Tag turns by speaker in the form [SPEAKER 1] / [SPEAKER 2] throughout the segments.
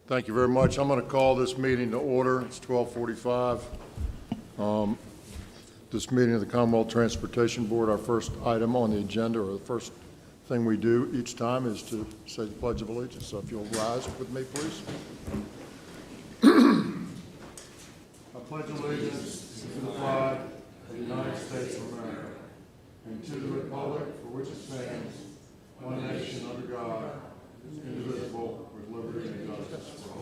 [SPEAKER 1] Thank you very much. I'm going to call this meeting to order. It's 12:45. This meeting of the Commonwealth Transportation Board, our first item on the agenda, or the first thing we do each time, is to say the Pledge of Allegiance. So if you'll rise with me, please. I pledge allegiance to the flag of the United States of America and to the republic for which it stands, one nation under God, indivisible, with liberty and justice for all.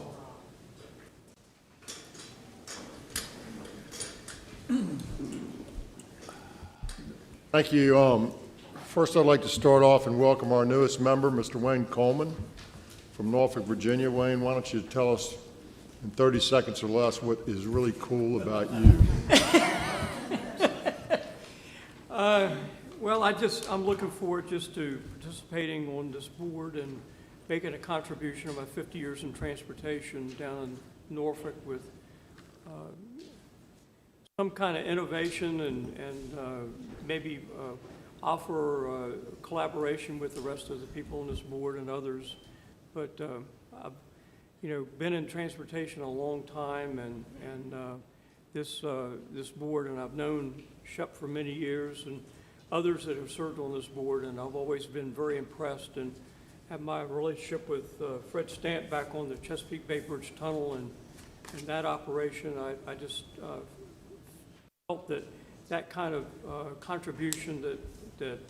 [SPEAKER 1] Thank you. First, I'd like to start off and welcome our newest member, Mr. Wayne Coleman from Norfolk, Virginia. Wayne, why don't you tell us in 30 seconds or less what is really cool about you?
[SPEAKER 2] Well, I'm looking forward just to participating on this board and making a contribution of my 50 years in transportation down in Norfolk with some kind of innovation and maybe offer collaboration with the rest of the people on this board and others. But I've been in transportation a long time, and this board, and I've known Shep for many years and others that have served on this board, and I've always been very impressed and have my relationship with Fred Stant back on the Chesapeake Bay Bridge Tunnel and that operation. I just felt that kind of contribution that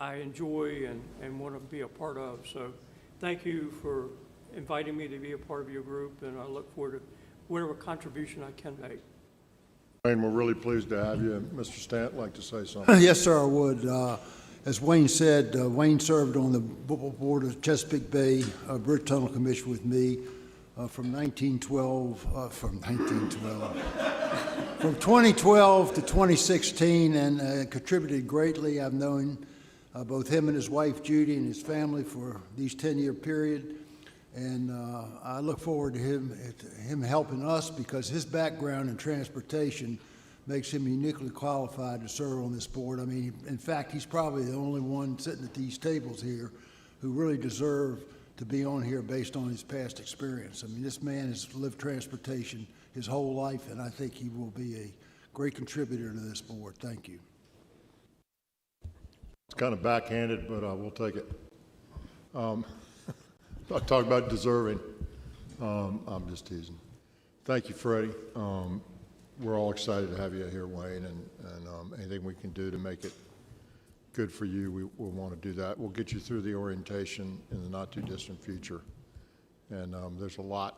[SPEAKER 2] I enjoy and want to be a part of. So thank you for inviting me to be a part of your group, and I look forward to whatever contribution I can make.
[SPEAKER 1] Wayne, we're really pleased to have you. Mr. Stant, like to say something?
[SPEAKER 3] Yes, sir, I would. As Wayne said, Wayne served on the board of Chesapeake Bay Bridge Tunnel Commission with me from 2012 to 2016, and contributed greatly. I've known both him and his wife Judy and his family for these 10-year period, and I look forward to him helping us, because his background in transportation makes him uniquely qualified to serve on this board. I mean, in fact, he's probably the only one sitting at these tables here who really deserve to be on here based on his past experience. I mean, this man has lived transportation his whole life, and I think he will be a great contributor to this board. Thank you.
[SPEAKER 1] It's kind of backhanded, but we'll take it. I talk about deserving. I'm just teasing. Thank you, Freddie. We're all excited to have you here, Wayne, and anything we can do to make it good for you, we'll want to do that. We'll get you through the orientation in the not too distant future. And there's a lot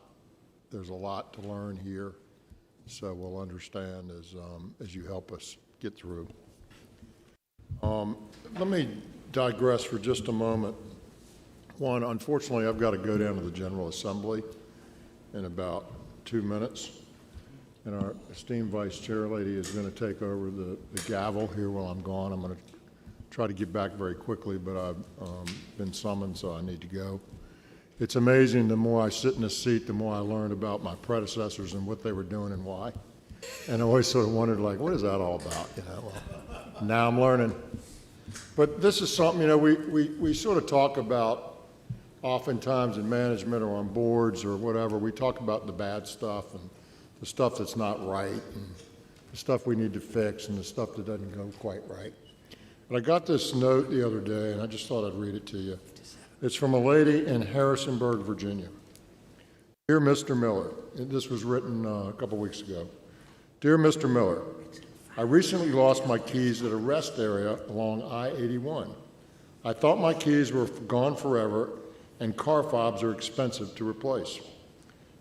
[SPEAKER 1] to learn here, so we'll understand as you help us get through. Let me digress for just a moment. One, unfortunately, I've got to go down to the General Assembly in about 2 minutes, and our esteemed Vice Chair lady is going to take over the gavel here while I'm gone. I'm going to try to get back very quickly, but I've been summoned, so I need to go. It's amazing, the more I sit in this seat, the more I learn about my predecessors and what they were doing and why. And I always sort of wondered, like, what is that all about? Well, now I'm learning. But this is something, we sort of talk about oftentimes in management or on boards or whatever. We talk about the bad stuff and the stuff that's not right and the stuff we need to fix and the stuff that doesn't go quite right. But I got this note the other day, and I just thought I'd read it to you. It's from a lady in Harrisonburg, Virginia. Dear Mr. Miller, this was written a couple weeks ago. Dear Mr. Miller, I recently lost my keys at a rest area along I-81. I thought my keys were gone forever, and car fobs are expensive to replace.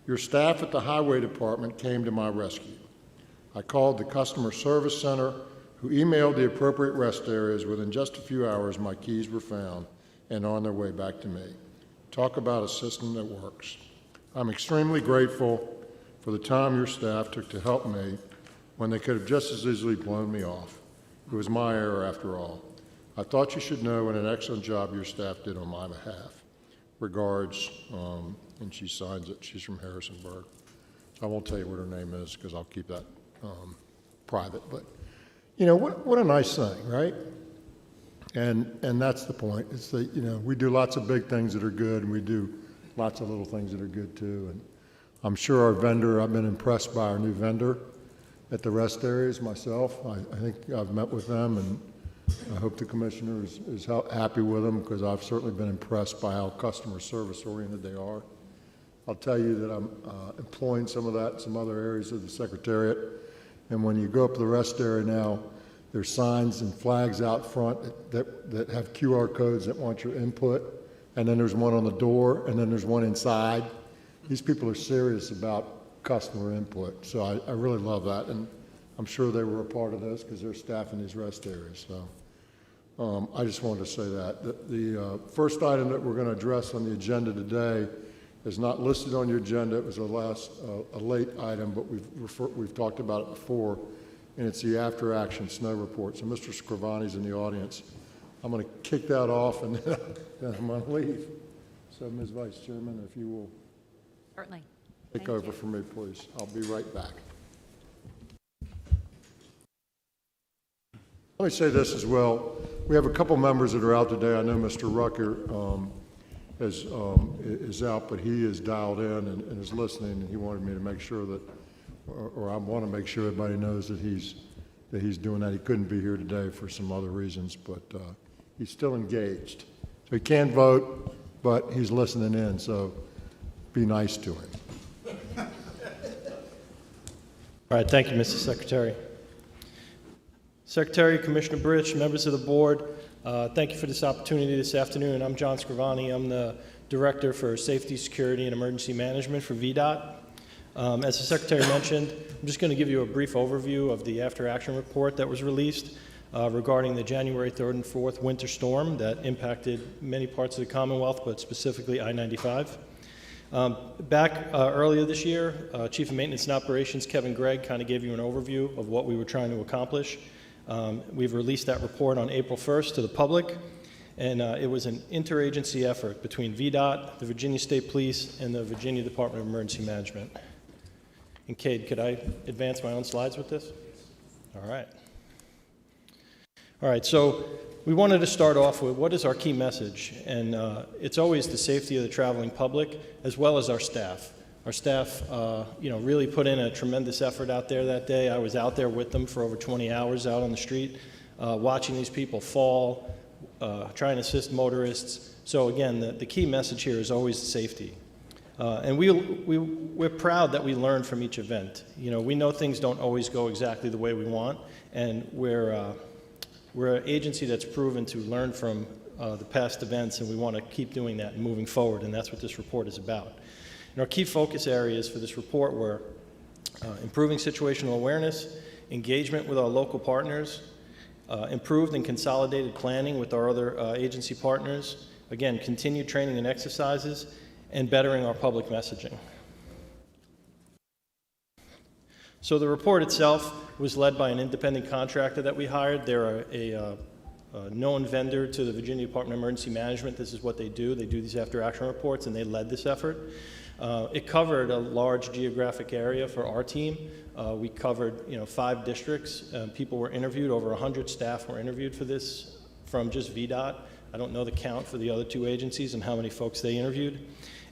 [SPEAKER 1] Your staff at the Highway Department came to my rescue. I called the customer service center, who emailed the appropriate rest areas. Within just a few hours, my keys were found and on their way back to me. Talk about a system that works. I'm extremely grateful for the time your staff took to help me when they could have just as easily blown me off. It was my error after all. I thought you should know what an excellent job your staff did on my behalf. Regards, and she signs it. She's from Harrisonburg. So I won't tell you what her name is because I'll keep that private. But what a nice thing, right? And that's the point. It's that we do lots of big things that are good, and we do lots of little things that are good too. And I'm sure our vendor, I've been impressed by our new vendor at the rest areas myself. I think I've met with them, and I hope the commissioner is happy with them, because I've certainly been impressed by how customer service oriented they are. I'll tell you that I'm employing some of that in some other areas of the Secretariat. And when you go up to the rest area now, there's signs and flags out front that have QR codes that want your input. And then there's one on the door, and then there's one inside. These people are serious about customer input. So I really love that. And I'm sure they were a part of this because they're staffing these rest areas. So I just wanted to say that. The first item that we're going to address on the agenda today is not listed on your agenda. It was a late item, but we've talked about it before, and it's the after-action snow report. So Mr. Scrivani's in the audience. I'm going to kick that off, and then I'm going to leave. So, Ms. Vice Chairman, if you will
[SPEAKER 4] Certainly.
[SPEAKER 1] take over for me, please. I'll be right back. Let me say this as well. We have a couple members that are out today. I know Mr. Rucker is out, but he is dialed in and is listening, and he wanted me to make sure that, or I want to make sure everybody knows that he's doing that. He couldn't be here today for some other reasons, but he's still engaged. So he can't vote, but he's listening in, so be nice to him.
[SPEAKER 5] All right, thank you, Mr. Secretary. Secretary, Commissioner Britch, members of the board, thank you for this opportunity this afternoon. I'm John Scrivani. I'm the Director for Safety, Security, and Emergency Management for VDOT. As the Secretary mentioned, I'm just going to give you a brief overview of the after-action report that was released regarding the January 3rd and 4th winter storm that impacted many parts of the Commonwealth, but specifically I-95. Back earlier this year, Chief of Maintenance and Operations Kevin Gregg kind of gave you an overview of what we were trying to accomplish. We've released that report on April 1st to the public, and it was an interagency effort between VDOT, the Virginia State Police, and the Virginia Department of Emergency Management. And Cade, could I advance my own slides with this? All right. All right, so we wanted to start off with what is our key message, and it's always the safety of the traveling public as well as our staff. Our staff, really put in a tremendous effort out there that day. I was out there with them for over 20 hours out on the street, watching these people fall, trying to assist motorists. So again, the key message here is always safety. And we're proud that we learn from each event. We know things don't always go exactly the way we want, and we're an agency that's proven to learn from the past events, and we want to keep doing that and moving forward, and that's what this report is about. And our key focus areas for this report were improving situational awareness, engagement with our local partners, improved and consolidated planning with our other agency partners, again, continued training and exercises, and bettering our public messaging. So the report itself was led by an independent contractor that we hired. They're a known vendor to the Virginia Department of Emergency Management. This is what they do. They do these after-action reports, and they led this effort. It covered a large geographic area for our team. We covered 5 districts. People were interviewed. Over 100 staff were interviewed for this from just VDOT. I don't know the count for the other 2 agencies and how many folks they interviewed.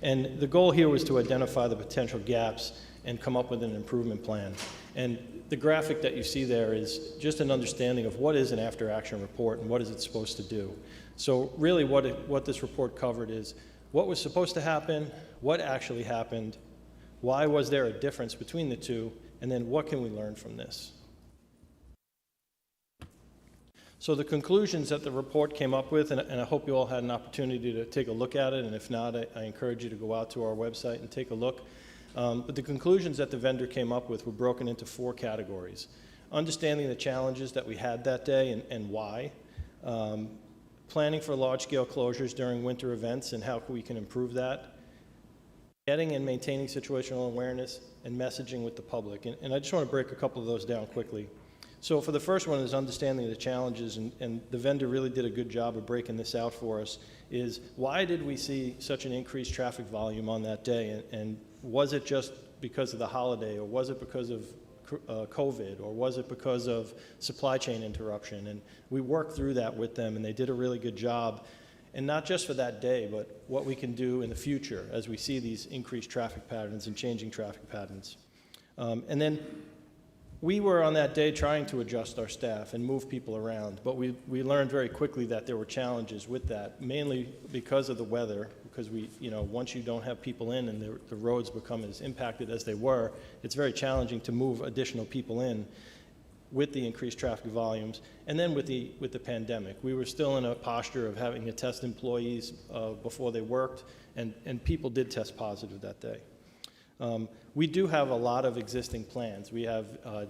[SPEAKER 5] And the goal here was to identify the potential gaps and come up with an improvement plan. And the graphic that you see there is just an understanding of what is an after-action report and what is it supposed to do. So really what this report covered is what was supposed to happen, what actually happened, why was there a difference between the two, and then what can we learn from this? So the conclusions that the report came up with, and I hope you all had an opportunity to take a look at it, and if not, I encourage you to go out to our website and take a look. But the conclusions that the vendor came up with were broken into 4 categories. Understanding the challenges that we had that day and why. Planning for large-scale closures during winter events and how we can improve that. Getting and maintaining situational awareness and messaging with the public. And I just want to break a couple of those down quickly. So for the first one is understanding the challenges, and the vendor really did a good job of breaking this out for us, is why did we see such an increased traffic volume on that day? And was it just because of the holiday, or was it because of COVID, or was it because of supply chain interruption? And we worked through that with them, and they did a really good job. and not just for that day, but what we can do in the future as we see these increased traffic patterns and changing traffic patterns. And then we were on that day trying to adjust our staff and move people around, but we learned very quickly that there were challenges with that, mainly because of the weather, because once you don't have people in and the roads become as impacted as they were, it's very challenging to move additional people in with the increased traffic volumes. And then with the pandemic, we were still in a posture of having to test employees before they worked, and people did test positive that day. We do have a lot of existing plans. We have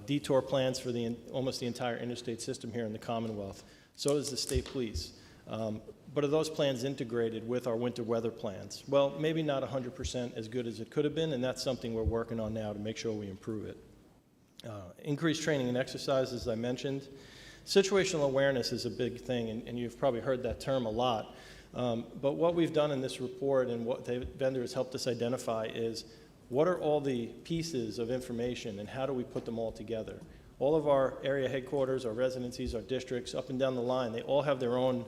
[SPEAKER 5] detour plans for almost the entire interstate system here in the Commonwealth. So does the state police. But are those plans integrated with our winter weather plans? Well, maybe not 100% as good as it could have been, and that's something we're working on now to make sure we improve it. Increased training and exercise, as I mentioned. Situational awareness is a big thing, and you've probably heard that term a lot. But what we've done in this report and what the vendor has helped us identify is what are all the pieces of information and how do we put them all together? All of our area headquarters, our residencies, our districts, up and down the line, they all have their own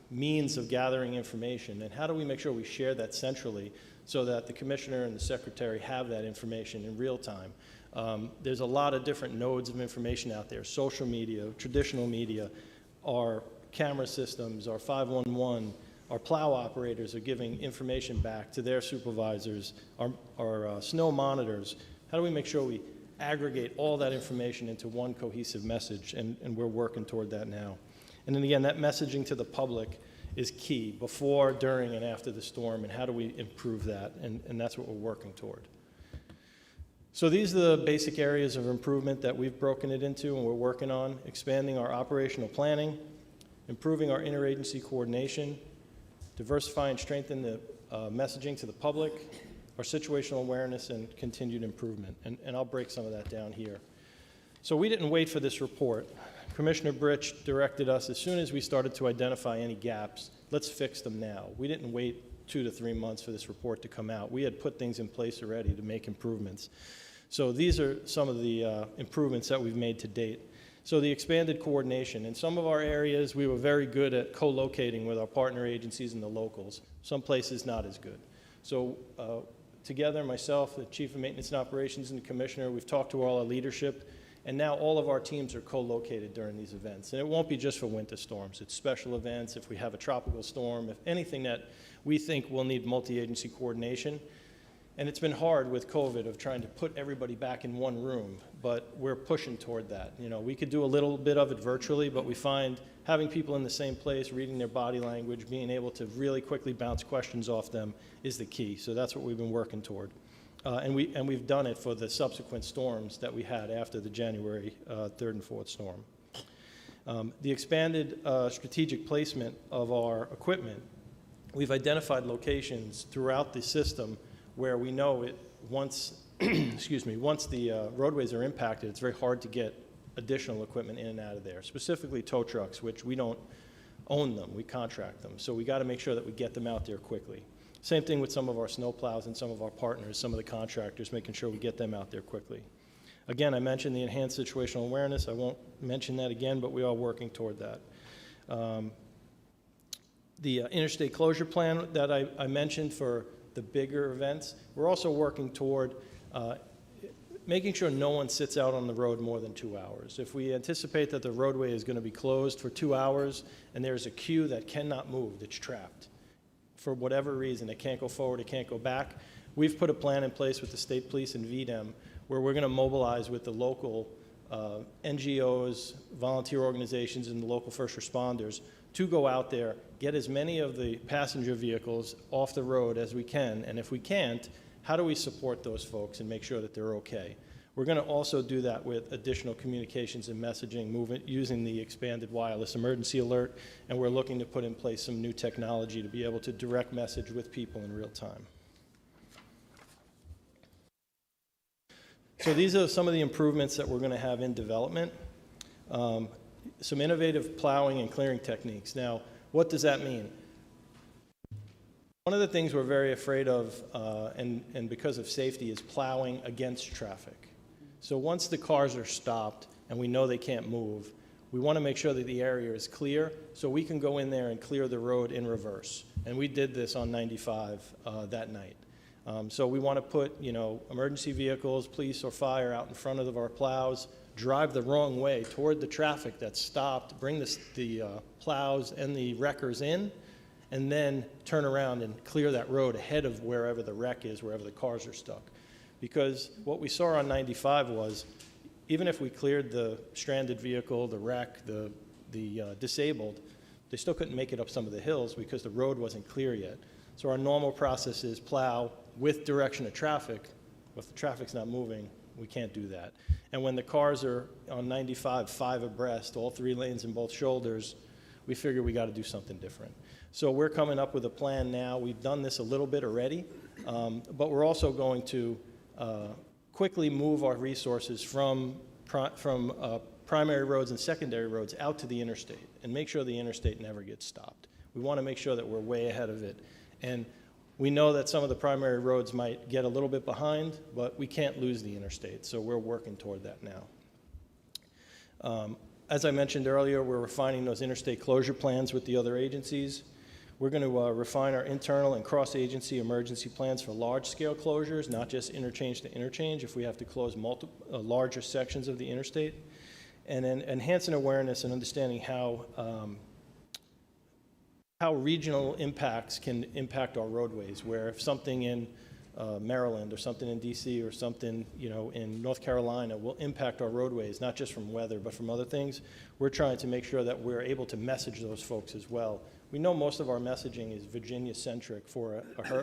[SPEAKER 5] means of gathering information. And how do we make sure we share that centrally so that the commissioner and the secretary have that information in real time? There's a lot of different nodes of information out there: social media, traditional media, our camera systems, our 511, our plow operators are giving information back to their supervisors, our snow monitors. How do we make sure we aggregate all that information into one cohesive message? And we're working toward that now. And then again, that messaging to the public is key before, during, and after the storm, and how do we improve that? And that's what we're working toward. So these are the basic areas of improvement that we've broken it into and we're working on: expanding our operational planning, improving our interagency coordination, diversify and strengthen the messaging to the public, our situational awareness, and continued improvement. And I'll break some of that down here. So we didn't wait for this report. Commissioner Britch directed us, as soon as we started to identify any gaps, let's fix them now. We didn't wait 2 to 3 months for this report to come out. We had put things in place already to make improvements. So these are some of the improvements that we've made to date. So the expanded coordination. In some of our areas, we were very good at co-locating with our partner agencies and the locals. Some places not as good. So together, myself, the Chief of Maintenance and Operations, and the Commissioner, we've talked to all our leadership, and now all of our teams are co-located during these events. And it won't be just for winter storms. It's special events, if we have a tropical storm, if anything that we think will need multi-agency coordination. And it's been hard with COVID of trying to put everybody back in one room, but we're pushing toward that. We could do a little bit of it virtually, but we find having people in the same place, reading their body language, being able to really quickly bounce questions off them is the key. So that's what we've been working toward. And we've done it for the subsequent storms that we had after the January 3rd and 4th storm. The expanded strategic placement of our equipment, we've identified locations throughout the system where we know it once, once the roadways are impacted, it's very hard to get additional equipment in and out of there, specifically tow trucks, which we don't own them, we contract them. So we got to make sure that we get them out there quickly. Same thing with some of our snow plows and some of our partners, some of the contractors, making sure we get them out there quickly. Again, I mentioned the enhanced situational awareness. I won't mention that again, but we are working toward that. The interstate closure plan that I mentioned for the bigger events, we're also working toward making sure no one sits out on the road more than 2 hours. If we anticipate that the roadway is going to be closed for 2 hours and there's a queue that cannot move, that's trapped, for whatever reason, it can't go forward, it can't go back, we've put a plan in place with the state police and VDEM where we're going to mobilize with the local NGOs, volunteer organizations, and the local first responders to go out there, get as many of the passenger vehicles off the road as we can, and if we can't, how do we support those folks and make sure that they're okay? We're going to also do that with additional communications and messaging movement using the expanded wireless emergency alert, and we're looking to put in place some new technology to be able to direct message with people in real time. So these are some of the improvements that we're going to have in development. Some innovative plowing and clearing techniques. Now, what does that mean? One of the things we're very afraid of, and because of safety, is plowing against traffic. So once the cars are stopped and we know they can't move, we want to make sure that the area is clear so we can go in there and clear the road in reverse. And we did this on 95 that night. So we want to put, emergency vehicles, police or fire out in front of our plows, drive the wrong way toward the traffic that's stopped, bring the plows and the wreckers in, and then turn around and clear that road ahead of wherever the wreck is, wherever the cars are stuck. Because what we saw on 95 was, even if we cleared the stranded vehicle, the wreck, the disabled, they still couldn't make it up some of the hills because the road wasn't clear yet. So our normal process is plow with direction of traffic. If the traffic's not moving, we can't do that. And when the cars are on 95, 5 abreast, all 3 lanes in both shoulders, we figure we got to do something different. So we're coming up with a plan now. We've done this a little bit already, but we're also going to quickly move our resources from primary roads and secondary roads out to the interstate and make sure the interstate never gets stopped. We want to make sure that we're way ahead of it. And we know that some of the primary roads might get a little bit behind, but we can't lose the interstate, so we're working toward that now. As I mentioned earlier, we're refining those interstate closure plans with the other agencies. We're going to refine our internal and cross-agency emergency plans for large-scale closures, not just interchange to interchange if we have to close larger sections of the interstate. And then enhancing awareness and understanding how regional impacts can impact our roadways, where if something in Maryland or something in DC or something in North Carolina will impact our roadways, not just from weather but from other things, we're trying to make sure that we're able to message those folks as well. We know most of our messaging is Virginia-centric for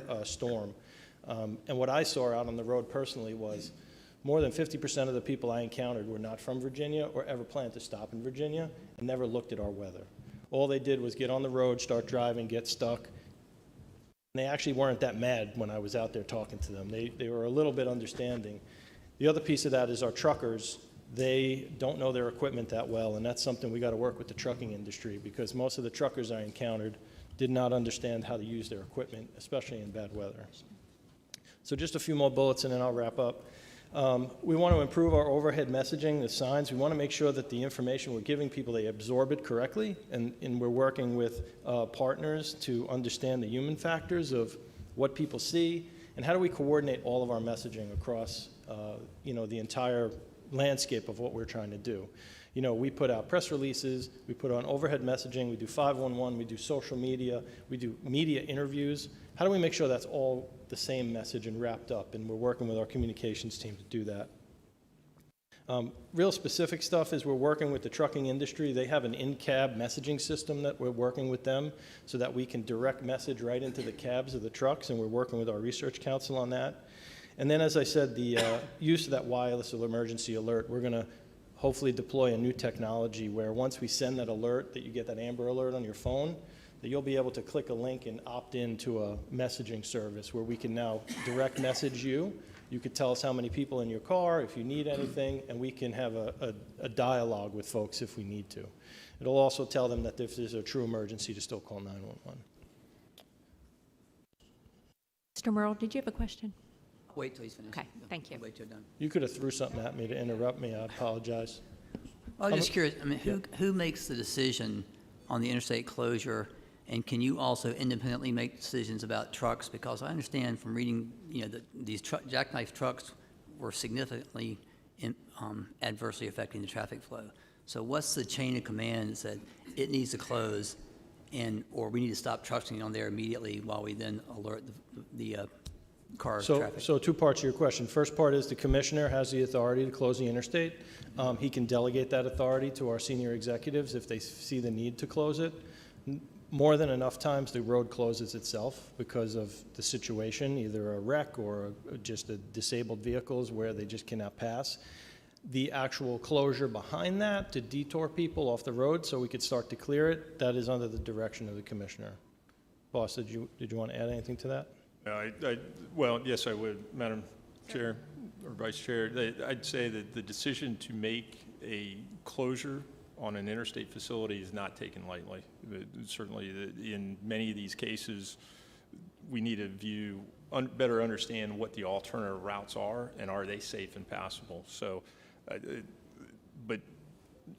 [SPEAKER 5] a storm. And what I saw out on the road personally was more than 50% of the people I encountered were not from Virginia or ever planned to stop in Virginia and never looked at our weather. All they did was get on the road, start driving, get stuck. And they actually weren't that mad when I was out there talking to them. They were a little bit understanding. The other piece of that is our truckers. They don't know their equipment that well, and that's something we got to work with the trucking industry, because most of the truckers I encountered did not understand how to use their equipment, especially in bad weather. So just a few more bullets and then I'll wrap up. We want to improve our overhead messaging, the signs. We want to make sure that the information we're giving people, they absorb it correctly, and we're working with partners to understand the human factors of what people see, and how do we coordinate all of our messaging across the entire landscape of what we're trying to do. We put out press releases, we put on overhead messaging, we do 511, we do social media, we do media interviews. How do we make sure that's all the same message and wrapped up? And we're working with our communications team to do that. Real specific stuff is we're working with the trucking industry. They have an in-cab messaging system that we're working with them so that we can direct message right into the cabs of the trucks, and we're working with our research council on that. And then, as I said, the use of that wireless emergency alert, we're going to hopefully deploy a new technology where once we send that alert, that you get that Amber Alert on your phone, that you'll be able to click a link and opt into a messaging service where we can now direct message you. You could tell us how many people in your car, if you need anything, and we can have a dialogue with folks if we need to. It'll also tell them that if there's a true emergency to still call 911.
[SPEAKER 4] Mr. Merle, did you have a question?
[SPEAKER 6] Wait till he's finished.
[SPEAKER 4] Okay, thank you.
[SPEAKER 6] Wait till you're done.
[SPEAKER 5] You could have threw something at me to interrupt me. I apologize.
[SPEAKER 6] I was just curious, who makes the decision on the interstate closure, and can you also independently make decisions about trucks? Because I understand from reading, that these jackknife trucks were significantly adversely affecting the traffic flow. So what's the chain of command that said it needs to close, or we need to stop trucking on there immediately while we then alert the car traffic?
[SPEAKER 5] So 2 parts of your question. First part is the commissioner has the authority to close the interstate. He can delegate that authority to our senior executives if they see the need to close it. More than enough times the road closes itself because of the situation, either a wreck or just a disabled vehicles where they just cannot pass. The actual closure behind that to detour people off the road so we could start to clear it, that is under the direction of the commissioner. Boss, did you want to add anything to that?
[SPEAKER 7] Well, yes, I would, Madam Chair or Vice Chair. I'd say that the decision to make a closure on an interstate facility is not taken lightly. Certainly, in many of these cases, we need to better understand what the alternative routes are, and are they safe and passable. So, but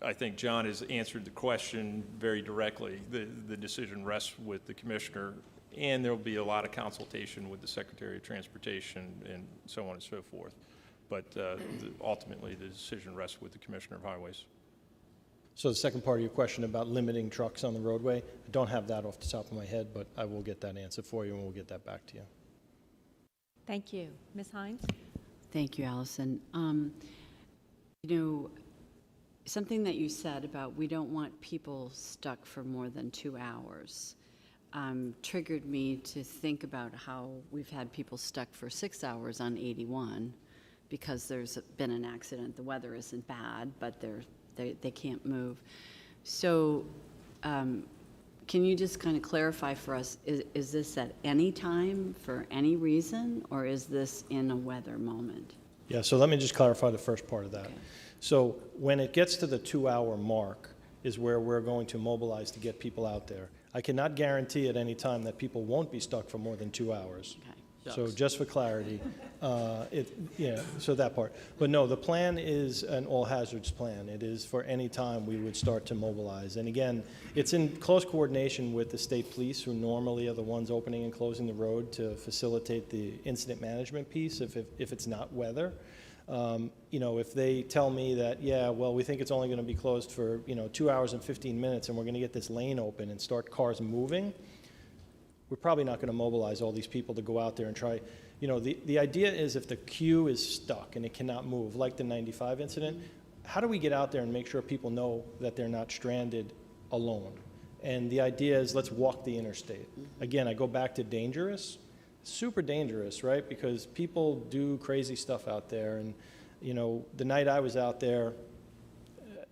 [SPEAKER 7] I think John has answered the question very directly. The decision rests with the commissioner, and there'll be a lot of consultation with the Secretary of Transportation and so on and so forth. But ultimately, the decision rests with the Commissioner of Highways.
[SPEAKER 5] So the second part of your question about limiting trucks on the roadway, I don't have that off the top of my head, but I will get that answer for you, and we'll get that back to you.
[SPEAKER 4] Thank you. Ms. Hines?
[SPEAKER 8] Thank you, Allison. Something that you said about we don't want people stuck for more than 2 hours triggered me to think about how we've had people stuck for 6 hours on 81 because there's been an accident. The weather isn't bad, but they can't move. So can you just kind of clarify for us, is this at any time for any reason, or is this in a weather moment?
[SPEAKER 5] Yeah, so let me just clarify the first part of that.
[SPEAKER 8] Okay.
[SPEAKER 5] So when it gets to the 2-hour mark is where we're going to mobilize to get people out there. I cannot guarantee at any time that people won't be stuck for more than 2 hours.
[SPEAKER 8] Okay.
[SPEAKER 5] So just for clarity, so that part. But no, the plan is an all hazards plan. It is for any time we would start to mobilize. And again, it's in close coordination with the state police, who normally are the ones opening and closing the road to facilitate the incident management piece if it's not weather. If they tell me that, yeah, well, we think it's only going to be closed for 2 hours and 15 minutes and we're going to get this lane open and start cars moving, we're probably not going to mobilize all these people to go out there and try. The idea is if the queue is stuck and it cannot move, like the 95 incident, how do we get out there and make sure people know that they're not stranded alone? And the idea is let's walk the interstate. Again, I go back to dangerous. Super dangerous, right? Because people do crazy stuff out there. And, the night I was out there,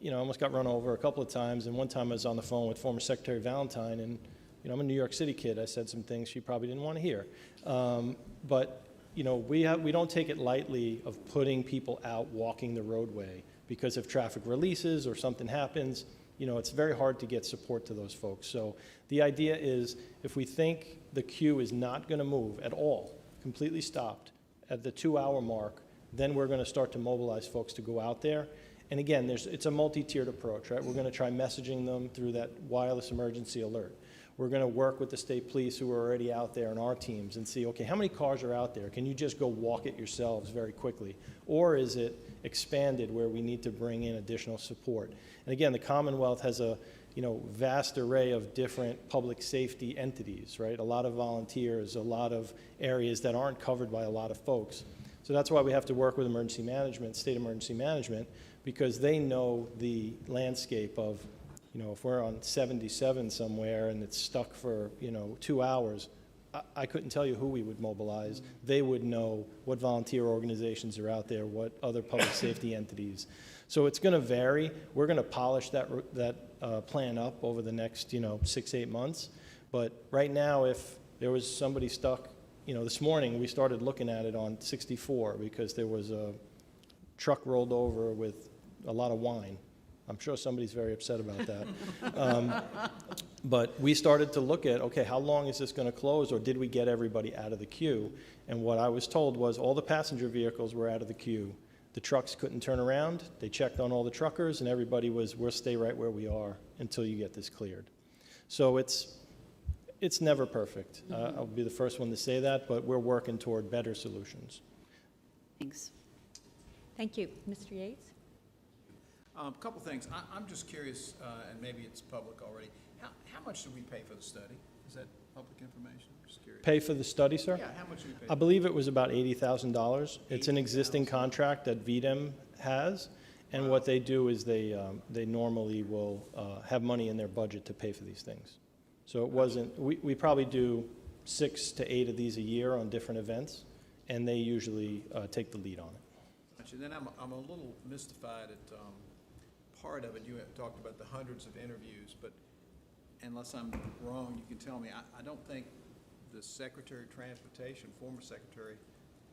[SPEAKER 5] I almost got run over a couple of times. And one time I was on the phone with former Secretary Valentine, and I'm a New York City kid. I said some things she probably didn't want to hear. But we don't take it lightly of putting people out walking the roadway, because if traffic releases or something happens, it's very hard to get support to those folks. So the idea is if we think the queue is not going to move at all, completely stopped at the 2-hour mark, then we're going to start to mobilize folks to go out there. And again, it's a multi-tiered approach, right? We're going to try messaging them through that wireless emergency alert. We're going to work with the state police who are already out there in our teams and see, okay, how many cars are out there? Can you just go walk it yourselves very quickly? Or is it expanded where we need to bring in additional support? And again, the Commonwealth has a vast array of different public safety entities, right? A lot of volunteers, a lot of areas that aren't covered by a lot of folks. So that's why we have to work with emergency management, state emergency management, because they know the landscape of, if we're on 77 somewhere and it's stuck for, 2 hours, I couldn't tell you who we would mobilize. They would know what volunteer organizations are out there, what other public safety entities. So it's going to vary. We're going to polish that plan up over the next, 6-8 months. But right now, if there was somebody stuck, this morning we started looking at it on 64 because there was a truck rolled over with a lot of wine. I'm sure somebody's very upset about that. But we started to look at, okay, how long is this going to close, or did we get everybody out of the queue? And what I was told was all the passenger vehicles were out of the queue. The trucks couldn't turn around. They checked on all the truckers, and everybody was, we'll stay right where we are until you get this cleared. So it's never perfect. I'll be the first one to say that, but we're working toward better solutions.
[SPEAKER 8] Thanks.
[SPEAKER 4] Thank you. Mr. Yates?
[SPEAKER 9] A couple things. I'm just curious, and maybe it's public already. How much do we pay for the study? Is that public information? I'm just curious.
[SPEAKER 5] Pay for the study, sir?
[SPEAKER 9] Yeah, how much do we pay?
[SPEAKER 5] I believe it was about $80,000. It's an existing contract that VDEM has, and what they do is they normally will have money in their budget to pay for these things. So it wasn't, we probably do 6 to 8 of these a year on different events, and they usually take the lead on it.
[SPEAKER 9] Gotcha. Then I'm a little mystified at part of it. You had talked about the hundreds of interviews, but unless I'm wrong, you can tell me. I don't think the Secretary of Transportation, former Secretary,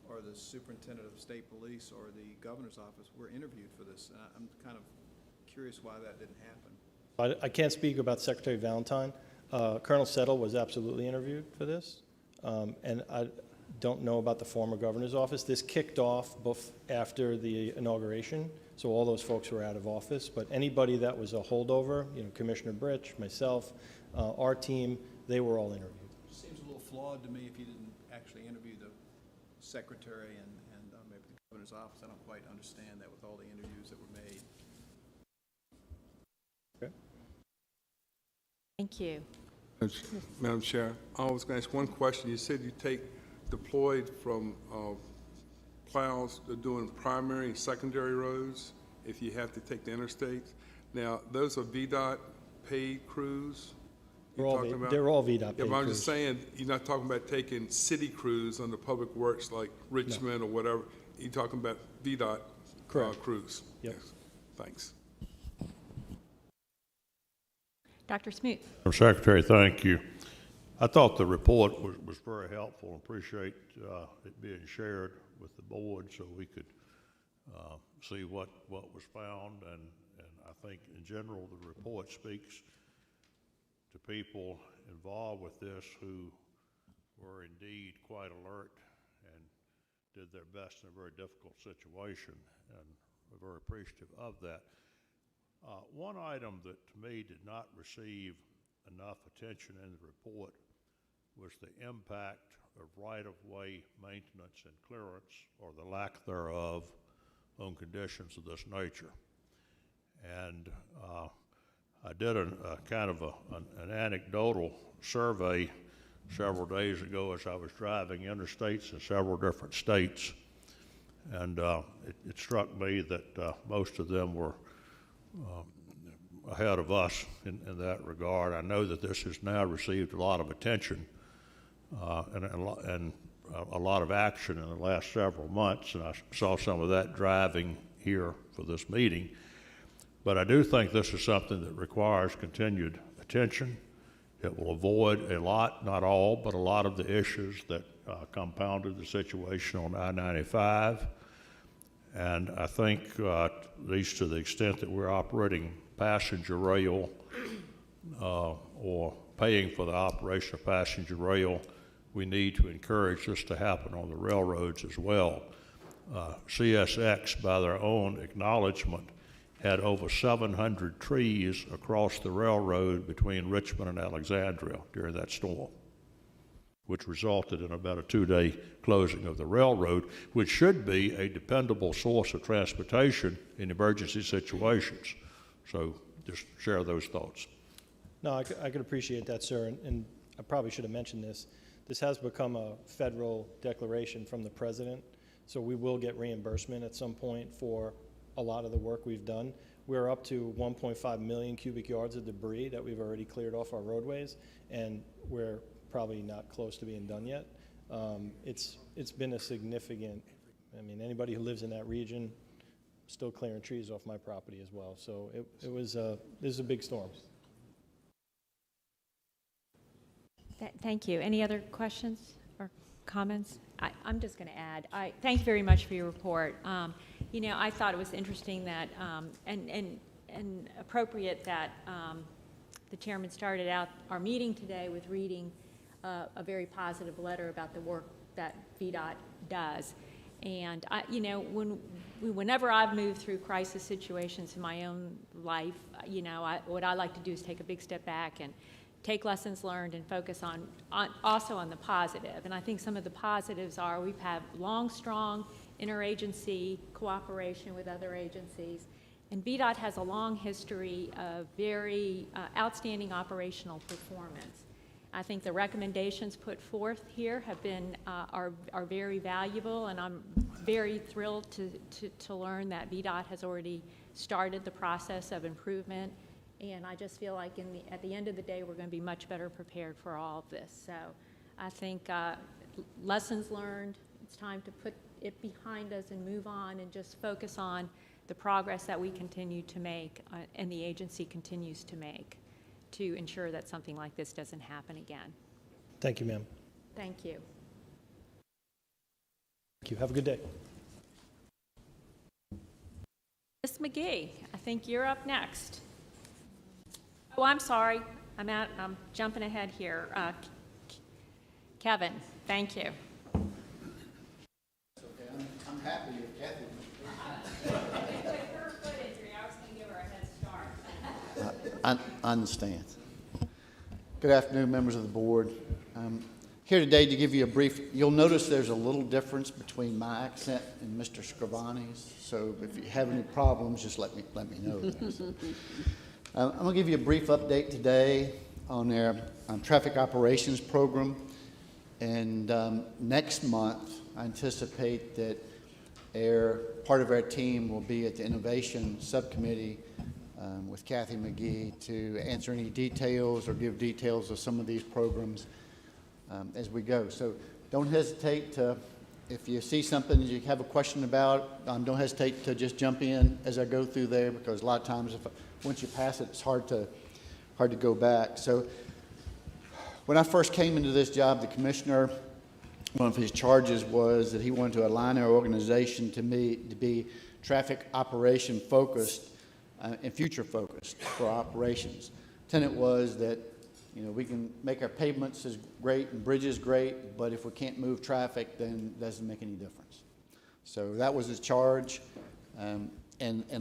[SPEAKER 9] or the Superintendent of State Police, or the Governor's Office were interviewed for this. I'm kind of curious why that didn't happen.
[SPEAKER 5] I can't speak about Secretary Valentine. Colonel Settle was absolutely interviewed for this, and don't know about the former governor's office. This kicked off after the inauguration, so all those folks were out of office. But anybody that was a holdover, Commissioner Britch, myself, our team, they were all interviewed.
[SPEAKER 9] Seems a little flawed to me if you didn't actually interview the secretary and maybe the governor's office. I don't quite understand that with all the interviews that were made.
[SPEAKER 5] Okay.
[SPEAKER 4] Thank you.
[SPEAKER 10] Madam Chair, I was going to ask one question. You said you take deployed from plows to doing primary and secondary roads if you have to take the interstate. Now, those are VDOT paid crews?
[SPEAKER 5] They're all VDOT
[SPEAKER 10] Yeah,
[SPEAKER 5] paid
[SPEAKER 10] but I'm
[SPEAKER 5] crews.
[SPEAKER 10] just saying, you're not talking about taking city crews on the public works like Richmond or whatever. You're talking about VDOT
[SPEAKER 5] Correct.
[SPEAKER 10] crews?
[SPEAKER 5] Yep.
[SPEAKER 10] Yes. Thanks.
[SPEAKER 4] Dr. Smoot.
[SPEAKER 11] Madam Secretary, thank you. I thought the report was very helpful. Appreciate it being shared with the board so we could see what was found. And I think in general the report speaks to people involved with this who were indeed quite alert and did their best in a very difficult situation, and we're very appreciative of that. One item that to me did not receive enough attention in the report was the impact of right-of-way maintenance and clearance, or the lack thereof, on conditions of this nature. And I did a kind of an anecdotal survey several days ago as I was driving interstates in several different states, and it struck me that most of them were ahead of us in that regard. I know that this has now received a lot of attention and a lot of action in the last several months, and I saw some of that driving here for this meeting. But I do think this is something that requires continued attention. It will avoid a lot, not all, but a lot of the issues that compounded the situation on I-95. And I think, at least to the extent that we're operating passenger rail or paying for the operation of passenger rail, we need to encourage this to happen on the railroads as well. CSX, by their own acknowledgement, had over 700 trees across the railroad between Richmond and Alexandria during that storm, which resulted in about a 2-day closing of the railroad, which should be a dependable source of transportation in emergency situations. So just share those thoughts.
[SPEAKER 5] No, I could appreciate that, sir, and I probably should have mentioned this. This has become a federal declaration from the president, so we will get reimbursement at some point for a lot of the work we've done. We're up to 1.5 million cubic yards of debris that we've already cleared off our roadways, and we're probably not close to being done yet. It's been a significant, I mean, anybody who lives in that region, still clearing trees off my property as well. So it was a big storm.
[SPEAKER 4] Thank you. Any other questions or comments? I'm just going to add, thank you very much for your report. I thought it was interesting that, and appropriate that the chairman started out our meeting today with reading a very positive letter about the work that VDOT does. And whenever I've moved through crisis situations in my own life, what I like to do is take a big step back and take lessons learned and focus also on the positive. And I think some of the positives are we've had long, strong interagency cooperation with other agencies. And VDOT has a long history of very outstanding operational performance. I think the recommendations put forth here have been are very valuable, and I'm very thrilled to learn that VDOT has already started the process of improvement. And I just feel like at the end of the day, we're going to be much better prepared for all of this. So I think lessons learned, it's time to put it behind us and move on and just focus on the progress that we continue to make and the agency continues to make to ensure that something like this doesn't happen again.
[SPEAKER 5] Thank you, ma'am.
[SPEAKER 4] Thank you.
[SPEAKER 5] Thank you. Have a good day.
[SPEAKER 4] Ms. McGhee, I think you're up next. Oh, I'm sorry. I'm jumping ahead here. Kevin, thank you.
[SPEAKER 12] I understand. Good afternoon, members of the board. Here today to give you a brief, you'll notice there's a little difference between my accent and Mr. Scrivani's, so if you have any problems, just let me know. So, I'm going to give you a brief update today on their traffic operations program, and next month I anticipate that part of our team will be at the Innovation Subcommittee with Cathy McGhee to answer any details or give details of some of these programs as we go. So don't hesitate to, if you see something that you have a question about, don't hesitate to just jump in as I go through there, because a lot of times once you pass it, it's hard to go back. So when I first came into this job, the commissioner, one of his charges was that he wanted to align our organization to be traffic operation focused and future focused for operations. Tenet was that, you know, we can make our pavements as great and bridges great, but if we can't move traffic, then it doesn't make any difference. So that was his charge. And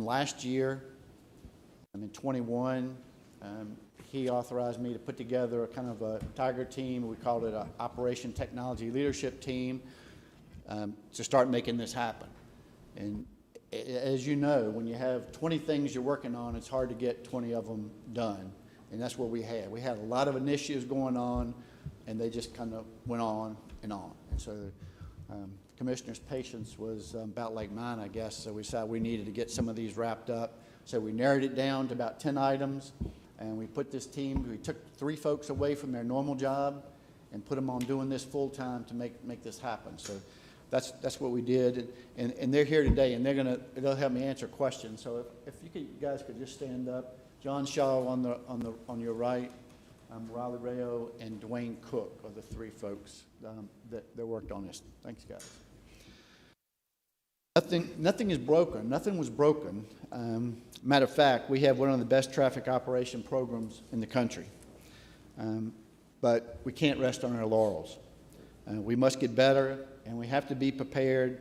[SPEAKER 12] last year, in 21, he authorized me to put together a kind of a tiger team. We called it an Operation Technology Leadership Team to start making this happen. And as you know, when you have 20 things you're working on, it's hard to get 20 of them done. And that's what we had. We had a lot of initiatives going on, and they just kind of went on and on. And so the commissioner's patience was about like mine, I guess, so we decided we needed to get some of these wrapped up. So we narrowed it down to about 10 items, and we put this team, we took 3 folks away from their normal job and put them on doing this full-time to make this happen. So that's what we did, and they're here today, and they'll help me answer questions. So if you guys could just stand up. John Shaw on your right, Riley Rayo, and Dwayne Cook are the 3 folks that worked on this. Thanks, guys. Nothing is broken. Nothing was broken. Matter of fact, we have one of the best traffic operation programs in the country, but we can't rest on our laurels. We must get better, and we have to be prepared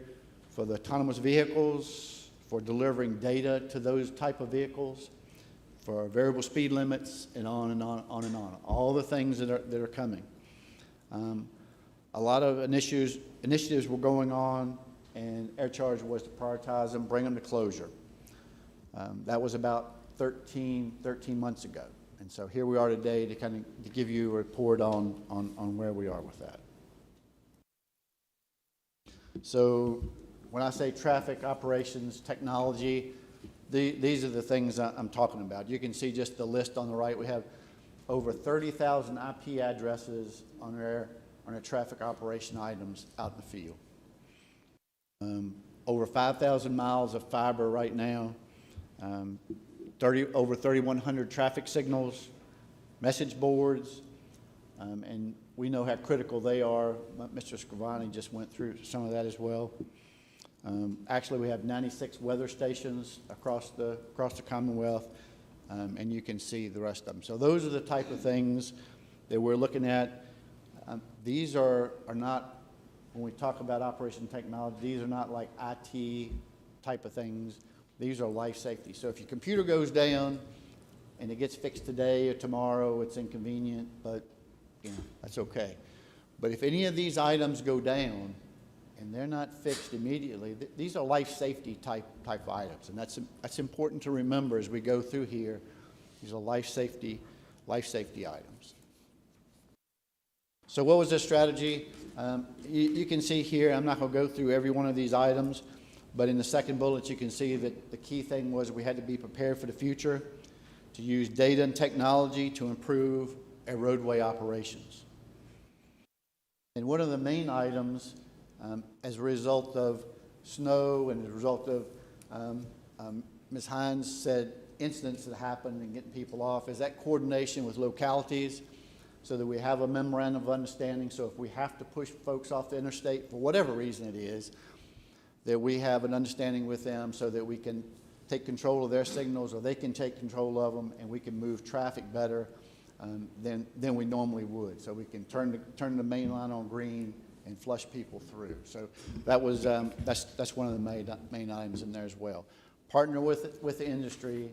[SPEAKER 12] for the autonomous vehicles, for delivering data to those type of vehicles, for variable speed limits, and on and on and on. All the things that are coming. A lot of initiatives were going on, and our charge was to prioritize them, bring them to closure. That was about 13 months ago. And so here we are today to give you a report on where we are with that. So when I say traffic operations technology, these are the things I'm talking about. You can see just the list on the right. We have over 30,000 IP addresses on our traffic operation items out in the field. Over 5,000 miles of fiber right now. Over 3,100 traffic signals, message boards, and we know how critical they are. Mr. Scrivani just went through some of that as well. Actually, we have 96 weather stations across the Commonwealth, and you can see the rest of them. So those are the type of things that we're looking at. These are not, when we talk about operation technology, these are not like IT type of things. These are life safety. So if your computer goes down and it gets fixed today or tomorrow, it's inconvenient, but you know, that's okay. But if any of these items go down and they're not fixed immediately, these are life safety type items, and that's important to remember as we go through here. These are life safety items. So what was the strategy? You can see here, I'm not going to go through every one of these items, but in the second bullet you can see that the key thing was we had to be prepared for the future, to use data and technology to improve our roadway operations. And one of the main items, as a result of snow and as a result of, Ms. Hines said, incidents that happen and getting people off, is that coordination with localities so that we have a memorandum of understanding. So if we have to push folks off the interstate for whatever reason it is, that we have an understanding with them so that we can take control of their signals, or they can take control of them, and we can move traffic better than we normally would. So we can turn the main line on green and flush people through. So that was that's one of the main items in there as well. Partner with the industry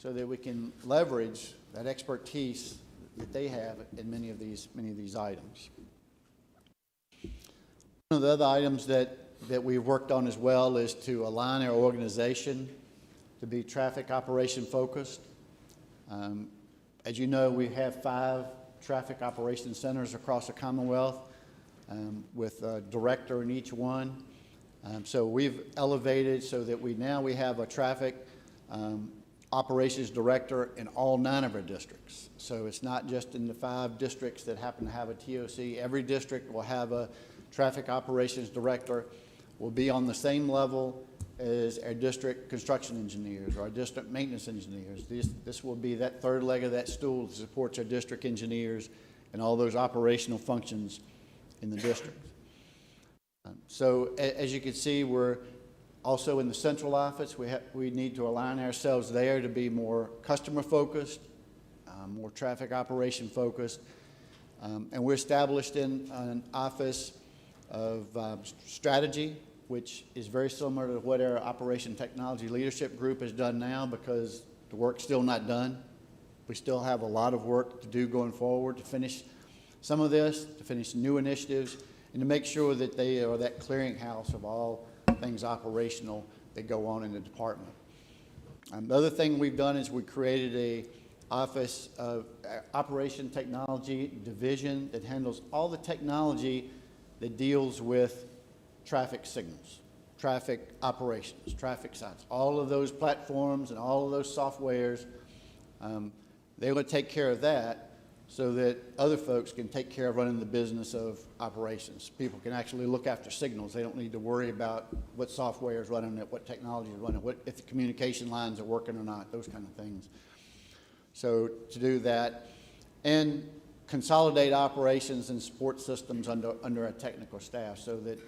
[SPEAKER 12] so that we can leverage that expertise that they have in many of these items. One of the other items that we've worked on as well is to align our organization to be traffic operation focused. As you know, we have 5 traffic operations centers across the Commonwealth with a director in each one. So we've elevated so that we have a traffic operations director in all 9 of our districts. So it's not just in the 5 districts that happen to have a TOC. Every district will have a traffic operations director, will be on the same level as our district construction engineers or our district maintenance engineers. This will be that third leg of that stool that supports our district engineers and all those operational functions in the district. So as you can see, we're also in the central office. We need to align ourselves there to be more customer focused, more traffic operation focused. And we're established in an office of strategy, which is very similar to what our Operation Technology Leadership Group has done now, because the work's still not done. We still have a lot of work to do going forward to finish some of this, to finish new initiatives, and to make sure that they are that clearinghouse of all things operational that go on in the department. The other thing we've done is we created a Office of Operation Technology Division that handles all the technology that deals with traffic signals, traffic operations, traffic signs, all of those platforms and all of those softwares. They would take care of that so that other folks can take care of running the business of operations. People can actually look after signals. They don't need to worry about what software is running it, what technology is running it, if the communication lines are working or not, those kind of things. So to do that, and consolidate operations and support systems under our technical staff, so that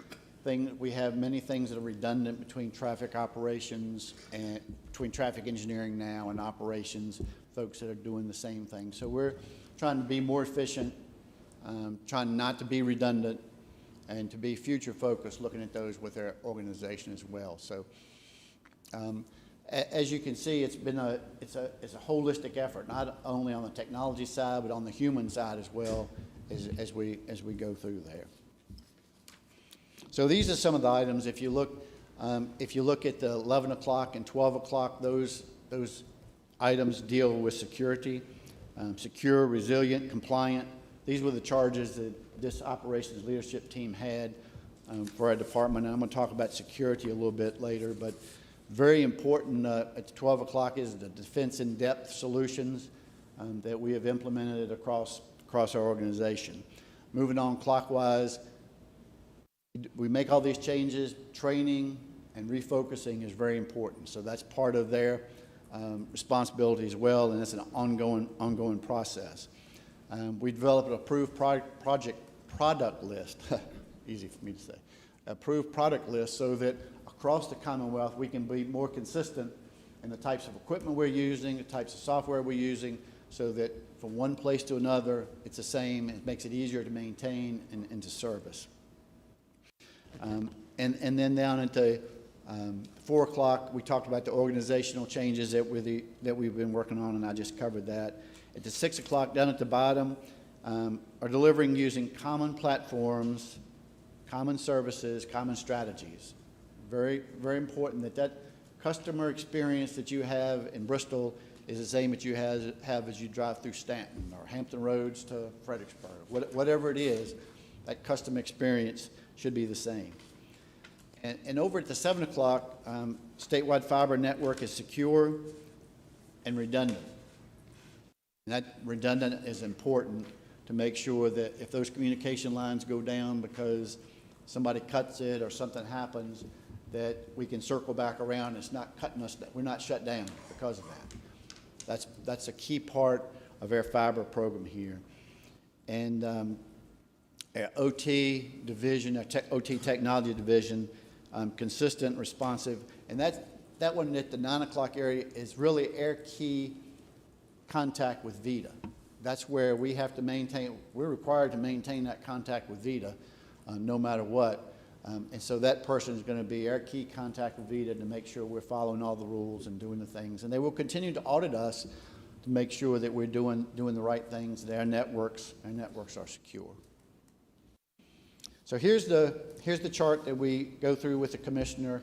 [SPEAKER 12] we have many things that are redundant between traffic operations and between traffic engineering now and operations, folks that are doing the same thing. So we're trying to be more efficient, trying not to be redundant, and to be future focused, looking at those with our organization as well. So as you can see, it's a holistic effort, not only on the technology side, but on the human side as well as we go through there. So these are some of the items. If you look at the 11 o'clock and 12 o'clock, those items deal with security, secure, resilient, compliant. These were the charges that this operations leadership team had for our department. And I'm going to talk about security a little bit later, but very important at 12 o'clock is the defense in-depth solutions that we have implemented across our organization. Moving on clockwise, we make all these changes. Training and refocusing is very important. So that's part of their responsibility as well, and it's an ongoing process. We developed an approved product list, easy for me to say, approved product list, so that across the Commonwealth we can be more consistent in the types of equipment we're using, the types of software we're using, so that from one place to another it's the same. It makes it easier to maintain and to service. And then down into 4 o'clock, we talked about the organizational changes that we've been working on, and I just covered that. At the 6 o'clock, down at the bottom, are delivering using common platforms, common services, common strategies. Very, very important that customer experience that you have in Bristol is the same that you have as you drive through Stanton or Hampton Roads to Fredericksburg. Whatever it is, that customer experience should be the same. And over at the 7 o'clock, statewide fiber network is secure and redundant. And that redundant is important to make sure that if those communication lines go down because somebody cuts it or something happens, that we can circle back around. It's not cutting us, we're not shut down because of that. That's a key part of our fiber program here. And our OT division, our OT technology division, consistent, responsive, and that one at the 9 o'clock area is really our key contact with VITA. That's where we have to maintain, we're required to maintain that contact with VITA no matter what. And so that person is going to be our key contact with VITA to make sure we're following all the rules and doing the things. And they will continue to audit us to make sure that we're doing the right things, that our networks are secure. So here's the chart that we go through with the commissioner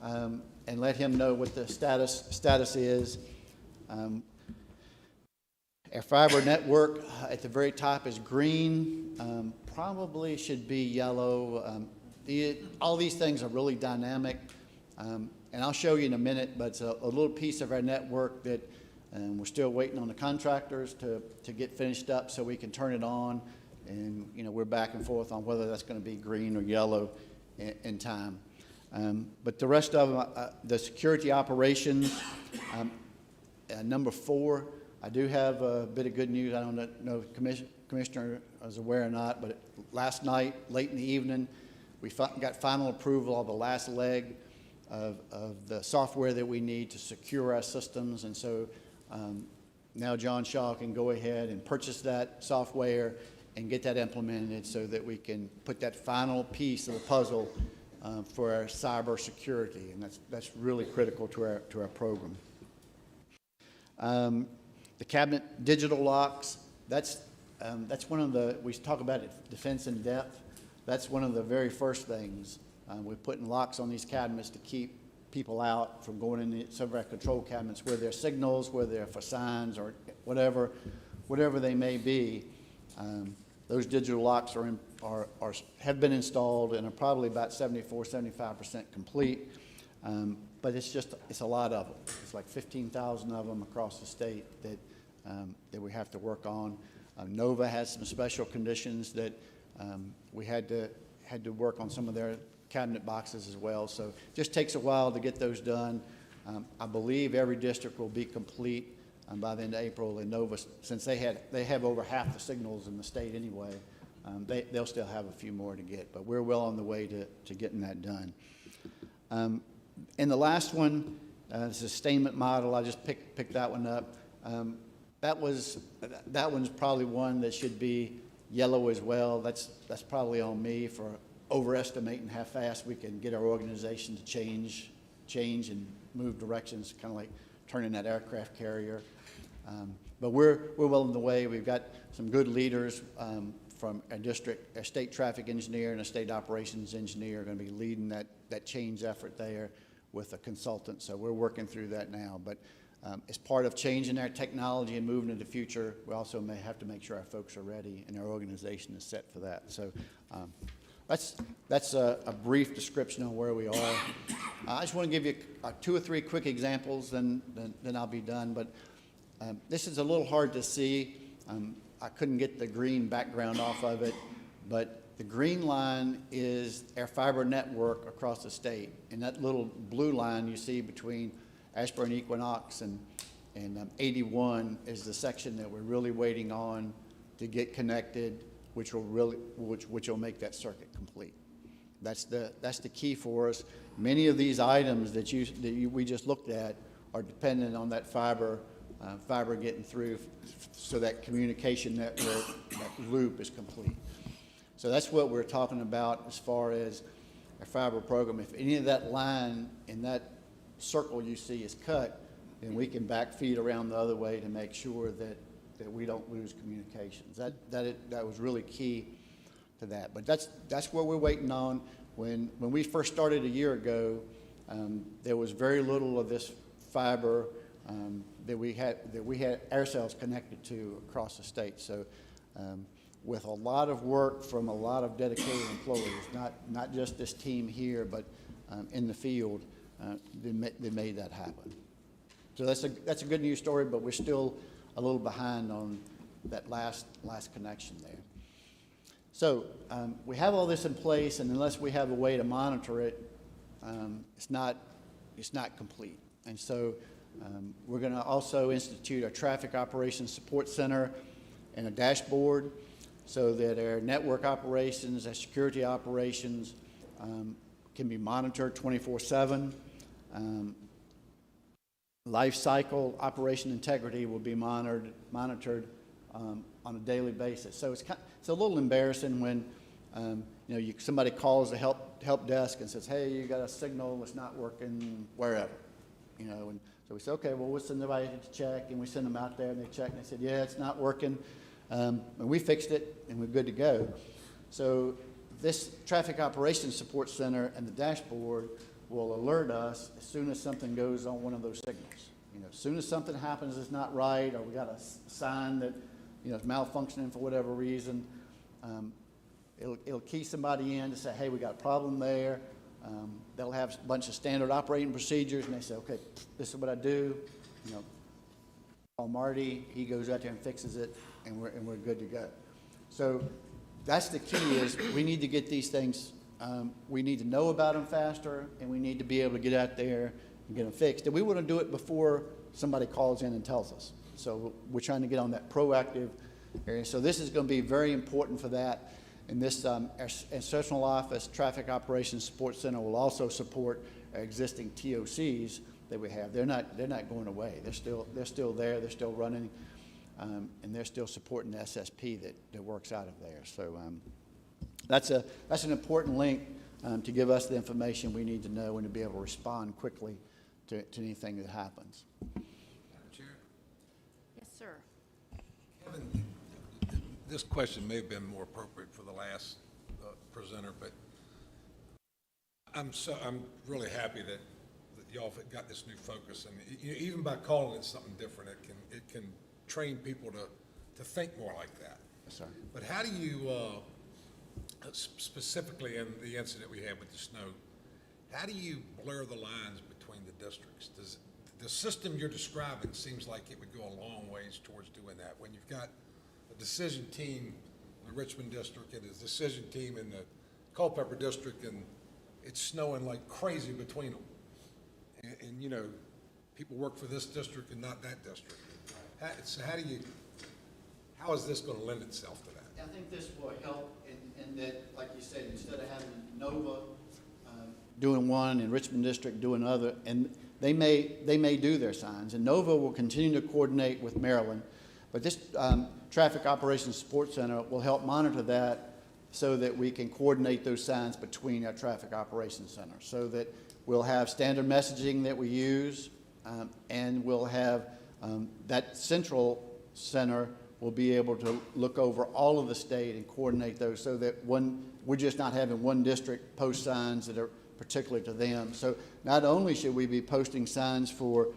[SPEAKER 12] and let him know what the status is. Our fiber network at the very top is green, probably should be yellow. All these things are really dynamic, and I'll show you in a minute, but it's a little piece of our network that we're still waiting on the contractors to get finished up so we can turn it on, and we're back and forth on whether that's going to be green or yellow in time. But the rest of them, the security operations, number 4, I do have a bit of good news. I don't know if the Commissioner is aware or not, but last night, late in the evening, we got final approval of the last leg of the software that we need to secure our systems. And so now John Shaw can go ahead and purchase that software and get that implemented so that we can put that final piece of the puzzle for our cyber security. And that's really critical to our program. The cabinet digital locks, that's one of the, we talk about it, defense in depth. That's one of the very first things. We're putting locks on these cabinets to keep people out from going into some of our control cabinets where there are signals, where they're for signs or whatever they may be. Those digital locks have been installed and are probably about 75% complete. But it's a lot of them. It's like 15,000 of them across the state that we have to work on. Nova has some special conditions that we had to work on some of their cabinet boxes as well. So it just takes a while to get those done. I believe every district will be complete by the end of April. And Nova, since they have over half the signals in the state anyway, they'll still have a few more to get. But we're well on the way to getting that done. And the last one, the sustainment model, I just picked that one up. That one's probably one that should be yellow as well. That's probably on me for overestimating how fast we can get our organization to change and move directions, kind of like turning that aircraft carrier. But we're well on the way. We've got some good leaders from our district, a state traffic engineer and a state operations engineer are going to be leading that change effort there with a consultant. So we're working through that now. But as part of changing our technology and moving into the future, we also may have to make sure our folks are ready and our organization is set for that. So that's a brief description on where we are. I just want to give you 2 or 3 quick examples, then I'll be done. But this is a little hard to see. I couldn't get the green background off of it, but the green line is our fiber network across the state. And that little blue line you see between Ashburn Equinox and 81 is the section that we're really waiting on to get connected, which will make that circuit complete. That's the key for us. Many of these items that we just looked at are dependent on that fiber getting through, so that communication network, that loop is complete. So that's what we're talking about as far as our fiber program. If any of that line in that circle you see is cut, then we can backfeed around the other way to make sure that we don't lose communications. That was really key to that. But that's what we're waiting on. When we first started a year ago, there was very little of this fiber that we had ourselves connected to across the state. So with a lot of work from a lot of dedicated employees, not just this team here, but in the field, they made that happen. So that's a good news story, but we're still a little behind on that last connection there. So we have all this in place, and unless we have a way to monitor it, it's not complete. And so we're going to also institute a traffic operations support center and a dashboard so that our network operations, our security operations can be monitored 24/7. Life cycle operation integrity will be monitored on a daily basis. So it's a little embarrassing when somebody calls to help help desk and says, hey, you got a signal that's not working wherever, you know, and so we said, okay, well, we'll send somebody to check, and we send them out there, and they check, and they said, yeah, it's not working, and we fixed it, and we're good to go. So this Traffic Operations Support Center and the dashboard will alert us as soon as something goes on one of those signals. You know, as soon as something happens that's not right, or we got a sign that, you know, is malfunctioning for whatever reason, it'll key somebody in to say, hey, we got a problem there. They'll have a bunch of standard operating procedures, and they say, okay, this is what I do. You know, call Marty, he goes out there and fixes it, and we're good to go. So that's the key, is we need to get these things, we need to know about them faster, and we need to be able to get out there and get them fixed. And we want to do it before somebody calls in and tells us. So we're trying to get on that proactive area. So this is going to be very important for that. And this Central Office Traffic Operations Support Center will also support our existing TOCs that we have. They're not going away. They're still there. They're still running, and they're still supporting the SSP that works out of there. So that's an important link to give us the information we need to know and to be able to respond quickly to anything that happens.
[SPEAKER 13] Madam Chair?
[SPEAKER 8] Yes, sir.
[SPEAKER 13] Kevin, this question may have been more appropriate for the last presenter, but I'm really happy that y'all have got this new focus, and even by calling it something different, it can train people to think more like that.
[SPEAKER 12] Yes, sir. But
[SPEAKER 13] how do you specifically in the incident we had with the snow, how do you blur the lines between the districts? Does the system you're describing seems like it would go a long ways towards doing that when you've got a decision team in the Richmond district and a decision team in the Culpeper district, and it's snowing like crazy between them. And you know, people work for this district and not that district. So how is this going to lend itself to that?
[SPEAKER 12] I think this will help in that, like you said, instead of having Nova doing one and Richmond District doing other, and they may do their signs, and Nova will continue to coordinate with Maryland, but this Traffic Operations Support Center will help monitor that so that we can coordinate those signs between our Traffic Operations Center, so that we'll have standard messaging that we use, and we'll have that central center will be able to look over all of the state and coordinate those, so that we're just not having one district post signs that are particular to them. So not only should we be posting signs for,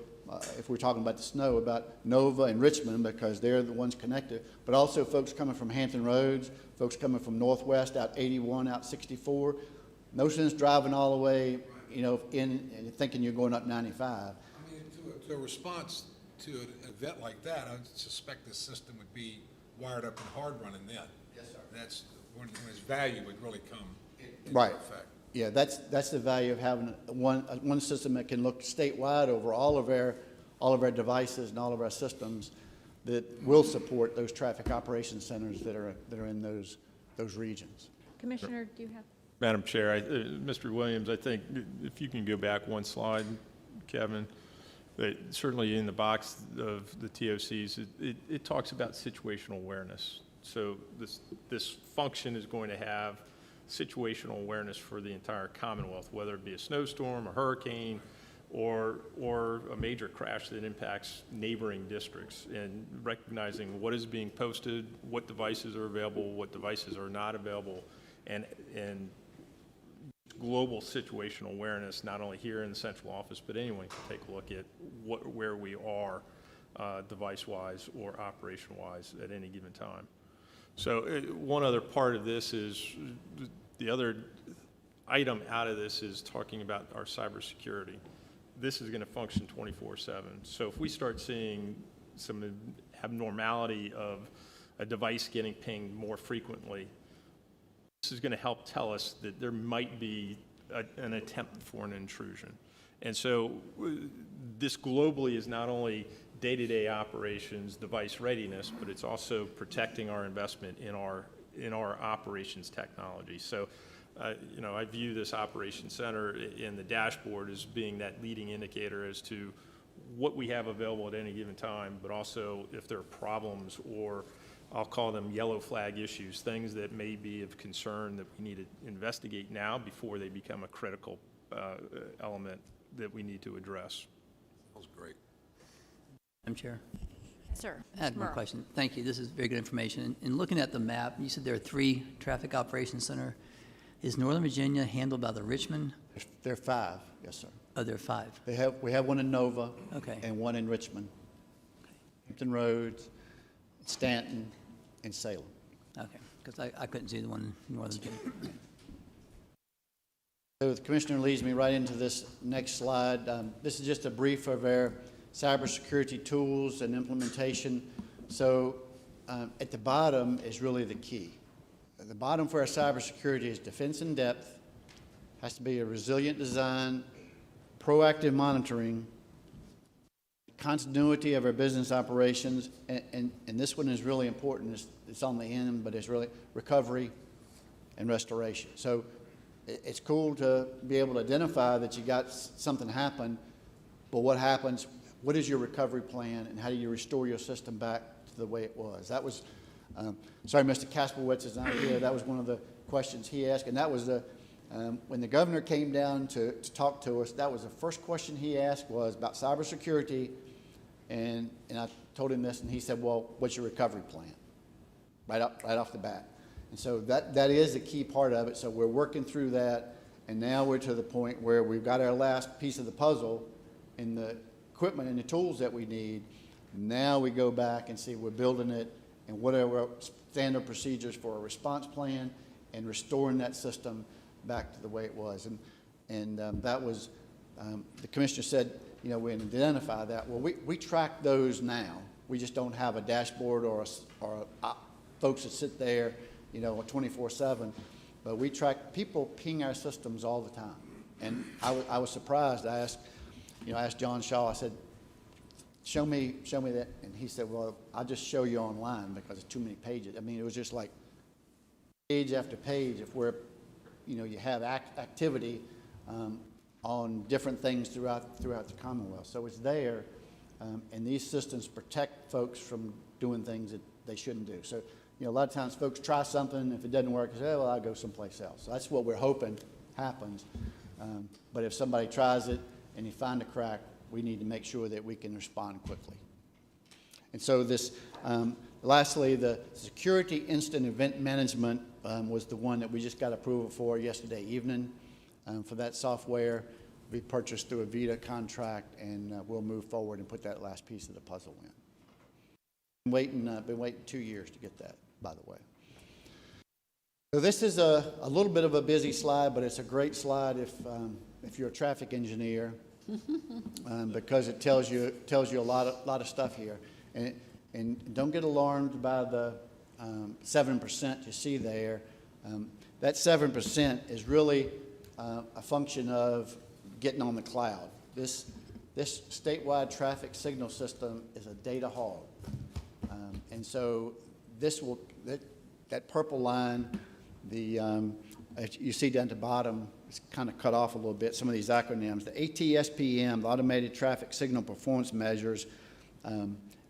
[SPEAKER 12] if we're talking about the snow, about Nova and Richmond, because they're the ones connected, but also folks coming from Hampton Roads, folks coming from Northwest, out 81, out 64. No sense driving all the way, you know, in and thinking you're going up 95.
[SPEAKER 13] I mean, to a response to an event like that, I suspect the system would be wired up and hard running then.
[SPEAKER 12] Yes, sir.
[SPEAKER 13] That's when its value would really come into
[SPEAKER 12] Right.
[SPEAKER 13] effect.
[SPEAKER 12] Yeah, that's the value of having one system that can look statewide over all of our devices and all of our systems that will support those traffic operations centers that are in those regions.
[SPEAKER 4] Commissioner, do you have?
[SPEAKER 7] Madam Chair, Mr. Williams, I think if you can go back one slide, Kevin, that certainly in the box of the TOCs, it talks about situational awareness. So this function is going to have situational awareness for the entire Commonwealth, whether it be a snowstorm, a hurricane, or a major crash that impacts neighboring districts, and recognizing what is being posted, what devices are available, what devices are not available, and global situational awareness, not only here in the central office, but anyone can take a look at where we are device-wise or operation-wise at any given time. So one other part of this is, the other item out of this is talking about our cybersecurity. This is going to function 24/7. So if we start seeing some abnormality of a device getting pinged more frequently, this is going to help tell us that there might be an attempt for an intrusion. And so this globally is not only day-to-day operations, device readiness, but it's also protecting our investment in our operations technology. So, you know, I view this operations center in the dashboard as being that leading indicator as to what we have available at any given time, but also if there are problems or I'll call them yellow flag issues, things that may be of concern that we need to investigate now before they become a critical element that we need to address.
[SPEAKER 13] That was great.
[SPEAKER 6] Madam Chair,
[SPEAKER 4] Sir.
[SPEAKER 6] I had one question. Thank you. This is very good information. In looking at the map, you said there are 3 traffic operations center. Is Northern Virginia handled by the Richmond?
[SPEAKER 12] There are 5, yes, sir.
[SPEAKER 6] Oh, there are 5.
[SPEAKER 12] We have one in Nova.
[SPEAKER 6] Okay.
[SPEAKER 12] And one in Richmond. Hampton Roads, Stanton, and Salem.
[SPEAKER 6] Okay, because I couldn't see the one in Northern Virginia.
[SPEAKER 12] So the Commissioner leads me right into this next slide. This is just a brief of our cybersecurity tools and implementation. So at the bottom is really the key. At the bottom for our cybersecurity is defense in depth, has to be a resilient design, proactive monitoring, continuity of our business operations, and this one is really important. It's on the end, but it's really recovery and restoration. So it's cool to be able to identify that you got something happen, but what happens, what is your recovery plan, and how do you restore your system back to the way it was? That was, sorry, Mr. Kasperwitz is not here. That was one of the questions he asked, and that was the, when the governor came down to talk to us, that was the first question he asked was about cybersecurity. And I told him this, and he said, well, what's your recovery plan? Right off the bat. And so that is a key part of it. So we're working through that, and now we're to the point where we've got our last piece of the puzzle in the equipment and the tools that we need. Now we go back and see we're building it, and what are our standard procedures for a response plan and restoring that system back to the way it was. And that was, the commissioner said, you know, we identify that. Well, we track those now. We just don't have a dashboard or folks that sit there, you know, 24/7. But we track, people ping our systems all the time. And I was surprised. I asked John Shaw, I said, show me that. And he said, well, I'll just show you online because it's too many pages. I mean, it was just like page after page of where, you know, you have activity on different things throughout the Commonwealth. So it's there, and these systems protect folks from doing things that they shouldn't do. So, you know, a lot of times folks try something, if it doesn't work, they say, oh, well, I'll go someplace else. So that's what we're hoping happens. But if somebody tries it and you find a crack, we need to make sure that we can respond quickly. And so this, lastly, the security instant event management was the one that we just got approval for yesterday evening. For that software, we purchased through a Vita contract, and we'll move forward and put that last piece of the puzzle in. Been waiting 2 years to get that, by the way. So this is a little bit of a busy slide, but it's a great slide if you're a traffic engineer, because it tells you a lot of stuff here. And don't get alarmed by the 7% you see there. That 7% is really a function of getting on the cloud. This statewide traffic signal system is a data hog. And so that purple line, you see down at the bottom, it's kind of cut off a little bit, some of these acronyms. The ATSPM, the Automated Traffic Signal Performance Measures,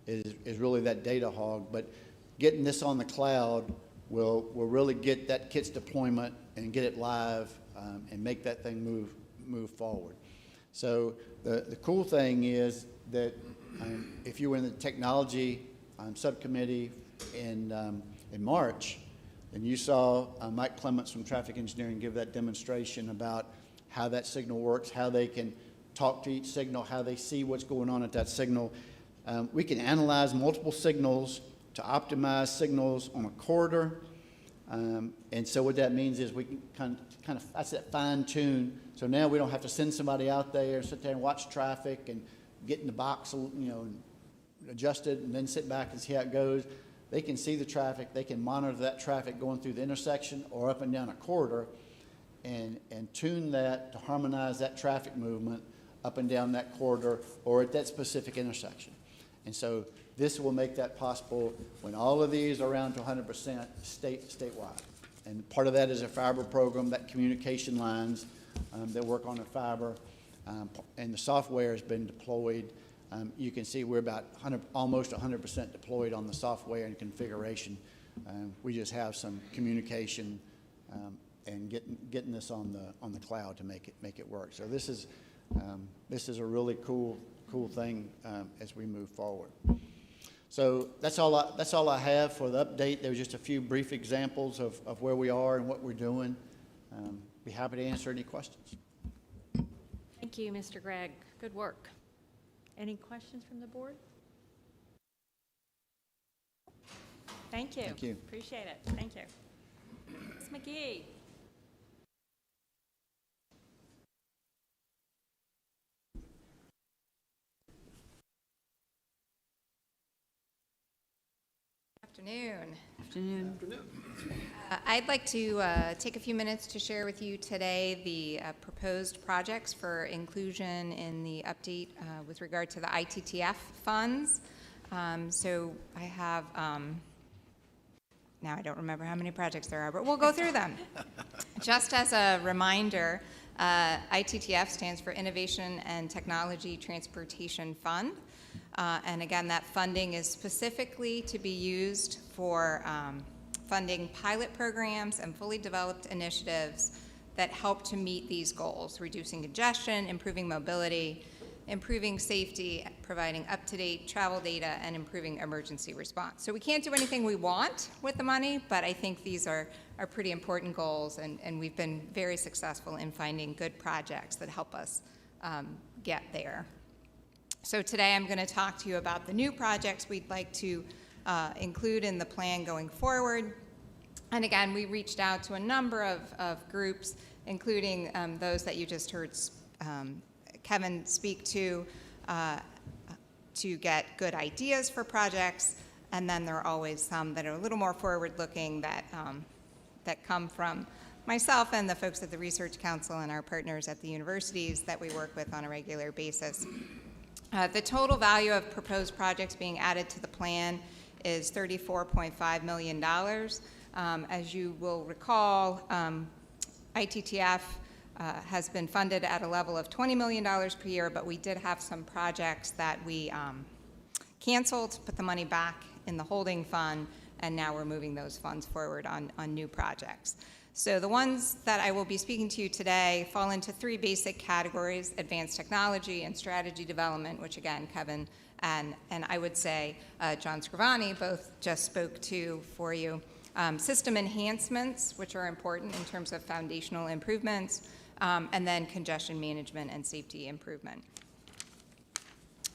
[SPEAKER 12] is really that data hog. But getting this on the cloud will really get that KITS deployment and get it live and make that thing move forward. So the cool thing is that if you were in the technology subcommittee in March, and you saw Mike Clements from Traffic Engineering give that demonstration about how that signal works, how they can talk to each signal, how they see what's going on at that signal. We can analyze multiple signals to optimize signals on a corridor. And so what that means is we can kind of that's that fine tune. So now we don't have to send somebody out there, sit there and watch traffic and get in the box, you know, and adjust it and then sit back and see how it goes. They can see the traffic. They can monitor that traffic going through the intersection or up and down a corridor and tune that to harmonize that traffic movement up and down that corridor or at that specific intersection. And so this will make that possible when all of these are around to 100% statewide. And part of that is a fiber program, that communication lines that work on the fiber. And the software has been deployed You can see we're about almost 100% deployed on the software and configuration. We just have some communication and getting this on the cloud to make it work. So this is a really cool thing as we move forward. So that's all I have for the update. There were just a few brief examples of where we are and what we're doing. Be happy to answer any questions.
[SPEAKER 4] Thank you, Mr. Gregg. Good work. Any questions from the board? Thank you.
[SPEAKER 12] Thank you.
[SPEAKER 4] Appreciate it. Thank you. Ms. McGhee.
[SPEAKER 14] Afternoon.
[SPEAKER 8] Afternoon.
[SPEAKER 14] I'd like to take a few minutes to share with you today the proposed projects for inclusion in the update with regard to the ITTF funds. So I have, now I don't remember how many projects there are, but we'll go through them. Just as a reminder, ITTF stands for Innovation and Technology Transportation Fund. And again, that funding is specifically to be used for funding pilot programs and fully developed initiatives that help to meet these goals: reducing congestion, improving mobility, improving safety, providing up-to-date travel data, and improving emergency response. So we can't do anything we want with the money, but I think these are pretty important goals, and we've been very successful in finding good projects that help us get there. So today I'm going to talk to you about the new projects we'd like to include in the plan going forward. And again, we reached out to a number of groups, including those that you just heard Kevin speak to get good ideas for projects. And then there are always some that are a little more forward-looking that come from myself and the folks at the Research Council and our partners at the universities that we work with on a regular basis. The total value of proposed projects being added to the plan is $34.5 million. As you will recall, ITTF has been funded at a level of $20 million per year, but we did have some projects that we canceled, put the money back in the holding fund, and now we're moving those funds forward on new projects. So the ones that I will be speaking to you today fall into three basic categories: advanced technology and strategy development, which again, Kevin and I would say John Scrivani both just spoke to for you. System enhancements, which are important in terms of foundational improvements, and then congestion management and safety improvement.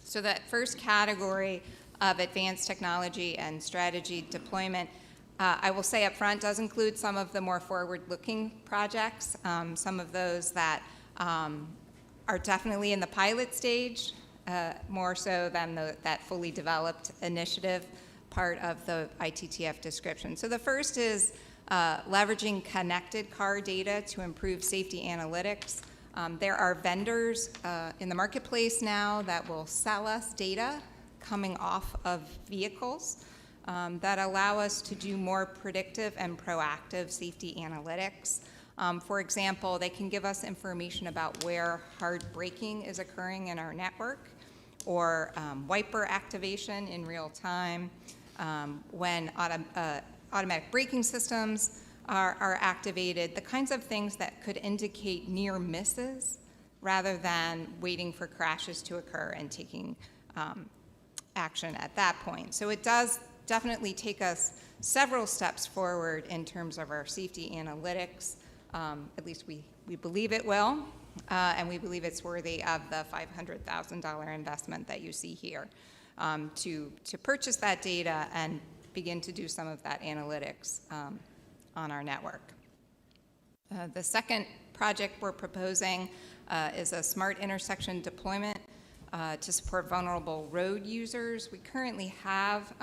[SPEAKER 14] So that first category of advanced technology and strategy deployment, I will say up front, does include some of the more forward-looking projects, some of those that are definitely in the pilot stage, more so than that fully developed initiative part of the ITTF description. So the first is leveraging connected car data to improve safety analytics. There are vendors in the marketplace now that will sell us data coming off of vehicles that allow us to do more predictive and proactive safety analytics. For example, they can give us information about where hard braking is occurring in our network, or wiper activation in real time, when automatic braking systems are activated, the kinds of things that could indicate near misses rather than waiting for crashes to occur and taking action at that point. So it does definitely take us several steps forward in terms of our safety analytics. At least we believe it will, and we believe it's worthy of the $500,000 investment that you see here to purchase that data and begin to do some of that analytics on our network. The second project we're proposing is a smart intersection deployment to support vulnerable road users. We currently have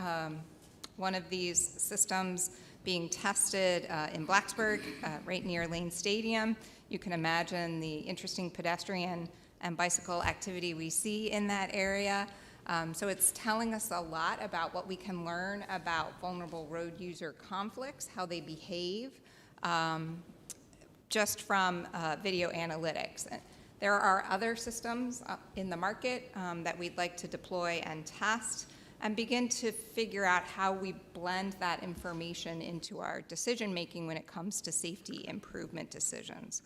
[SPEAKER 14] one of these systems being tested in Blacksburg, right near Lane Stadium. You can imagine the interesting pedestrian and bicycle activity we see in that area. So it's telling us a lot about what we can learn about vulnerable road user conflicts, how they behave, just from video analytics. There are other systems in the market that we'd like to deploy and test and begin to figure out how we blend that information into our decision-making when it comes to safety improvement decisions.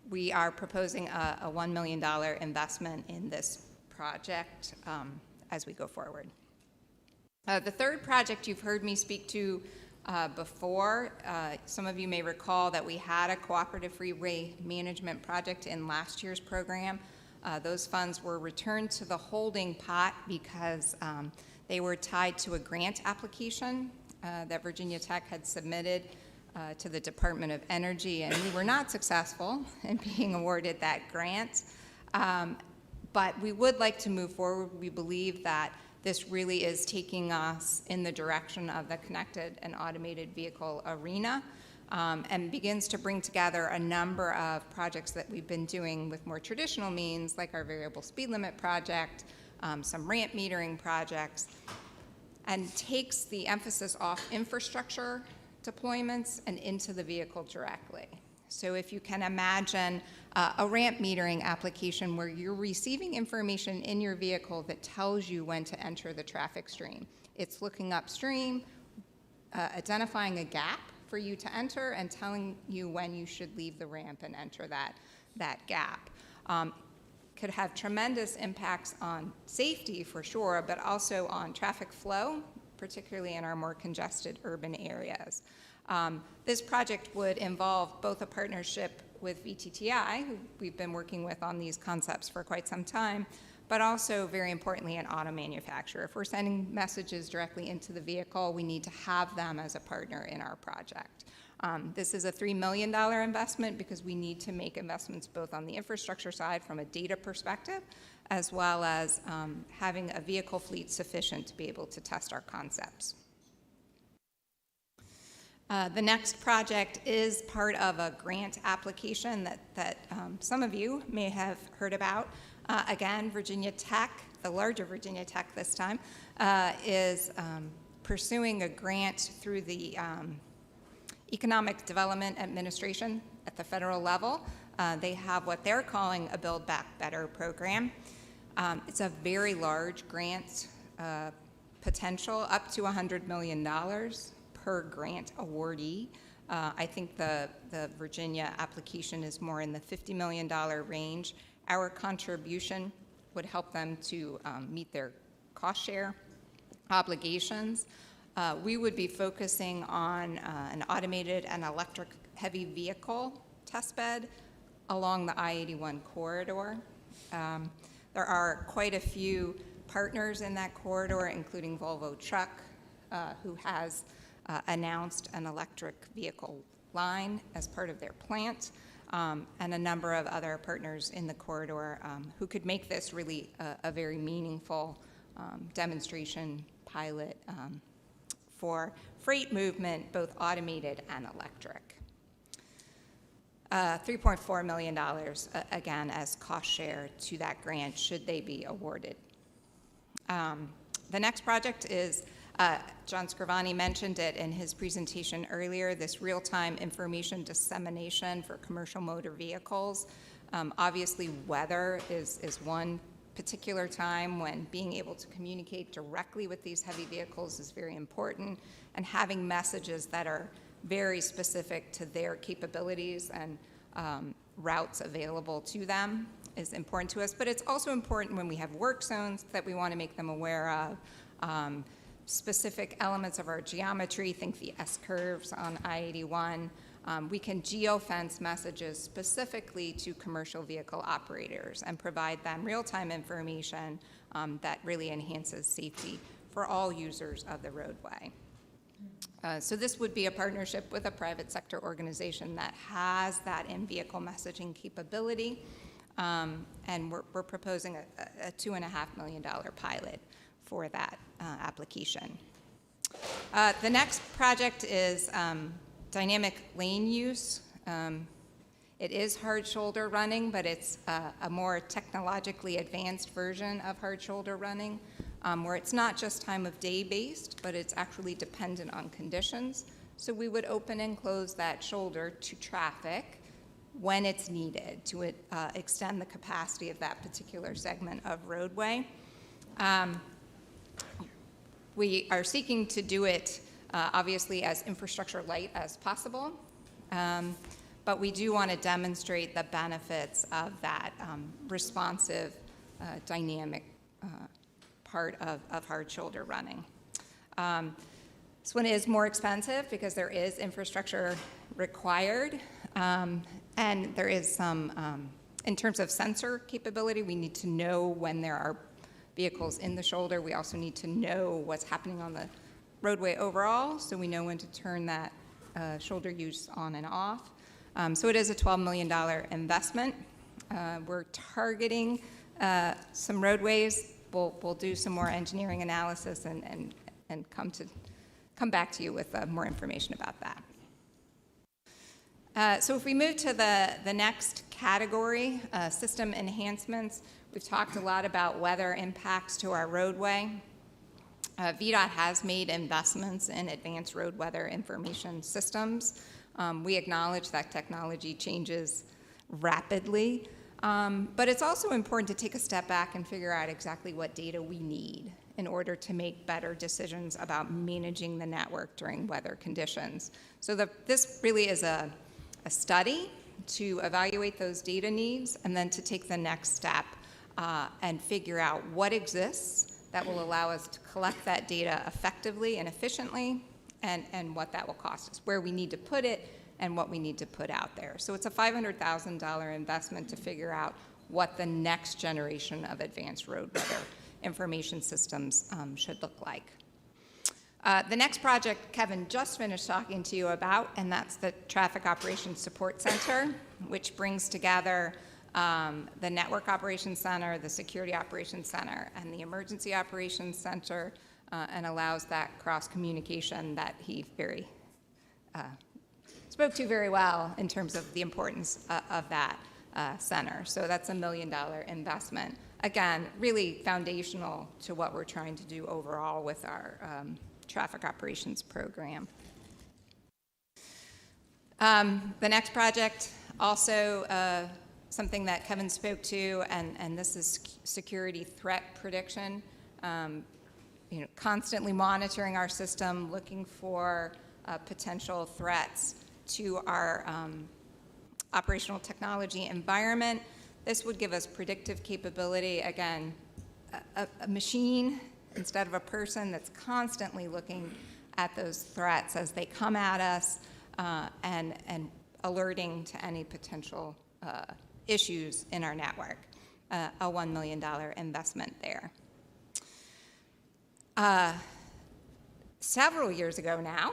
[SPEAKER 14] We are proposing a $1 million investment in this project as we go forward. The third project you've heard me speak to before. Some of you may recall that we had a cooperative freeway management project in last year's program. Those funds were returned to the holding pot because they were tied to a grant application that Virginia Tech had submitted to the Department of Energy, and we were not successful in being awarded that grant. But we would like to move forward. We believe that this really is taking us in the direction of the connected and automated vehicle arena, and begins to bring together a number of projects that we've been doing with more traditional means, like our variable speed limit project, some ramp metering projects, and takes the emphasis off infrastructure deployments and into the vehicle directly. So if you can imagine a ramp metering application where you're receiving information in your vehicle that tells you when to enter the traffic stream. It's looking upstream, identifying a gap for you to enter, and telling you when you should leave the ramp and enter that gap. Could have tremendous impacts on safety for sure, but also on traffic flow, particularly in our more congested urban areas. This project would involve both a partnership with VTTI, who we've been working with on these concepts for quite some time, but also, very importantly, an auto manufacturer. If we're sending messages directly into the vehicle, we need to have them as a partner in our project. This is a $3 million investment because we need to make investments both on the infrastructure side from a data perspective, as well as having a vehicle fleet sufficient to be able to test our concepts. The next project is part of a grant application that some of you may have heard about. Again, Virginia Tech, the larger Virginia Tech this time, is pursuing a grant through the Economic Development Administration at the federal level. They have what they're calling a Build Back Better program. It's a very large grant potential, up to $100 million per grant awardee. I think the Virginia application is more in the $50 million range. Our contribution would help them to meet their cost share obligations. We would be focusing on an automated and electric heavy vehicle testbed along the I-81 corridor. There are quite a few partners in that corridor, including Volvo Truck, who has announced an electric vehicle line as part of their plant, and a number of other partners in the corridor who could make this really a very meaningful demonstration pilot for freight movement, both automated and electric. $3.4 million, again, as cost share to that grant, should they be awarded. The next project is, John Scrivani mentioned it in his presentation earlier, this real-time information dissemination for commercial motor vehicles. Obviously, weather is one particular time when being able to communicate directly with these heavy vehicles is very important, and having messages that are very specific to their capabilities and routes available to them is important to us. But it's also important when we have work zones that we want to make them aware of. Specific elements of our geometry, think the S-curves on I-81. We can geofence messages specifically to commercial vehicle operators and provide them real-time information that really enhances safety for all users of the roadway. So this would be a partnership with a private sector organization that has that in-vehicle messaging capability, and we're proposing a $2.5 million pilot for that application. The next project is dynamic lane use. It is hard shoulder running, but it's a more technologically advanced version of hard shoulder running, where it's not just time of day based, but it's actually dependent on conditions. So we would open and close that shoulder to traffic, when it's needed to extend the capacity of that particular segment of roadway. We are seeking to do it obviously as infrastructure light as possible, but we do want to demonstrate the benefits of that responsive, dynamic part of hard shoulder running. This one is more expensive because there is infrastructure required, and there is some, in terms of sensor capability, we need to know when there are vehicles in the shoulder. We also need to know what's happening on the roadway overall, so we know when to turn that shoulder use on and off. So it is a $12 million investment. We're targeting some roadways. We'll do some more engineering analysis and come back to you with more information about that. So if we move to the next category, system enhancements, we've talked a lot about weather impacts to our roadway. VDOT has made investments in advanced road weather information systems. We acknowledge that technology changes rapidly, but it's also important to take a step back and figure out exactly what data we need in order to make better decisions about managing the network during weather conditions. So this really is a study to evaluate those data needs and then to take the next step and figure out what exists that will allow us to collect that data effectively and efficiently, and what that will cost us, where we need to put it and what we need to put out there. So it's a $500,000 investment to figure out what the next generation of advanced road weather information systems should look like. The next project Kevin just finished talking to you about, and that's the Traffic Operations Support Center, which brings together the Network Operations Center, the Security Operations Center, and the Emergency Operations Center, and allows that cross-communication that he spoke to very well in terms of the importance of that center. So that's $1 million investment. Again, really foundational to what we're trying to do overall with our traffic operations program. The next project, also something that Kevin spoke to, and this is security threat prediction. Constantly monitoring our system, looking for potential threats to our operational technology environment. This would give us predictive capability, again, a machine instead of a person that's constantly looking at those threats as they come at us and alerting to any potential issues in our network. A $1 million investment there. Several years ago now,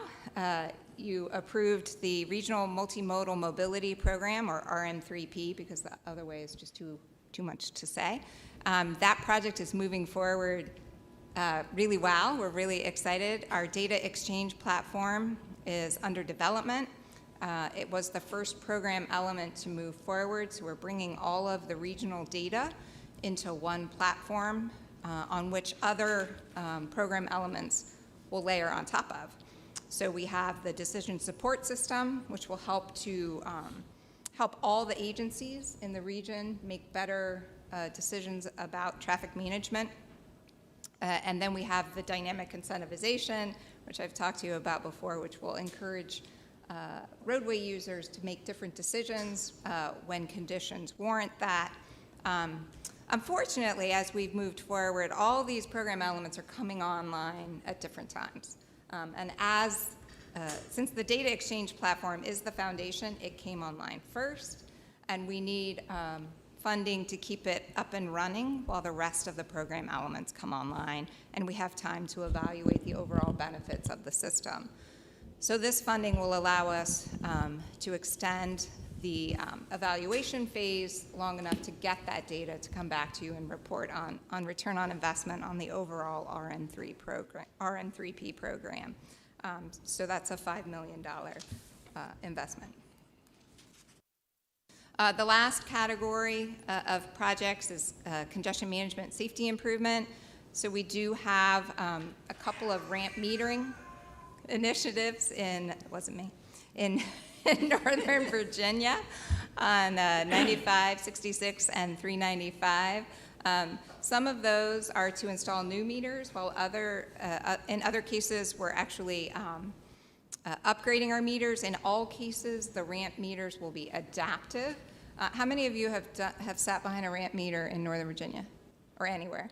[SPEAKER 14] you approved the Regional Multimodal Mobility Program, or RM3P, because the other way is just too much to say. That project is moving forward really well. We're really excited. Our data exchange platform is under development. It was the first program element to move forward, so we're bringing all of the regional data into one platform on which other program elements will layer on top of. So we have the decision support system, which will help to help all the agencies in the region make better decisions about traffic management. And then we have the dynamic incentivization, which I've talked to you about before, which will encourage roadway users to make different decisions when conditions warrant that. Unfortunately, as we've moved forward, all these program elements are coming online at different times. And since the data exchange platform is the foundation, it came online first, and we need funding to keep it up and running while the rest of the program elements come online, and we have time to evaluate the overall benefits of the system. So this funding will allow us to extend the evaluation phase long enough to get that data to come back to you and report on return on investment on the overall RM3P program. So that's a $5 million investment. The last category of projects is congestion management safety improvement. So we do have a couple of ramp metering initiatives in Northern Virginia. on 95, 66, and 395. Some of those are to install new meters, while in other cases, we're actually upgrading our meters. In all cases, the ramp meters will be adaptive. How many of you have sat behind a ramp meter in Northern Virginia or anywhere?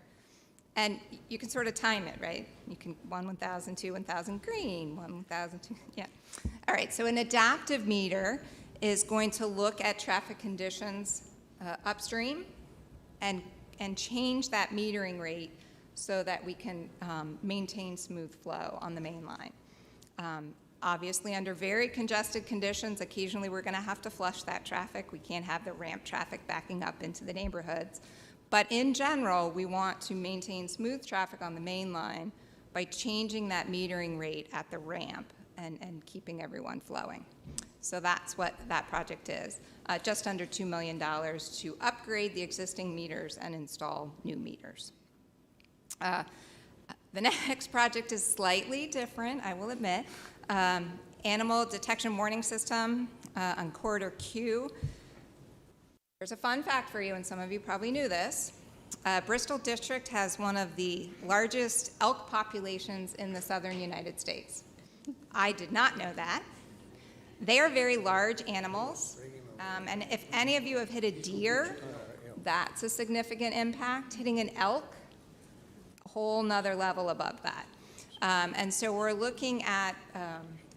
[SPEAKER 14] And you can sort of time it, right? You can 1,000, 2,000 green, 1,000, 2, yeah. All right, so an adaptive meter is going to look at traffic conditions upstream and change that metering rate so that we can maintain smooth flow on the main line. Obviously, under very congested conditions, occasionally we're going to have to flush that traffic. We can't have the ramp traffic backing up into the neighborhoods. But in general, we want to maintain smooth traffic on the main line by changing that metering rate at the ramp and keeping everyone flowing. So that's what that project is. Just under $2 million to upgrade the existing meters and install new meters. The next project is slightly different, I will admit. Animal detection warning system on Corridor Q. There's a fun fact for you, and some of you probably knew this. Bristol District has one of the largest elk populations in the southern United States. I did not know that. They are very large animals, and if any of you have hit a deer, that's a significant impact. Hitting an elk, a whole nother level above that. And so we're looking at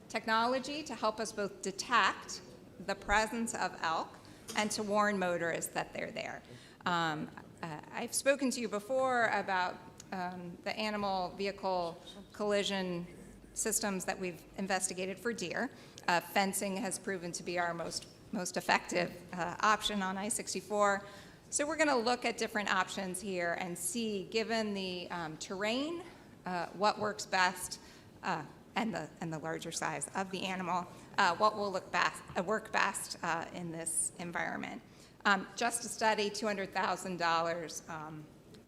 [SPEAKER 14] technology to help us both detect the presence of elk and to warn motorists that they're there. I've spoken to you before about the animal vehicle collision systems that we've investigated for deer. Fencing has proven to be our most effective option on I-64. So we're going to look at different options here and see, given the terrain, what works best, and the larger size of the animal, what will work best in this environment. Just a study, $200,000,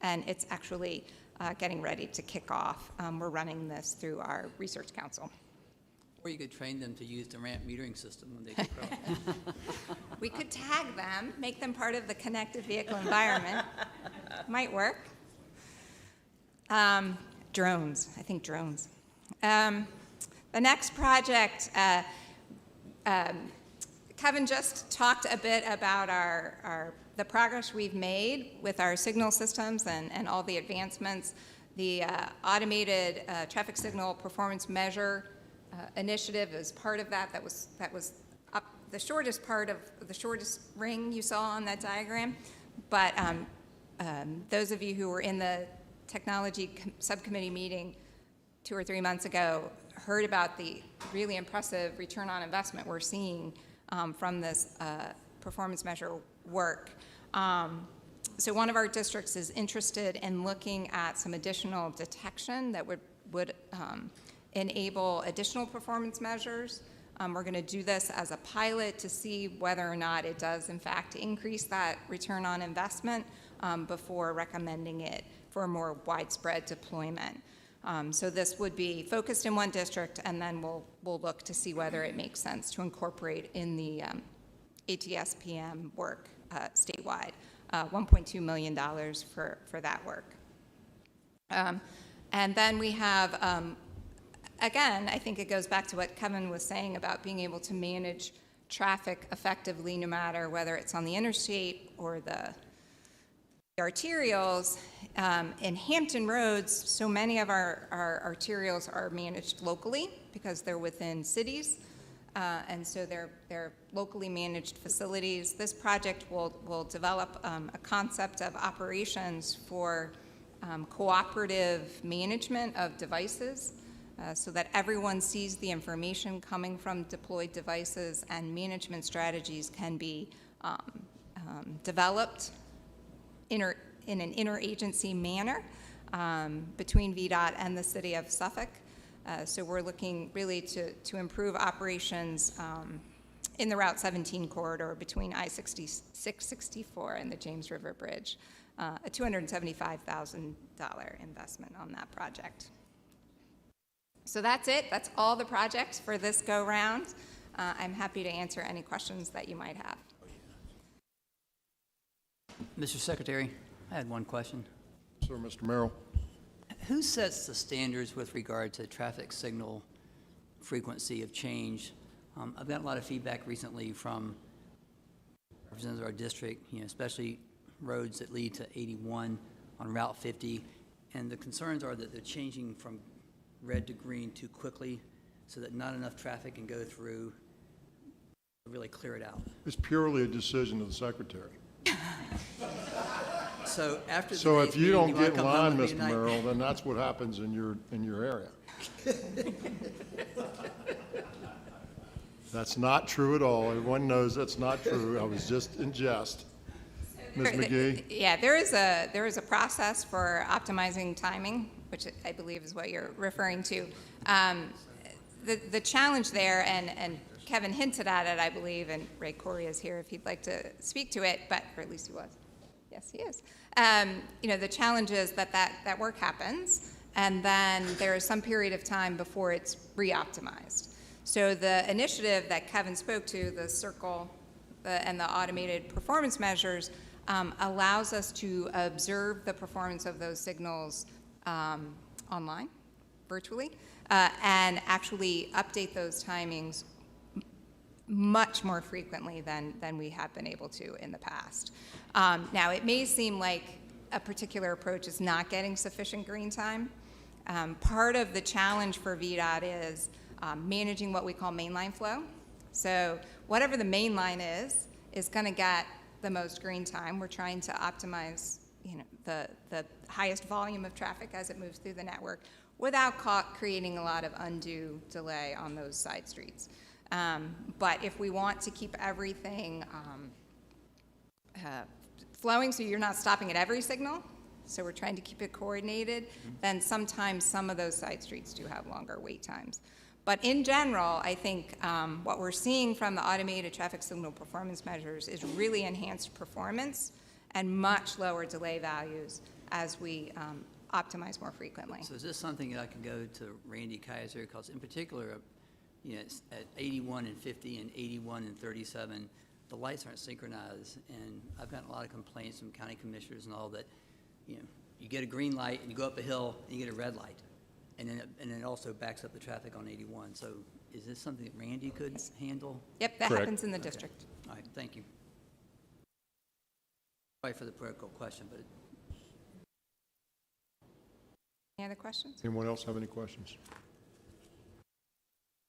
[SPEAKER 14] and it's actually getting ready to kick off. We're running this through our research council.
[SPEAKER 6] Or you could train them to use the ramp metering system when they get going.
[SPEAKER 14] We could tag them, make them part of the connected vehicle environment. Might work. Drones, I think drones. The next project, Kevin just talked a bit about the progress we've made with our signal systems and all the advancements. The automated traffic signal performance measure initiative is part of that. That was up the shortest part of the shortest ring you saw on that diagram. But those of you who were in the technology subcommittee meeting 2 or 3 months ago heard about the really impressive return on investment we're seeing from this performance measure work. So one of our districts is interested in looking at some additional detection that would enable additional performance measures. We're going to do this as a pilot to see whether or not it does, in fact, increase that return on investment before recommending it for a more widespread deployment. So this would be focused in one district, and then we'll look to see whether it makes sense to incorporate in the ATSPM work statewide. $1.2 million for that work. And then we have, again, I think it goes back to what Kevin was saying about being able to manage traffic effectively, no matter whether it's on the interstate or the arterials. In Hampton roads, so many of our arterials are managed locally because they're within cities, and so they're locally managed facilities. This project will develop a concept of operations for cooperative management of devices, so that everyone sees the information coming from deployed devices, and management strategies can be developed in an interagency manner between VDOT and the city of Suffolk. So we're looking really to improve operations in the Route 17 corridor between I-66-64 and the James River Bridge, a $275,000 investment on that project. So that's it. That's all the projects for this go-round. I'm happy to answer any questions that you might have.
[SPEAKER 6] Mr. Secretary, I had one question.
[SPEAKER 1] Sir, Mr. Merrill.
[SPEAKER 6] Who sets the standards with regard to traffic signal frequency of change? I've got a lot of feedback recently from representatives of our district, especially roads that lead to 81 on Route 50, and the concerns are that they're changing from red to green too quickly so that not enough traffic can go through to really clear it out.
[SPEAKER 1] It's purely a decision of the secretary.
[SPEAKER 6] So after the
[SPEAKER 1] So
[SPEAKER 6] next
[SPEAKER 1] if you
[SPEAKER 6] meeting,
[SPEAKER 1] don't
[SPEAKER 6] wanna
[SPEAKER 1] get in
[SPEAKER 6] come home
[SPEAKER 1] line,
[SPEAKER 6] with me
[SPEAKER 1] Mr.
[SPEAKER 6] tonight?
[SPEAKER 1] Merrill, then that's what happens in your area. That's not true at all. Everyone knows that's not true. I was just in jest. Ms. McGhee?
[SPEAKER 14] Yeah, there is a process for optimizing timing, which I believe is what you're referring to. The challenge there, and Kevin hinted at it, I believe, and Ray Corey is here if he'd like to speak to it, or at least he was. Yes, he is. The challenge is that work happens, and then there is some period of time before it's re-optimized. So the initiative that Kevin spoke to, the Circle and the automated performance measures, allows us to observe the performance of those signals online, virtually, and actually update those timings much more frequently than we have been able to in the past. Now, it may seem like a particular approach is not getting sufficient green time. Part of the challenge for VDOT is managing what we call mainline flow. So whatever the main line is going to get the most green time. We're trying to optimize the highest volume of traffic as it moves through the network without creating a lot of undue delay on those side streets. But if we want to keep everything flowing so you're not stopping at every signal, so we're trying to keep it coordinated, then sometimes some of those side streets do have longer wait times. But in general, I think what we're seeing from the automated traffic signal performance measures is really enhanced performance and much lower delay values as we optimize more frequently.
[SPEAKER 6] So is this something that I can go to Randy Kaiser, because in particular, it's at 81 and 50 and 81 and 37, the lights aren't synchronized, and I've gotten a lot of complaints from county commissioners and all that, you get a green light and you go up a hill and you get a red light, and then it also backs up the traffic on 81. So is this something that Randy could handle?
[SPEAKER 14] Yep, that happens in the district.
[SPEAKER 6] All right, thank you. Sorry for the protocol question, but
[SPEAKER 14] Any other questions?
[SPEAKER 1] Anyone else have any questions?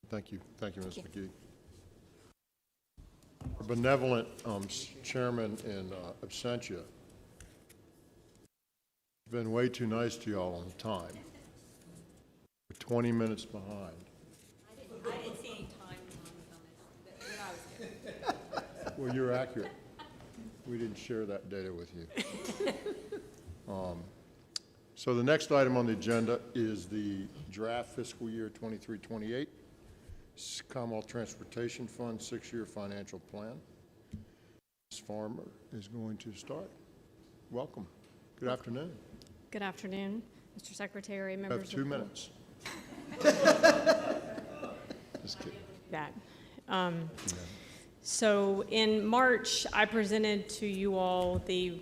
[SPEAKER 1] Thank you. Thank you, Ms. McGhee. Our benevolent chairman in absentia has been way too nice to y'all on time. We're 20 minutes behind.
[SPEAKER 4] I didn't see any time when I was here.
[SPEAKER 1] Well, you're accurate. We didn't share that data with you. So the next item on the agenda is the draft fiscal year 23-28 Commonwealth Transportation Fund 6-year financial plan. Ms. Farmer is going to start. Welcome. Good afternoon.
[SPEAKER 15] Good afternoon, Mr. Secretary,
[SPEAKER 1] You
[SPEAKER 15] members
[SPEAKER 1] have
[SPEAKER 15] of
[SPEAKER 1] 2
[SPEAKER 15] the board.
[SPEAKER 1] minutes. Just kidding.
[SPEAKER 15] That. So in March, I presented to you all the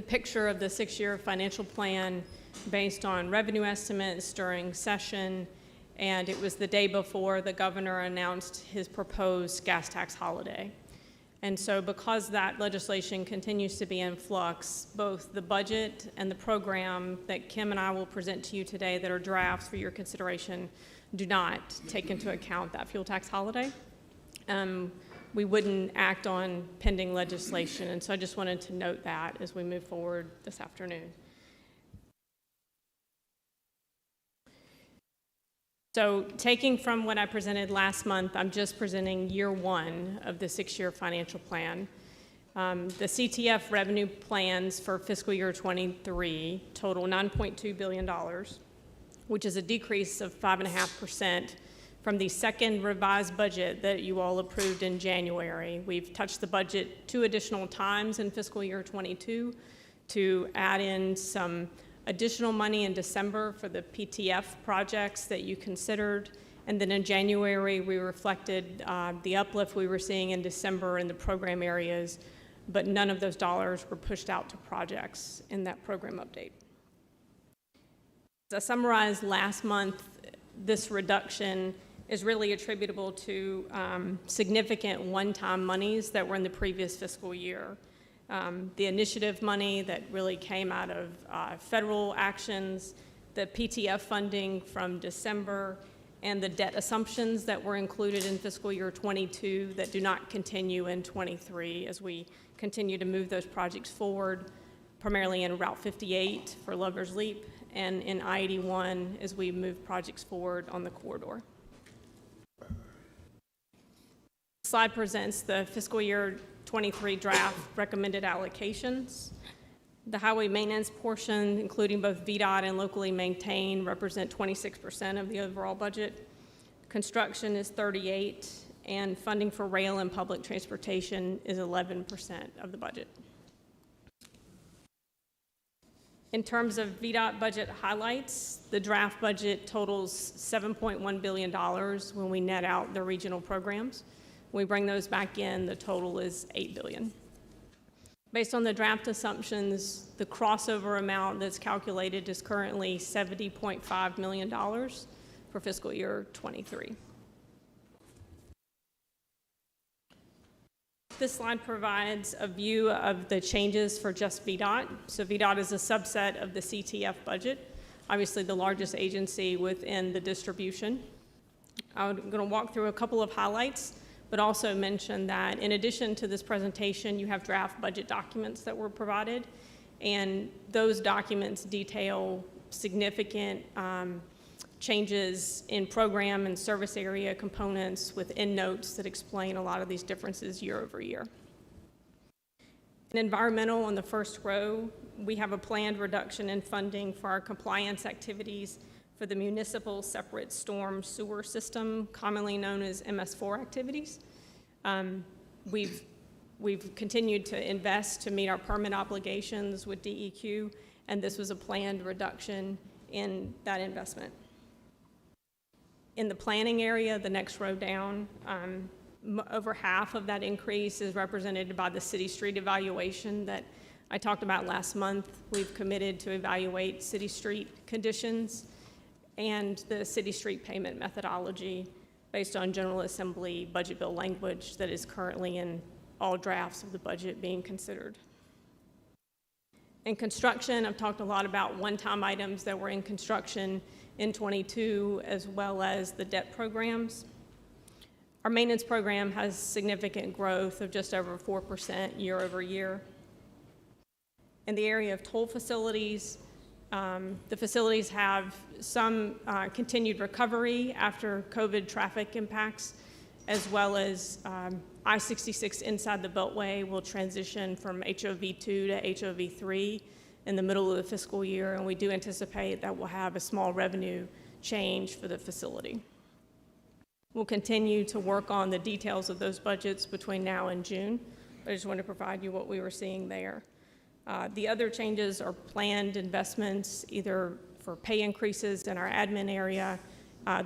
[SPEAKER 15] picture of the 6-year financial plan based on revenue estimates during session, and it was the day before the governor announced his proposed gas tax holiday. And so because that legislation continues to be in flux, both the budget and the program that Kim and I will present to you today that are drafts for your consideration do not take into account that fuel tax holiday. We wouldn't act on pending legislation, and so I just wanted to note that as we move forward this afternoon. So taking from what I presented last month, I'm just presenting year 1 of the 6-year financial plan. The CTF revenue plans for fiscal year 23 total $9.2 billion, which is a decrease of 5.5% from the second revised budget that you all approved in January. We've touched the budget 2 additional times in fiscal year 22 to add in some additional money in December for the PTF projects that you considered. And then in January, we reflected the uplift we were seeing in December in the program areas but none of those dollars were pushed out to projects in that program update. As I summarized last month, this reduction is really attributable to significant one-time monies that were in the previous fiscal year. The initiative money that really came out of federal actions, the PTF funding from December, and the debt assumptions that were included in fiscal year 22 that do not continue in 23 as we continue to move those projects forward, primarily in Route 58 for Lover's Leap and in I-81 as we move projects forward on the corridor. This slide presents the fiscal year 23 draft recommended allocations. The highway maintenance portion, including both VDOT and locally maintained, represent 26% of the overall budget. Construction is 38%, and funding for rail and public transportation is 11% of the budget. In terms of VDOT budget highlights, the draft budget totals $7.1 billion when we net out the regional programs. When we bring those back in, the total is $8 billion. Based on the draft assumptions, the crossover amount that's calculated is currently $70.5 million for fiscal year 23. This slide provides a view of the changes for just VDOT. So VDOT is a subset of the CTF budget, obviously the largest agency within the distribution. I'm going to walk through a couple of highlights, but also mention that in addition to this presentation, you have draft budget documents that were provided, and those documents detail significant changes in program and service area components with endnotes that explain a lot of these differences year over year. In environmental, on the first row, we have a planned reduction in funding for our compliance activities for the municipal separate storm sewer system, commonly known as MS4 activities. We've continued to invest to meet our permit obligations with DEQ, and this was a planned reduction in that investment. In the planning area, the next row down, over half of that increase is represented by the city street evaluation that I talked about last month. We've committed to evaluate city street conditions and the city street payment methodology based on General Assembly budget bill language that is currently in all drafts of the budget being considered. In construction, I've talked a lot about one-time items that were in construction in 22, as well as the debt programs. Our maintenance program has significant growth of just over 4% year over year. In the area of toll facilities, the facilities have some continued recovery after COVID traffic impacts, as well as I-66 inside the Beltway will transition from HOV2 to HOV3 in the middle of the fiscal year, and we do anticipate that we'll have a small revenue change for the facility. We'll continue to work on the details of those budgets between now and June. I just want to provide you what we were seeing there. The other changes are planned investments, either for pay increases in our admin area.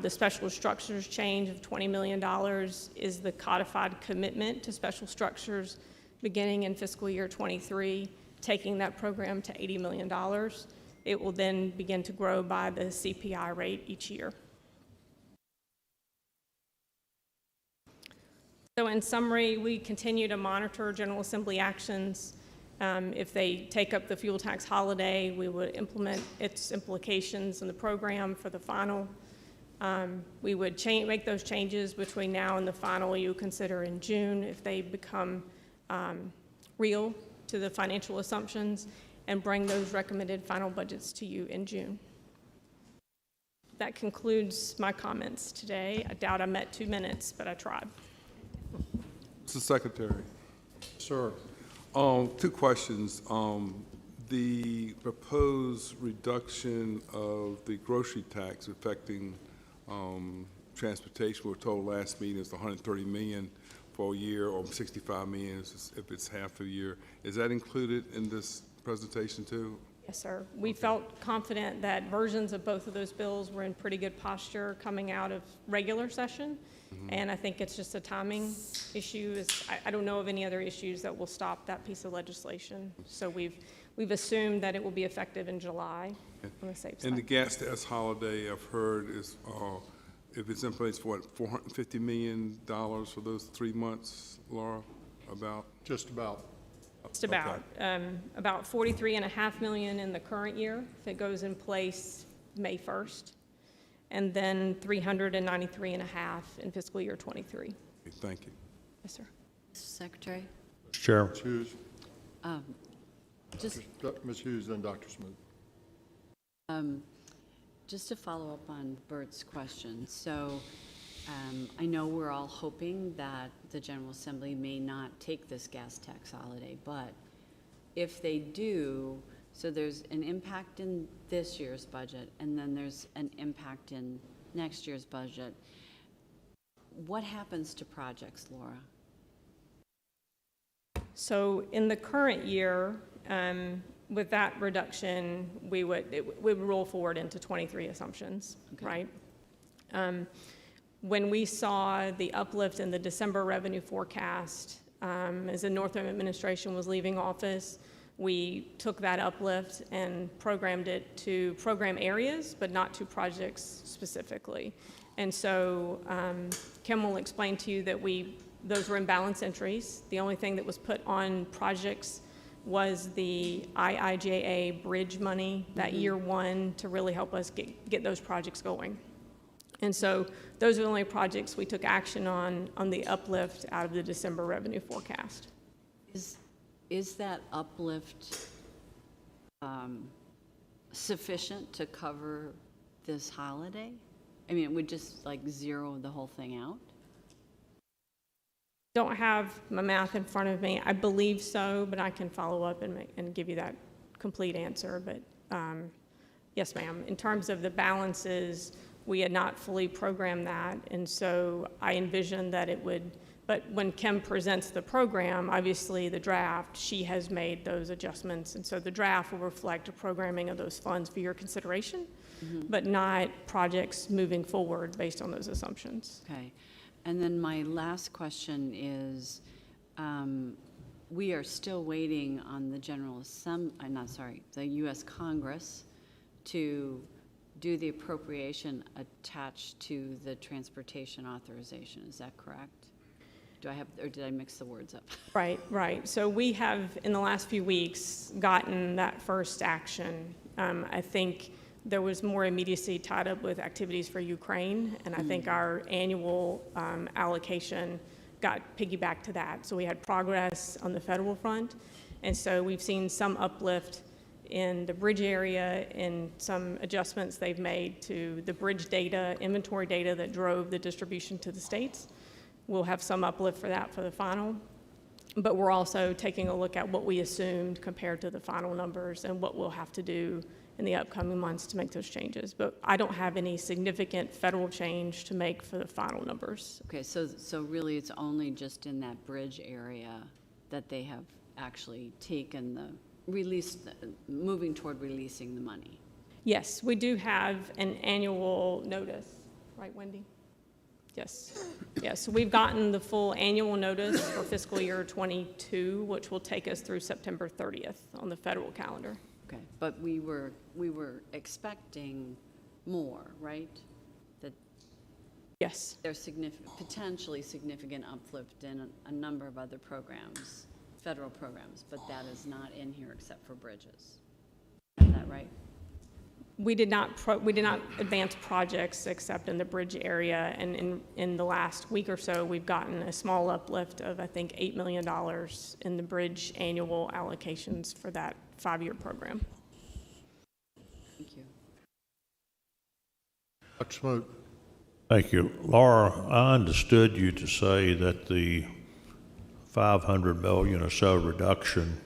[SPEAKER 15] The special structures change of $20 million is the codified commitment to special structures beginning in fiscal year 23, taking that program to $80 million. It will then begin to grow by the CPI rate each year. So in summary, we continue to monitor General Assembly actions. If they take up the fuel tax holiday, we would implement its implications in the program for the final. We would make those changes between now and the final you consider in June if they become real to the financial assumptions, and bring those recommended final budgets to you in June. That concludes my comments today. I doubt I met 2 minutes, but I tried.
[SPEAKER 10] Mr. Secretary.
[SPEAKER 1] Sir.
[SPEAKER 10] 2 questions. The proposed reduction of the grocery tax affecting transportation, we were told last meeting is $130 million for a year, or $65 million if it's half a year. Is that included in this presentation too?
[SPEAKER 15] Yes, sir. We felt confident that versions of both of those bills were in pretty good posture coming out of regular session. And I think it's just a timing issue. I don't know of any other issues that will stop that piece of legislation. So we've assumed that it will be effective in July on the safe side.
[SPEAKER 10] And the gas tax holiday, I've heard, is, if it's in place for what, $450 million for those 3 months, Laura, about?
[SPEAKER 1] Just about.
[SPEAKER 15] Just about. About 43.5 million in the current year, if it goes in place May 1st. And then 393.5 in fiscal year 23.
[SPEAKER 10] Okay, thank you.
[SPEAKER 15] Yes, sir.
[SPEAKER 8] Mr. Secretary,
[SPEAKER 11] Mr. Chairman.
[SPEAKER 1] Ms. Hughes,
[SPEAKER 8] just,
[SPEAKER 1] Ms. Hughes, then Dr. Smith.
[SPEAKER 8] just to follow up on Bert's question. So I know we're all hoping that the General Assembly may not take this gas tax holiday, but if they do, so there's an impact in this year's budget, and then there's an impact in next year's budget. What happens to projects, Laura?
[SPEAKER 15] So in the current year, with that reduction, we would roll forward into 23 assumptions, right? When we saw the uplift in the December revenue forecast, as the Northam administration was leaving office, we took that uplift and programmed it to program areas, but not to projects specifically. And so Kim will explain to you that those were imbalance entries. The only thing that was put on projects was the IIJA bridge money that year one to really help us get those projects going. And so those are the only projects we took action on the uplift out of the December revenue forecast.
[SPEAKER 8] Is that uplift sufficient to cover this holiday? I mean, it would just like zero the whole thing out?
[SPEAKER 15] Don't have my math in front of me. I believe so, but I can follow up and give you that complete answer. But yes, ma'am. In terms of the balances, we had not fully programmed that, and so I envisioned that it would. But when Kim presents the program, obviously the draft, she has made those adjustments, and so the draft will reflect a programming of those funds for your consideration, but not projects moving forward based on those assumptions.
[SPEAKER 8] Okay. And then my last question is, we are still waiting on the General Assembly, the U.S. Congress to do the appropriation attached to the transportation authorization. Is that correct? Or did I mix the words up?
[SPEAKER 15] Right. So we have, in the last few weeks, gotten that first action. I think there was more immediacy tied up with activities for Ukraine, and I think our annual allocation got piggybacked to that. So we had progress on the federal front, and so we've seen some uplift in the bridge area and some adjustments they've made to the bridge data, inventory data that drove the distribution to the states. We'll have some uplift for that for the final, but we're also taking a look at what we assumed compared to the final numbers and what we'll have to do in the upcoming months to make those changes. But I don't have any significant federal change to make for the final numbers.
[SPEAKER 8] Okay, so really it's only just in that bridge area that they have actually taken moving toward releasing the money.
[SPEAKER 15] Yes, we do have an annual notice, right, Wendy? Yes. We've gotten the full annual notice for fiscal year 22, which will take us through September 30th on the federal calendar.
[SPEAKER 8] Okay, but we were expecting more, right? That
[SPEAKER 15] yes,
[SPEAKER 8] there's potentially significant uplift in a number of other programs, federal programs, but that is not in here except for bridges. Is that right?
[SPEAKER 15] We did not advance projects except in the bridge area, and in the last week or so, we've gotten a small uplift of, I think, $8 million in the bridge annual allocations for that 5-year program.
[SPEAKER 8] Thank you.
[SPEAKER 1] Dr. Smoot.
[SPEAKER 11] Thank you. Laura, I understood you to say that the $500 million or so reduction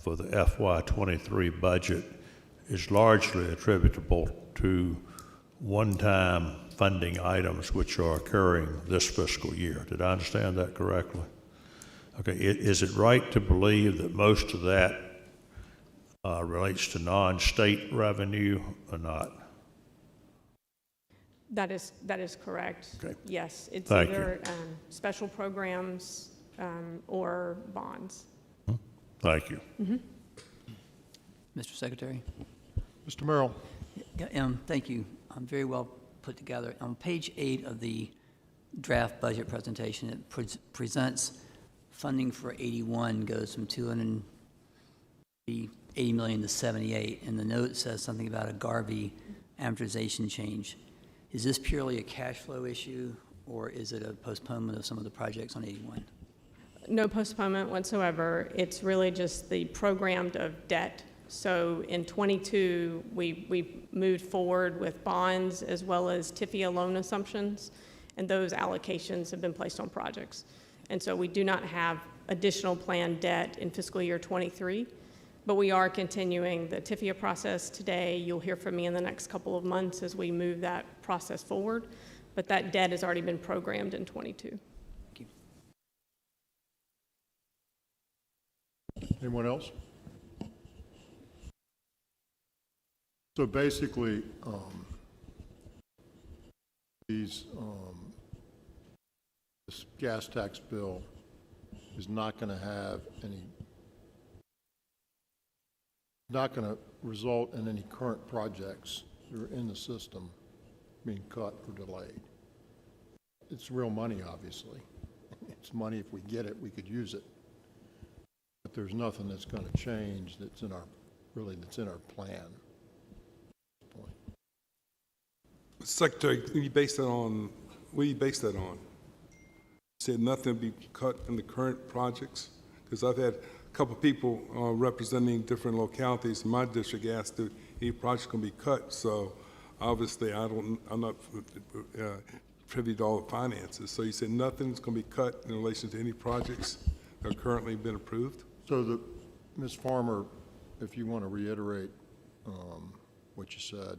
[SPEAKER 11] for the FY23 budget is largely attributable to one-time funding items which are occurring this fiscal year. Did I understand that correctly? Okay, is it right to believe that most of that relates to non-state revenue or not?
[SPEAKER 15] That is correct.
[SPEAKER 11] Okay.
[SPEAKER 15] Yes, it's
[SPEAKER 11] Thank you.
[SPEAKER 15] either special programs or bonds.
[SPEAKER 11] Thank you.
[SPEAKER 6] Mr. Secretary?
[SPEAKER 1] Mr. Merrill?
[SPEAKER 6] Yeah, thank you. Very well put together. On page 8 of the draft budget presentation, it presents funding for 81 goes from 280 million to 78, and the note says something about a Garvey amortization change. Is this purely a cash flow issue, or is it a postponement of some of the projects on 81?
[SPEAKER 15] No postponement whatsoever. It's really just the programmed of debt. So in 22, we moved forward with bonds as well as TIFIA loan assumptions, and those allocations have been placed on projects. And so we do not have additional planned debt in fiscal year 23, but we are continuing the TIFIA process today. You'll hear from me in the next couple of months as we move that process forward, but that debt has already been programmed in 22.
[SPEAKER 6] Thank you.
[SPEAKER 1] Anyone else? So basically, this gas tax bill is not going to have any, not going to result in any current projects that are in the system being cut or delayed. It's real money, obviously. It's money, if we get it, we could use it. But there's nothing that's going to change that's in our, really, that's in our plan.
[SPEAKER 10] Secretary, what do you base that on? What do you base that on? You said nothing be cut in the current projects? Because I've had a couple of people representing different localities in my district asked if any project can be cut. So obviously I'm not privy to all the finances. So you said nothing's going to be cut in relation to any projects that are currently been approved?
[SPEAKER 1] So Ms. Farmer, if you want to reiterate what you said,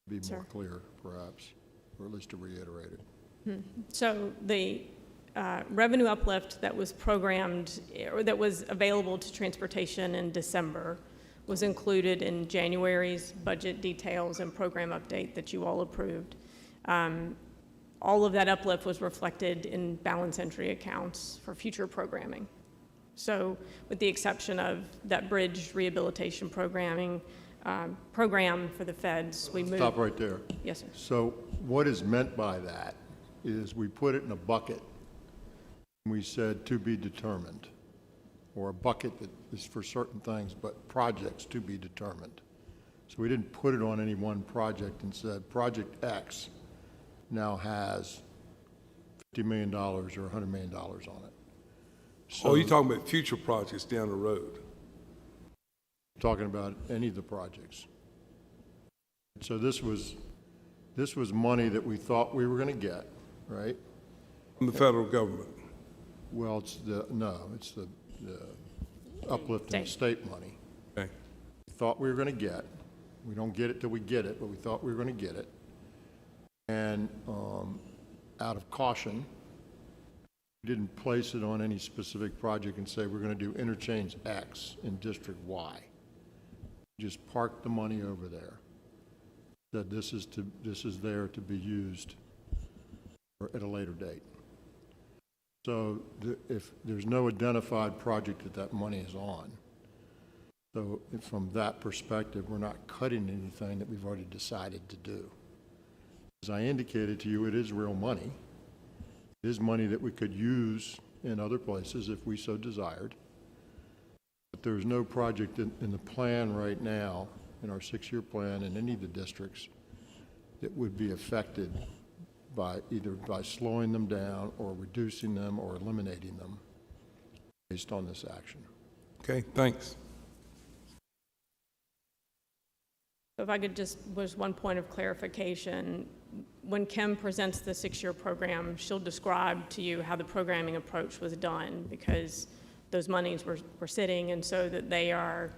[SPEAKER 1] be more clear, perhaps, or at least to reiterate it.
[SPEAKER 15] So the revenue uplift that was programmed, or that was available to transportation in December, was included in January's budget details and program update that you all approved. All of that uplift was reflected in balance entry accounts for future programming. So with the exception of that bridge rehabilitation programming, program for the feds, we moved.
[SPEAKER 1] Stop right there.
[SPEAKER 15] Yes, sir.
[SPEAKER 1] So what is meant by that is we put it in a bucket, and we said to be determined, or a bucket that is for certain things, but projects to be determined. So we didn't put it on any one project and said Project X now has $50 million or $100 million on it. So
[SPEAKER 10] you're talking about future projects down the road?
[SPEAKER 1] Talking about any of the projects. So this was money that we thought we were going to get, right?
[SPEAKER 10] From the federal government?
[SPEAKER 1] Well, it's the uplift in state money.
[SPEAKER 10] Okay.
[SPEAKER 1] We thought we were going to get. We don't get it till we get it, but we thought we were going to get it. And out of caution, we didn't place it on any specific project and say we're going to do interchange X in District Y. Just parked the money over there. That this is there to be used at a later date. So if there's no identified project that money is on, so from that perspective, we're not cutting anything that we've already decided to do. As I indicated to you, it is real money. It is money that we could use in other places if we so desired. But there's no project in the plan right now, in our 6-year plan, in any of the districts that would be affected by either by slowing them down or reducing them or eliminating them based on this action.
[SPEAKER 10] Okay, thanks.
[SPEAKER 15] So if I could just, was one point of clarification. When Kim presents the 6-year program, she'll describe to you how the programming approach was done, because those monies were sitting, and so that they are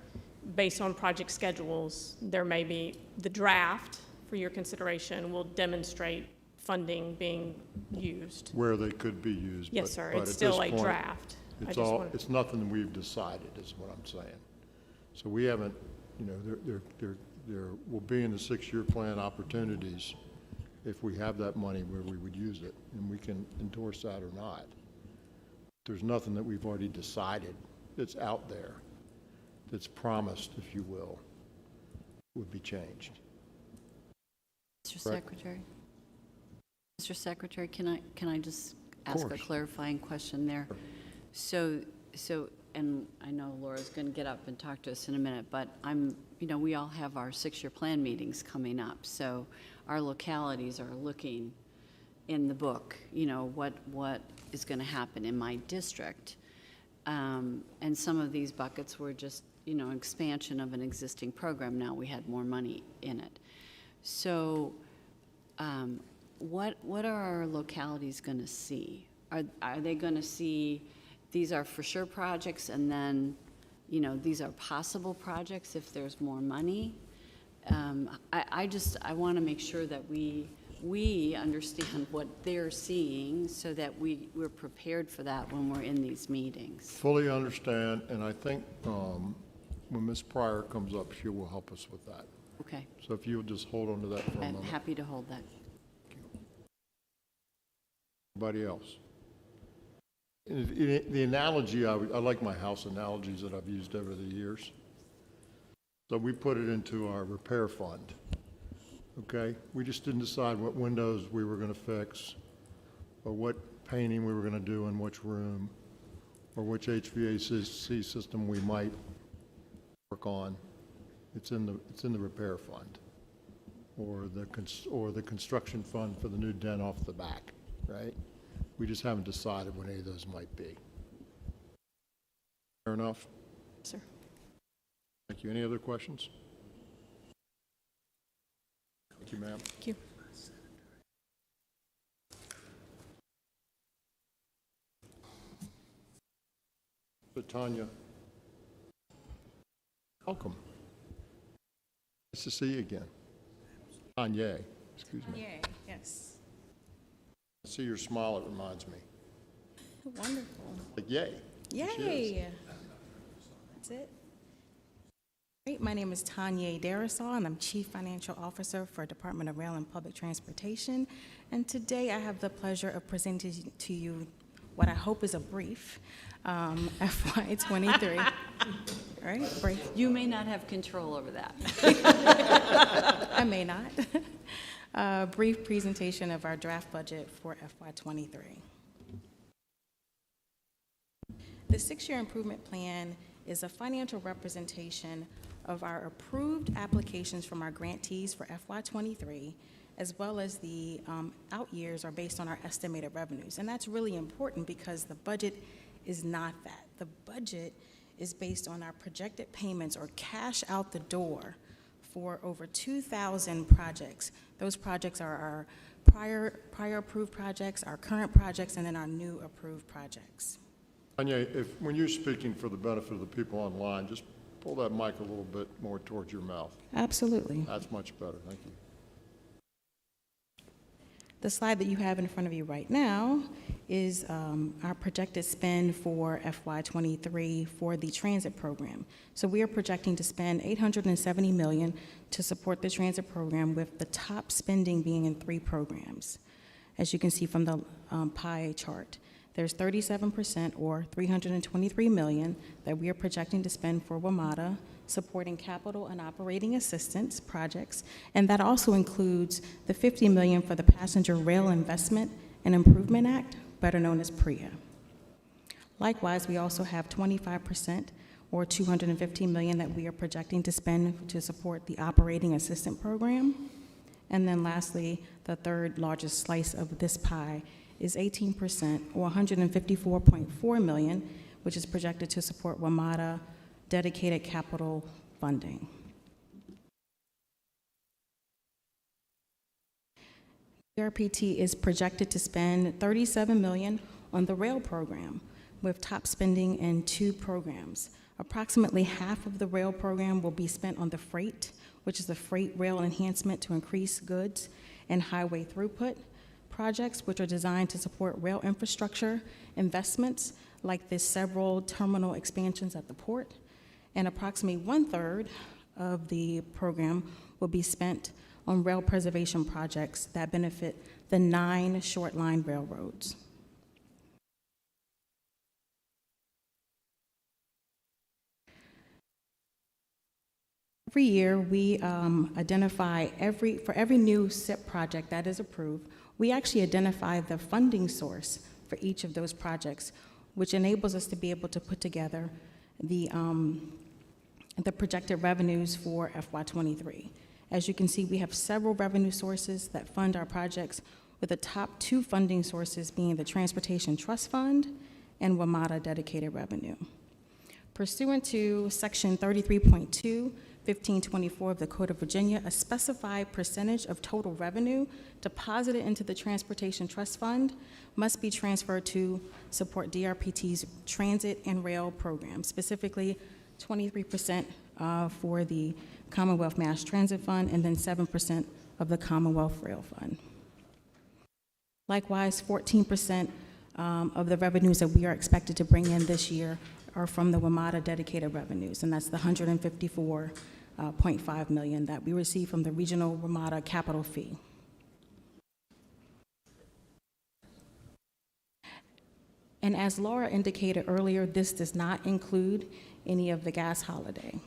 [SPEAKER 15] based on project schedules. There may be the draft for your consideration will demonstrate funding being used.
[SPEAKER 1] Where they could be used.
[SPEAKER 15] Yes, sir.
[SPEAKER 1] But
[SPEAKER 15] It's
[SPEAKER 1] at
[SPEAKER 15] still
[SPEAKER 1] this
[SPEAKER 15] a
[SPEAKER 1] point,
[SPEAKER 15] draft.
[SPEAKER 1] It's nothing we've decided is what I'm saying. So we haven't, you know, there will be in the 6-year plan opportunities if we have that money where we would use it, and we can endorse that or not. There's nothing that we've already decided that's out there, that's promised, if you will, would be changed.
[SPEAKER 8] Mr.
[SPEAKER 1] Correct.
[SPEAKER 8] Secretary? Mr. Secretary, can I just ask a
[SPEAKER 1] course.
[SPEAKER 8] clarifying question there? So, and I know Laura's going to get up and talk to us in a minute, but you know, we all have our 6-year plan meetings coming up, so our localities are looking in the book, you know, what is going to happen in my district. And some of these buckets were just, you know, expansion of an existing program. Now we had more money in it. So what are our localities going to see? Are they going to see these are for sure projects, and then, you know, these are possible projects if there's more money? I want to make sure that we understand what they're seeing so that we're prepared for that when we're in these meetings.
[SPEAKER 1] Fully understand, and I think when Ms. Pryor comes up, she will help us with that.
[SPEAKER 8] Okay.
[SPEAKER 1] So if you'll just hold on to that for a
[SPEAKER 8] I'm
[SPEAKER 1] moment.
[SPEAKER 8] happy to hold that.
[SPEAKER 1] Anybody else? The analogy, I like my house analogies that I've used over the years. So we put it into our repair fund, okay? We just didn't decide what windows we were going to fix, or what painting we were going to do in which room, or which HVAC system we might work on. It's in the repair fund, or the construction fund for the new den off the back, right? We just haven't decided what any of those might be. Fair enough?
[SPEAKER 8] Sir.
[SPEAKER 1] Thank you. Any other questions? Thank you, ma'am.
[SPEAKER 8] Thank you.
[SPEAKER 1] So Tanyea, welcome. Nice to see you again. Tanyea, excuse me.
[SPEAKER 16] Yay, yes.
[SPEAKER 1] I see your smile, it reminds me.
[SPEAKER 16] Wonderful.
[SPEAKER 1] Like, yay. There she is.
[SPEAKER 16] Yay. That's it. Great. My name is Tanyea Darrisaw, and I'm Chief Financial Officer for Department of Rail and Public Transportation. And today I have the pleasure of presenting to you what I hope is a brief FY23. Right? Brief.
[SPEAKER 8] You may not have control over that.
[SPEAKER 16] I may not. A brief presentation of our draft budget for FY23. The 6-year improvement plan is a financial representation of our approved applications from our grantees for FY23, as well as the out years are based on our estimated revenues. And that's really important because the budget is not that. The budget is based on our projected payments or cash out the door for over 2,000 projects. Those projects are our prior approved projects, our current projects, and then our new approved projects.
[SPEAKER 1] Tanyea, when you're speaking for the benefit of the people online, just pull that mic a little bit more towards your mouth.
[SPEAKER 16] Absolutely.
[SPEAKER 1] That's much better. Thank you.
[SPEAKER 16] The slide that you have in front of you right now is our projected spend for FY23 for the transit program. So we are projecting to spend $870 million to support the transit program, with the top spending being in 3 programs. As you can see from the pie chart, there's 37% or $323 million that we are projecting to spend for WMATA, supporting capital and operating assistance projects, and that also includes the $50 million for the Passenger Rail Investment and Improvement Act, better known as PRIA. Likewise, we also have 25% or $215 million that we are projecting to spend to support the Operating Assistant Program. And then lastly, the third largest slice of this pie is 18% or $154.4 million, which is projected to support WMATA dedicated capital funding. RPT is projected to spend $37 million on the rail program, with top spending in 2 programs. Approximately half of the rail program will be spent on the freight, which is the freight rail enhancement to increase goods and highway throughput projects, which are designed to support rail infrastructure investments like the several terminal expansions at the port. and approximately 1/3 of the program will be spent on rail preservation projects that benefit the 9 short line railroads. Every year, we identify for every new SIP project that is approved, we actually identify the funding source for each of those projects, which enables us to be able to put together the projected revenues for FY23. As you can see, we have several revenue sources that fund our projects, with the top 2 funding sources being the Transportation Trust Fund and WMATA dedicated revenue. Pursuant to Section 33.2, 1524 of the Code of Virginia, a specified percentage of total revenue deposited into the Transportation Trust Fund must be transferred to support DRPT's transit and rail programs, specifically 23% for the Commonwealth Mass Transit Fund and then 7% of the Commonwealth Rail Fund. Likewise, 14% of the revenues that we are expected to bring in this year are from the WMATA dedicated revenues, and that's the $154.5 million that we receive from the regional WMATA capital fee. And as Laura indicated earlier, this does not include any of the gas holiday,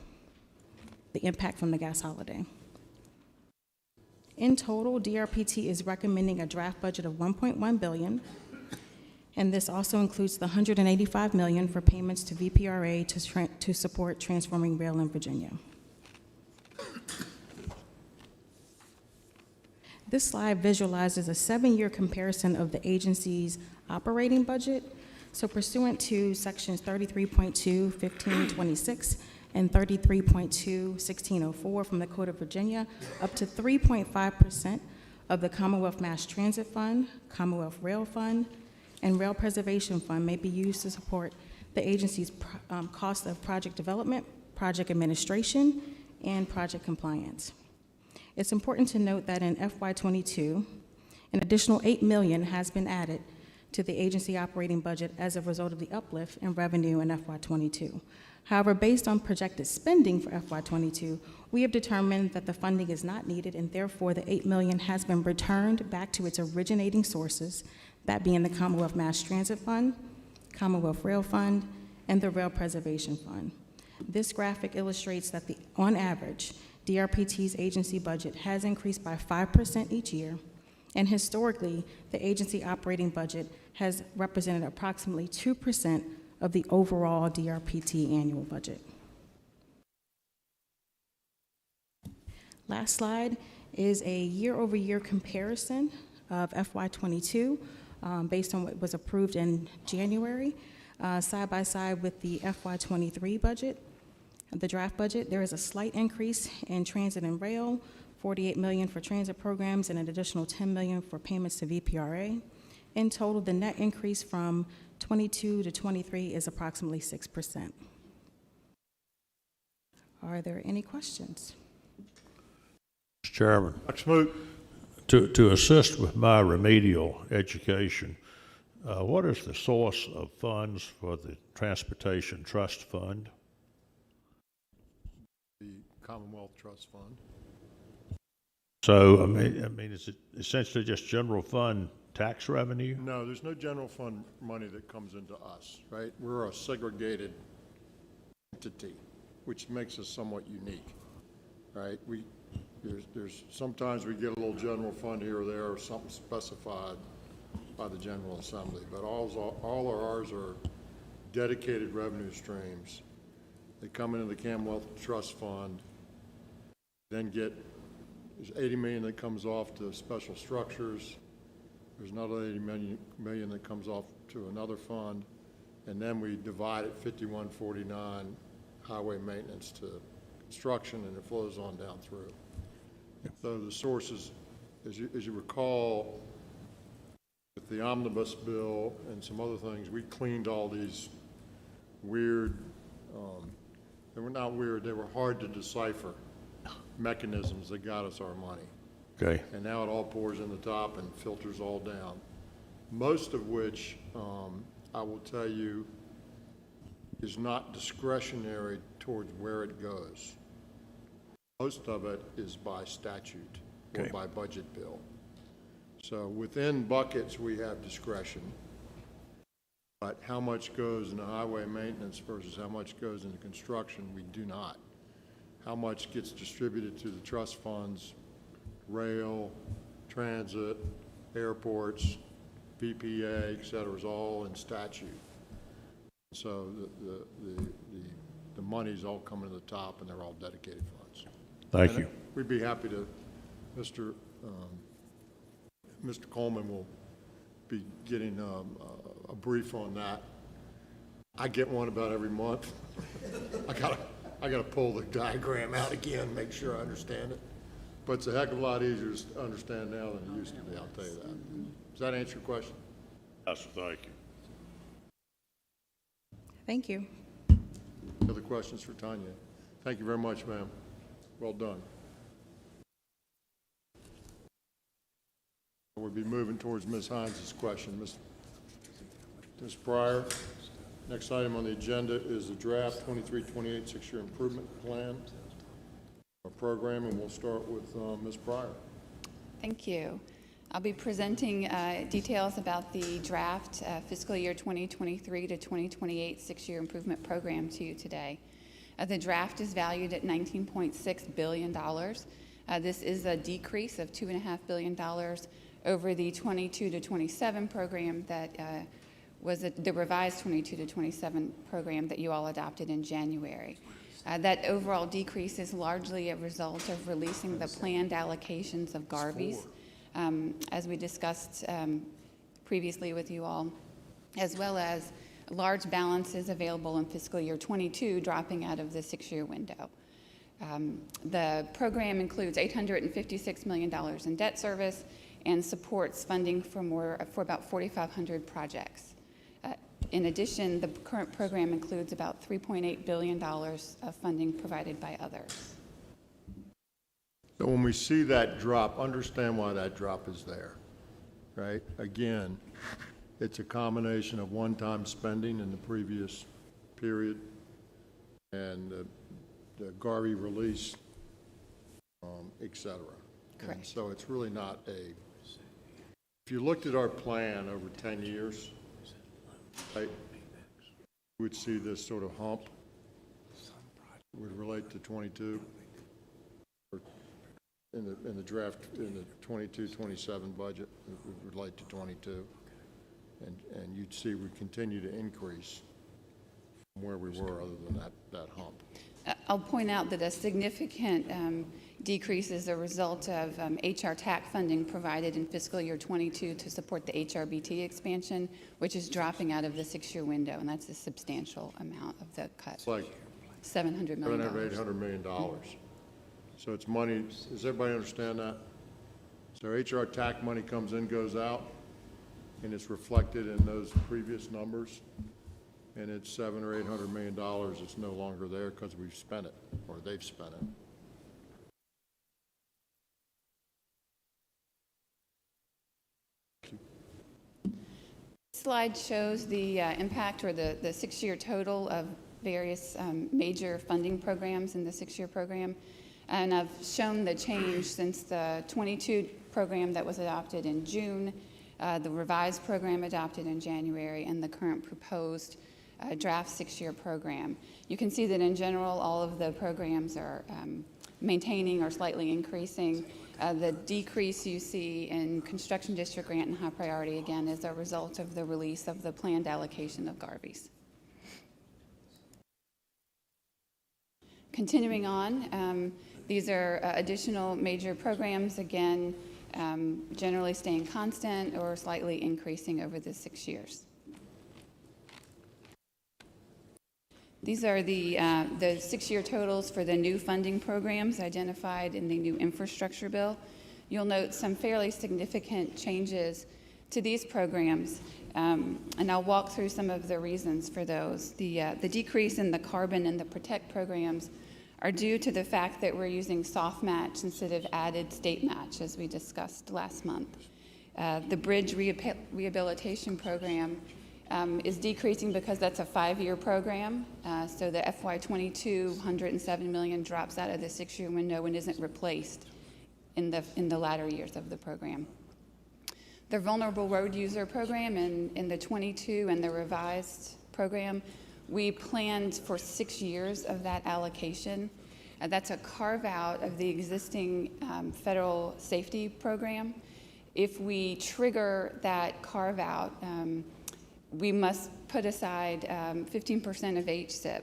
[SPEAKER 16] the impact from the gas holiday. In total, DRPT is recommending a draft budget of $1.1 billion, and this also includes the $185 million for payments to VPRA to support transforming rail in Virginia. This slide visualizes a 7-year comparison of the agency's operating budget. So pursuant to sections 33.2, 1526, and 33.2, 1604 from the Code of Virginia, up to 3.5% of the Commonwealth Mass Transit Fund, Commonwealth Rail Fund, and Rail Preservation Fund may be used to support the agency's cost of project development, project administration, and project compliance. It's important to note that in FY22, an additional $8 million has been added to the agency operating budget as a result of the uplift in revenue in FY22. However, based on projected spending for FY22, we have determined that the funding is not needed, and therefore the $8 million has been returned back to its originating sources, that being the Commonwealth Mass Transit Fund, Commonwealth Rail Fund, and the Rail Preservation Fund. This graphic illustrates that on average, DRPT's agency budget has increased by 5% each year, and historically, the agency operating budget has represented approximately 2% of the overall DRPT annual budget. Last slide is a year-over-year comparison of FY22 based on what was approved in January, side by side with the FY23 budget. The draft budget, there is a slight increase in transit and rail, $48 million for transit programs and an additional $10 million for payments to VPRA. In total, the net increase from 22 to 23 is approximately 6%. Are there any questions?
[SPEAKER 11] Mr. Chairman, to assist with my remedial education, what is the source of funds for the Transportation Trust Fund?
[SPEAKER 1] The Commonwealth Trust Fund.
[SPEAKER 11] So, I mean, is it essentially just general fund tax revenue?
[SPEAKER 1] No, there's no general fund money that comes into us, right? We're a segregated entity, which makes us somewhat unique, right? There's sometimes we get a little general fund here or there or something specified by the General Assembly, but all of ours are dedicated revenue streams. They come into the Commonwealth Trust Fund, then there's $80 million that comes off to special structures. There's another $80 million that comes off to another fund, and then we divide it 5149 highway maintenance to construction, and it flows on down through. So the sources, as you recall, with the omnibus bill and some other things, we cleaned all these weird, they were not weird, they were hard to decipher mechanisms that got us our money.
[SPEAKER 11] Okay.
[SPEAKER 1] And now it all pours in the top and filters all down. Most of which, I will tell you, is not discretionary towards where it goes. Most of it is by statute or
[SPEAKER 11] Okay.
[SPEAKER 1] by budget bill. So within buckets, we have discretion. But how much goes into highway maintenance versus how much goes into construction, we do not. How much gets distributed to the trust funds, rail, transit, airports, VPA, et cetera, is all in statute. So the money's all coming to the top, and they're all dedicated funds.
[SPEAKER 11] Thank
[SPEAKER 1] And
[SPEAKER 11] you.
[SPEAKER 1] We'd be happy to, Mr. Coleman will be getting a brief on that. I get one about every month. I gotta pull the diagram out again, make sure I understand it. But it's a heck of a lot easier to understand now than it used to be, I'll tell you that. Does that answer your question?
[SPEAKER 11] Yes, thank you.
[SPEAKER 16] Thank you.
[SPEAKER 1] Other questions for Tanyea? Thank you very much, ma'am. Well done. We'll be moving towards Ms. Hines' question. Ms. Pryor, next item on the agenda is the draft 23-28 six-year improvement plan or program, and we'll start with Ms. Pryor.
[SPEAKER 17] Thank you. I'll be presenting details about the draft fiscal year 2023 to 2028 six-year improvement program to you today. The draft is valued at $19.6 billion. This is a decrease of $2.5 billion over the 22 to 27 program that was the revised 22 to 27 program that you all adopted in January. That overall decrease is largely a result of releasing the planned allocations of Garveys, as we discussed previously with you all, as well as large balances available in fiscal year 22 dropping out of the six-year window. The program includes $856 million in debt service and supports funding for about 4,500 projects. In addition, the current program includes about $3.8 billion of funding provided by others.
[SPEAKER 1] So when we see that drop, understand why that drop is there, right? Again, it's a combination of one-time spending in the previous period and the Garvey release, et cetera.
[SPEAKER 17] Correct.
[SPEAKER 1] And so it's really not if you looked at our plan over 10 years, right, you would see this sort of hump would relate to 22 or in the draft in the 22-27 budget it would relate to 22, and you'd see we continue to increase from where we were other than that hump.
[SPEAKER 17] I'll point out that a significant decrease is a result of HR TAC funding provided in fiscal year 22 to support the HRBT expansion, which is dropping out of the six-year window, and that's a substantial amount of the cut.
[SPEAKER 1] It's like
[SPEAKER 17] $700 million.
[SPEAKER 1] $800 million. So it's money. Does everybody understand that? So HR TAC money comes in, goes out, and it's reflected in those previous numbers. And it's $700 or $800 million. It's no longer there because we've spent it, or they've spent it.
[SPEAKER 17] This slide shows the impact or the six-year total of various major funding programs in the six-year program. And I've shown the change since the 22 program that was adopted in June, the revised program adopted in January, and the current proposed draft six-year program. You can see that in general, all of the programs are maintaining or slightly increasing. The decrease you see in construction district grant and high priority, again, is a result of the release of the planned allocation of Garveys. Continuing on, these are additional major programs, again, generally staying constant or slightly increasing over the 6 years. These are the 6-year totals for the new funding programs identified in the new infrastructure bill. You'll note some fairly significant changes to these programs, and I'll walk through some of the reasons for those. The decrease in the carbon and the protect programs are due to the fact that we're using soft match instead of added state match, as we discussed last month. The bridge rehabilitation program is decreasing because that's a 5-year program. So the FY22 $107 million drops out of the 6-year window and isn't replaced in the latter years of the program. The vulnerable road user program in the 22 and the revised program, we planned for 6 years of that allocation. That's a carve out of the existing federal safety program. If we trigger that carve out, we must put aside 15% of HSIP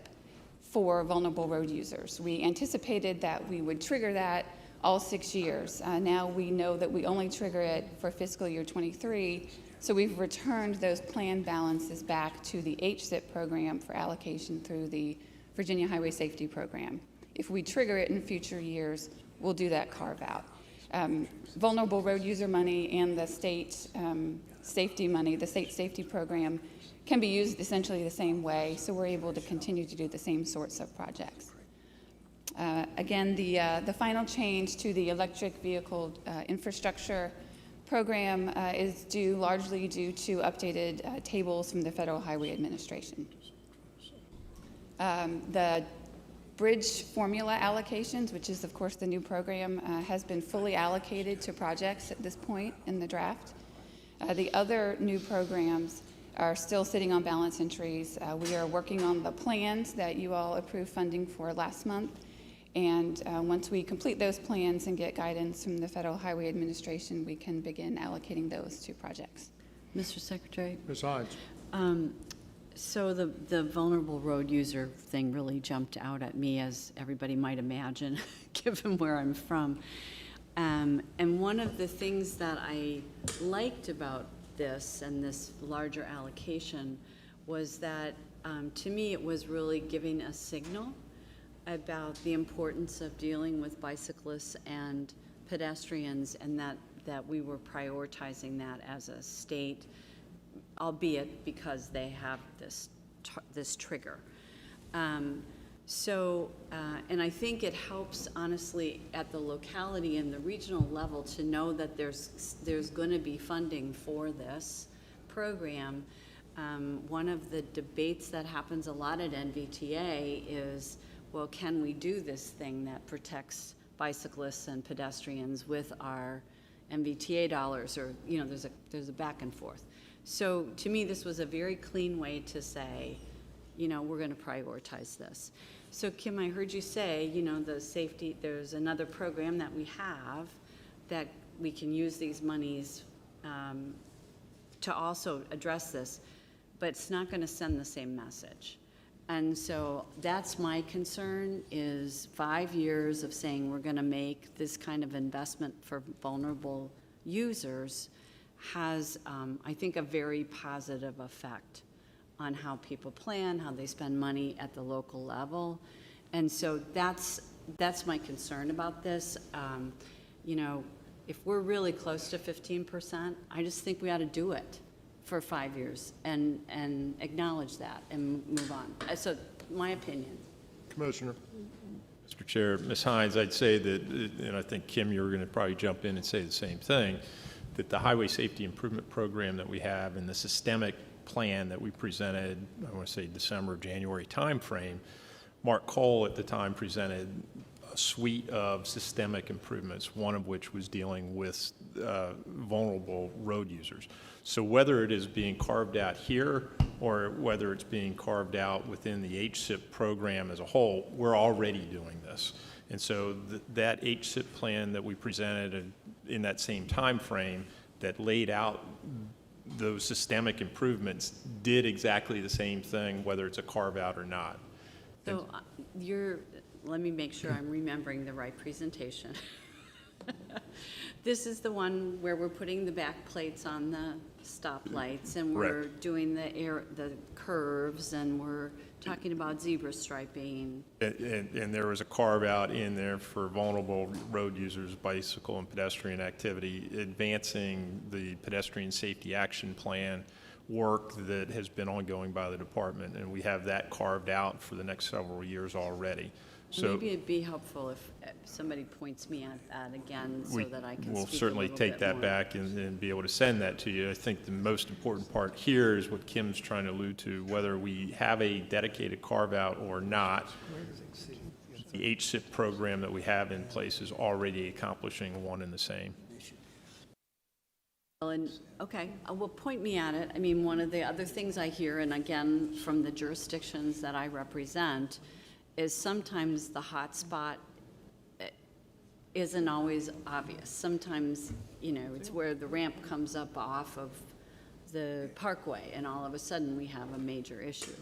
[SPEAKER 17] for vulnerable road users. We anticipated that we would trigger that all 6 years. Now we know that we only trigger it for fiscal year 23, so we've returned those planned balances back to the HSIP program for allocation through the Virginia Highway Safety Program. If we trigger it in future years, we'll do that carve out. Vulnerable road user money and the state safety money, the state safety program, can be used essentially the same way, so we're able to continue to do the same sorts of projects. Again, the final change to the electric vehicle infrastructure program is largely due to updated tables from the Federal Highway Administration. The bridge formula allocations, which is of course the new program, has been fully allocated to projects at this point in the draft. The other new programs are still sitting on balance entries. We are working on the plans that you all approved funding for last month. And once we complete those plans and get guidance from the Federal Highway Administration, we can begin allocating those to projects.
[SPEAKER 8] Mr. Secretary?
[SPEAKER 1] Ms. Hines.
[SPEAKER 8] So the vulnerable road user thing really jumped out at me, as everybody might imagine, given where I'm from. And one of the things that I liked about this and this larger allocation was that, to me, it was really giving a signal about the importance of dealing with bicyclists and pedestrians, and that we were prioritizing that as a state, albeit because they have this trigger. And I think it helps, honestly, at the locality and the regional level to know that there's going to be funding for this program. One of the debates that happens a lot at NVTA is, well, can we do this thing that protects bicyclists and pedestrians with our MVTA dollars? Or, there's a back and forth. So to me, this was a very clean way to say, we're going to prioritize this. So Kim, I heard you say, the safety, there's another program that we have that we can use these monies to also address this, but it's not going to send the same message. And so that's my concern, is 5 years of saying we're going to make this kind of investment for vulnerable users has, I think, a very positive effect on how people plan, how they spend money at the local level. And so that's my concern about this. If we're really close to 15%, I just think we ought to do it for 5 years and acknowledge that and move on. So my opinion.
[SPEAKER 1] Commissioner.
[SPEAKER 7] Mr. Chair, Ms. Hines, I'd say that, and I think Kim, you were going to probably jump in and say the same thing, that the Highway Safety Improvement Program that we have and the systemic plan that we presented, I want to say December, January timeframe, Mark Cole at the time presented a suite of systemic improvements, one of which was dealing with vulnerable road users. So whether it is being carved out here or whether it's being carved out within the HSIP program as a whole, we're already doing this. And so that HSIP plan that we presented in that same time frame that laid out those systemic improvements did exactly the same thing, whether it's a carve out or not.
[SPEAKER 8] So let me make sure I'm remembering the right presentation. This is the one where we're putting the back plates on the stoplights, and we're doing the curves, and we're talking about zebra striping.
[SPEAKER 7] And there was a carve out in there for vulnerable road users, bicycle and pedestrian activity, advancing the pedestrian safety action plan work that has been ongoing by the department, and we have that carved out for the next several years already. So
[SPEAKER 8] Maybe it'd be helpful if somebody points me at that again so that I can
[SPEAKER 7] we'll
[SPEAKER 8] speak a
[SPEAKER 7] certainly
[SPEAKER 8] little
[SPEAKER 7] take
[SPEAKER 8] bit
[SPEAKER 7] that
[SPEAKER 8] more.
[SPEAKER 7] back and be able to send that to you. I think the most important part here is what Kim's trying to allude to, whether we have a dedicated carve-out or not. The HSIP program that we have in place is already accomplishing one and the same.
[SPEAKER 8] Well, and, okay, well, point me at it. I mean, one of the other things I hear, and again, from the jurisdictions that I represent, is sometimes the hot spot isn't always obvious. Sometimes, you know, it's where the ramp comes up off of the parkway, and all of a sudden we have a major issue.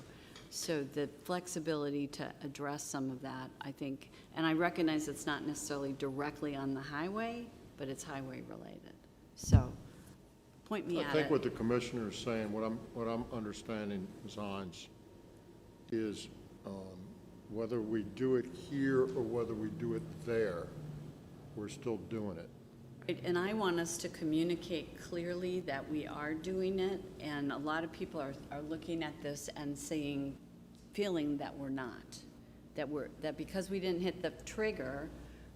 [SPEAKER 8] So the flexibility to address some of that, I think, and I recognize it's not necessarily directly on the highway, but it's highway related. So point me at it.
[SPEAKER 1] I think what the commissioner is saying, what I'm understanding, Ms. Hines, is whether we do it here or whether we do it there, we're still doing it.
[SPEAKER 8] Right, and I want us to communicate clearly that we are doing it, and a lot of people are looking at this and saying, feeling that we're not, that because we didn't hit the trigger,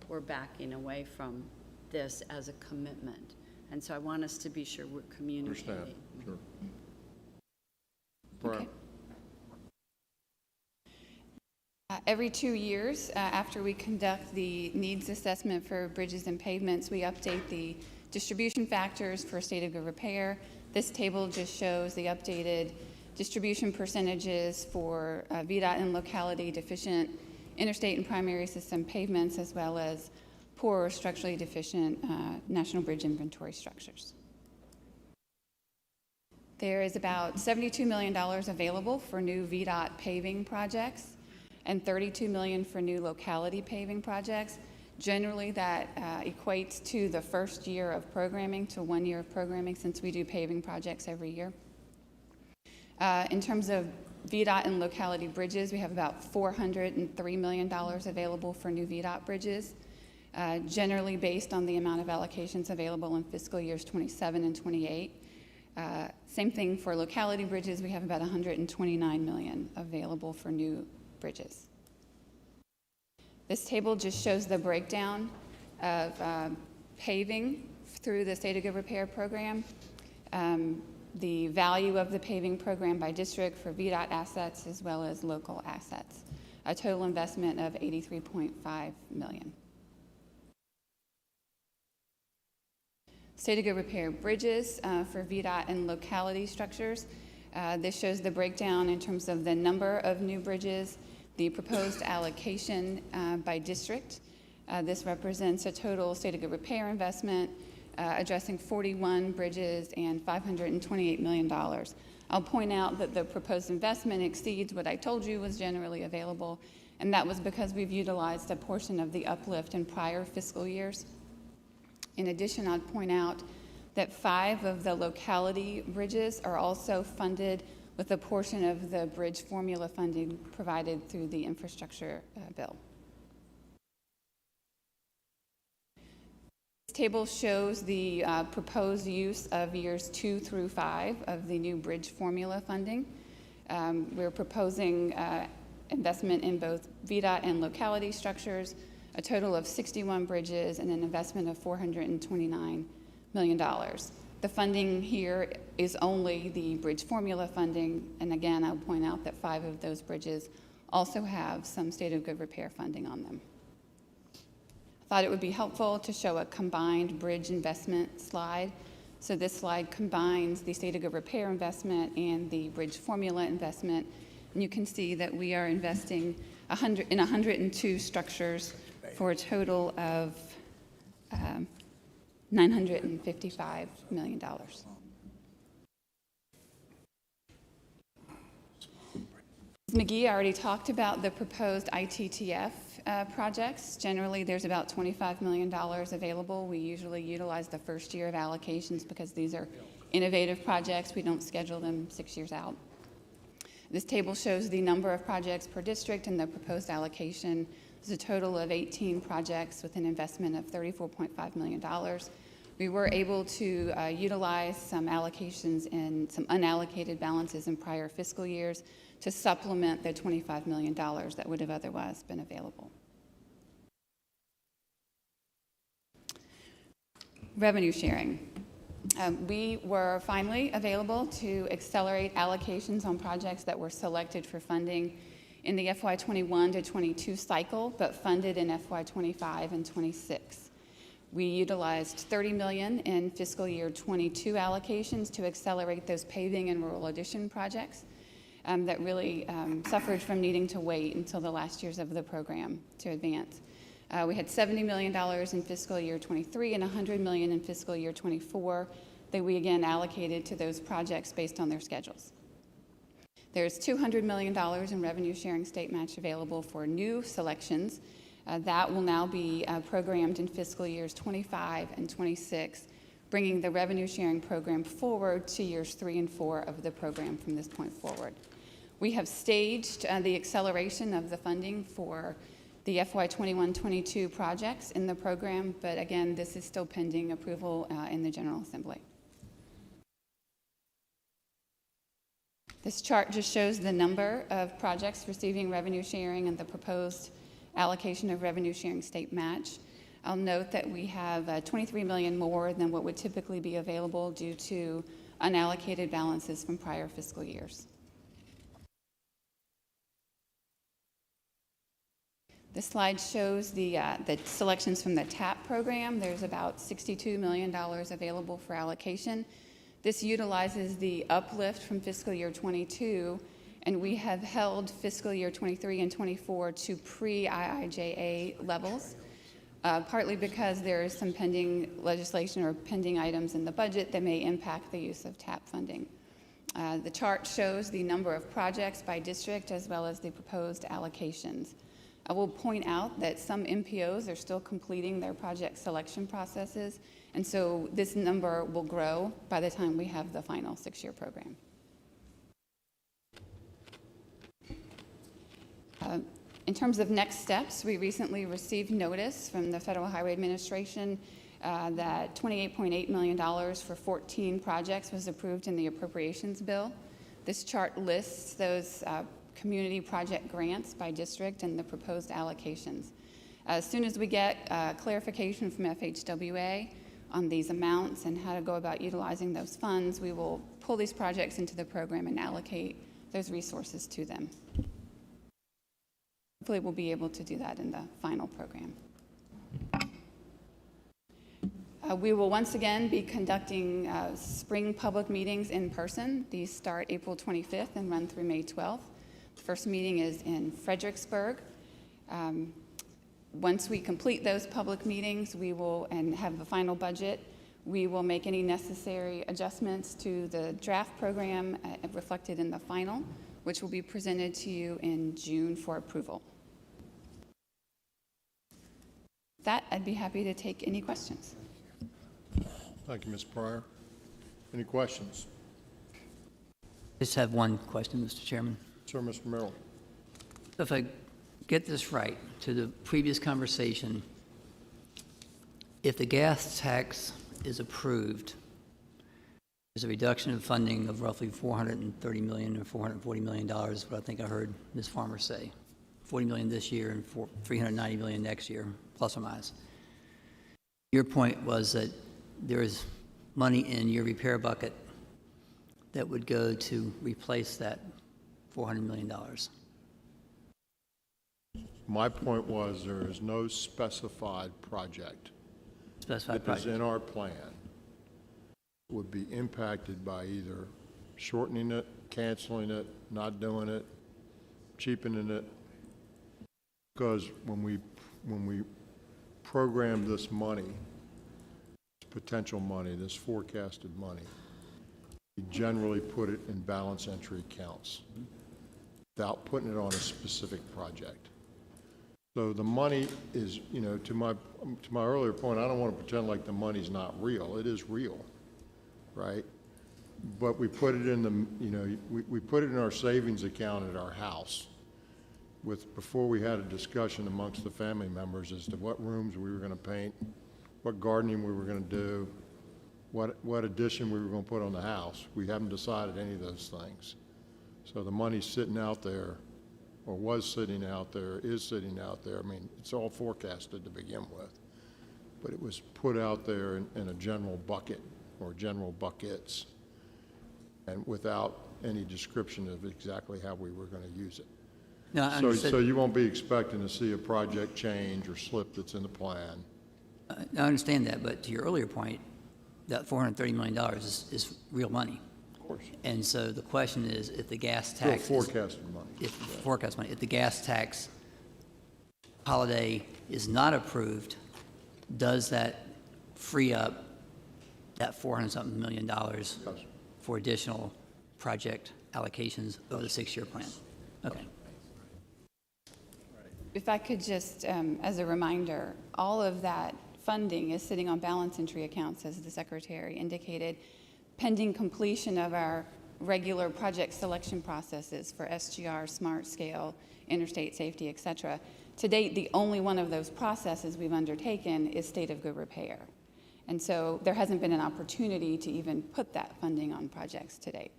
[SPEAKER 8] we're backing away from this as a commitment. And so I want us to be sure we're communicating.
[SPEAKER 1] Understand, sure. Pryor.
[SPEAKER 17] Okay. Every 2 years, after we conduct the needs assessment for bridges and pavements, we update the distribution factors for state of good repair. This table just shows the updated distribution percentages for VDOT and locality deficient interstate and primary system pavements, as well as poor or structurally deficient national bridge inventory structures. There is about $72 million available for new VDOT paving projects and $32 million for new locality paving projects. Generally, that equates to the first year of programming, to 1 year of programming, since we do paving projects every year. In terms of VDOT and locality bridges, we have about $403 million available for new VDOT bridges, generally based on the amount of allocations available in fiscal years 27 and 28. Same thing for locality bridges. We have about $129 million available for new bridges. This table just shows the breakdown of paving through the State of Good Repair program, the value of the paving program by district for VDOT assets as well as local assets, a total investment of $83.5 million. State of Good Repair bridges for VDOT and locality structures. This shows the breakdown in terms of the number of new bridges, the proposed allocation by district. This represents a total State of Good Repair investment addressing 41 bridges and $528 million. I'll point out that the proposed investment exceeds what I told you was generally available, and that was because we've utilized a portion of the uplift in prior fiscal years. In addition, I'd point out that 5 of the locality bridges are also funded with a portion of the bridge formula funding provided through the infrastructure bill. This table shows the proposed use of years 2 through 5 of the new bridge formula funding. We're proposing investment in both VDOT and locality structures, a total of 61 bridges, and an investment of $429 million. The funding here is only the bridge formula funding, and again, I'll point out that 5 of those bridges also have some State of Good Repair funding on them. I thought it would be helpful to show a combined bridge investment slide. So this slide combines the State of Good Repair investment and the bridge formula investment, and you can see that we are investing in 102 structures for a total of $955 million. Ms. McGhee already talked about the proposed ITTF projects. Generally, there's about $25 million available. We usually utilize the first year of allocations because these are innovative projects. We don't schedule them 6 years out. This table shows the number of projects per district and the proposed allocation. There's a total of 18 projects with an investment of $34.5 million. We were able to utilize some allocations and some unallocated balances in prior fiscal years to supplement the $25 million that would have otherwise been available. Revenue sharing. We were finally available to accelerate allocations on projects that were selected for funding in the FY21 to 22 cycle, but funded in FY25 and 26. We utilized $30 million in fiscal year 22 allocations to accelerate those paving and rural addition projects that really suffered from needing to wait until the last years of the program to advance. We had $70 million in fiscal year 23 and $100 million in fiscal year 24 that we again allocated to those projects based on their schedules. There's $200 million in revenue sharing state match available for new selections. That will now be programmed in fiscal years 25 and 26, bringing the revenue sharing program forward to years 3 and 4 of the program from this point forward. We have staged the acceleration of the funding for the FY21-22 projects in the program, but again, this is still pending approval in the General Assembly. This chart just shows the number of projects receiving revenue sharing and the proposed allocation of revenue sharing state match. I'll note that we have 23 million more than what would typically be available due to unallocated balances from prior fiscal years. This slide shows the selections from the TAP program. There's about $62 million available for allocation. This utilizes the uplift from fiscal year 22, and we have held fiscal year 23 and 24 to pre-IIJA levels, partly because there is some pending legislation or pending items in the budget that may impact the use of TAP funding. The chart shows the number of projects by district as well as the proposed allocations. I will point out that some MPOs are still completing their project selection processes, and so this number will grow by the time we have the final 6-year program. In terms of next steps, we recently received notice from the Federal Highway Administration that $28.8 million for 14 projects was approved in the appropriations bill. This chart lists those community project grants by district and the proposed allocations. As soon as we get clarification from FHWA on these amounts and how to go about utilizing those funds, we will pull these projects into the program and allocate those resources to them. Hopefully we'll be able to do that in the final program. We will once again be conducting spring public meetings in person. These start April 25th and run through May 12th. The first meeting is in Fredericksburg. Once we complete those public meetings, we will, and have the final budget, we will make any necessary adjustments to the draft program reflected in the final, which will be presented to you in June for approval. With that, I'd be happy to take any questions.
[SPEAKER 1] Thank you, Ms. Pryor. Any questions?
[SPEAKER 6] Just have one question, Mr. Chairman.
[SPEAKER 1] Sir, Mr. Merrill.
[SPEAKER 6] If I get this right, to the previous conversation, if the gas tax is approved, there's a reduction of funding of roughly $430 million or $440 million, what I think I heard Ms. Farmer say. $40 million this year and $390 million next year, plus or minus. Your point was that there is money in your repair bucket that would go to replace that $400 million.
[SPEAKER 1] My point was there is no specified project that is in our plan would be impacted by either shortening it, canceling it, not doing it, cheapening it. Because when we program this money, potential money, this forecasted money, we generally put it in balance entry accounts without putting it on a specific project. So the money is, you know, to my earlier point, I don't want to pretend like the money's not real. It is real, right? But we put it in the, you know, we put it in our savings account at our house before we had a discussion amongst the family members as to what rooms we were going to paint, what gardening we were going to do, what addition we were going to put on the house. We haven't decided any of those things. So the money's sitting out there, or was sitting out there, is sitting out there. I mean, it's all forecasted to begin with. but it was put out there in a general bucket or general buckets, and without any description of exactly how we were going to use it.
[SPEAKER 6] No, I understood.
[SPEAKER 1] So you won't be expecting to see a project change or slip that's in the plan.
[SPEAKER 6] I understand that, but to your earlier point, that $430 million is real money.
[SPEAKER 1] Of course.
[SPEAKER 6] And so the question is, if the gas
[SPEAKER 1] Still
[SPEAKER 6] tax.
[SPEAKER 1] forecasted money.
[SPEAKER 6] If the gas tax holiday is not approved, does that free up that $400-something million for additional project allocations over the 6-year plan? Okay.
[SPEAKER 17] If I could just, as a reminder, all of that funding is sitting on balance entry accounts, as the Secretary indicated, pending completion of our regular project selection processes for SGR, Smart Scale, Interstate Safety, et cetera. To date, the only one of those processes we've undertaken is State of Good Repair. And so there hasn't been an opportunity to even put that funding on projects to date.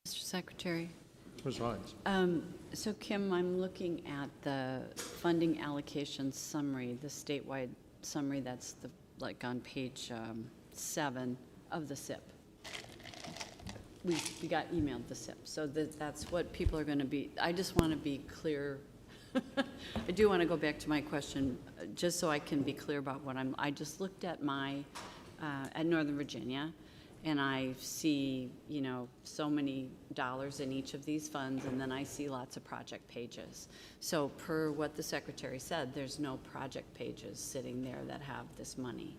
[SPEAKER 8] Mr. Secretary.
[SPEAKER 1] Ms. Hines.
[SPEAKER 8] So Kim, I'm looking at the funding allocation summary, the statewide summary that's like on page 7 of the SIP. We got emailed the SIP, so that's what people are going to be. I just want to be clear. I do want to go back to my question, just so I can be clear about what I just looked at at Northern Virginia, and I see, so many dollars in each of these funds, and then I see lots of project pages. So per what the Secretary said, there's no project pages sitting there that have this money.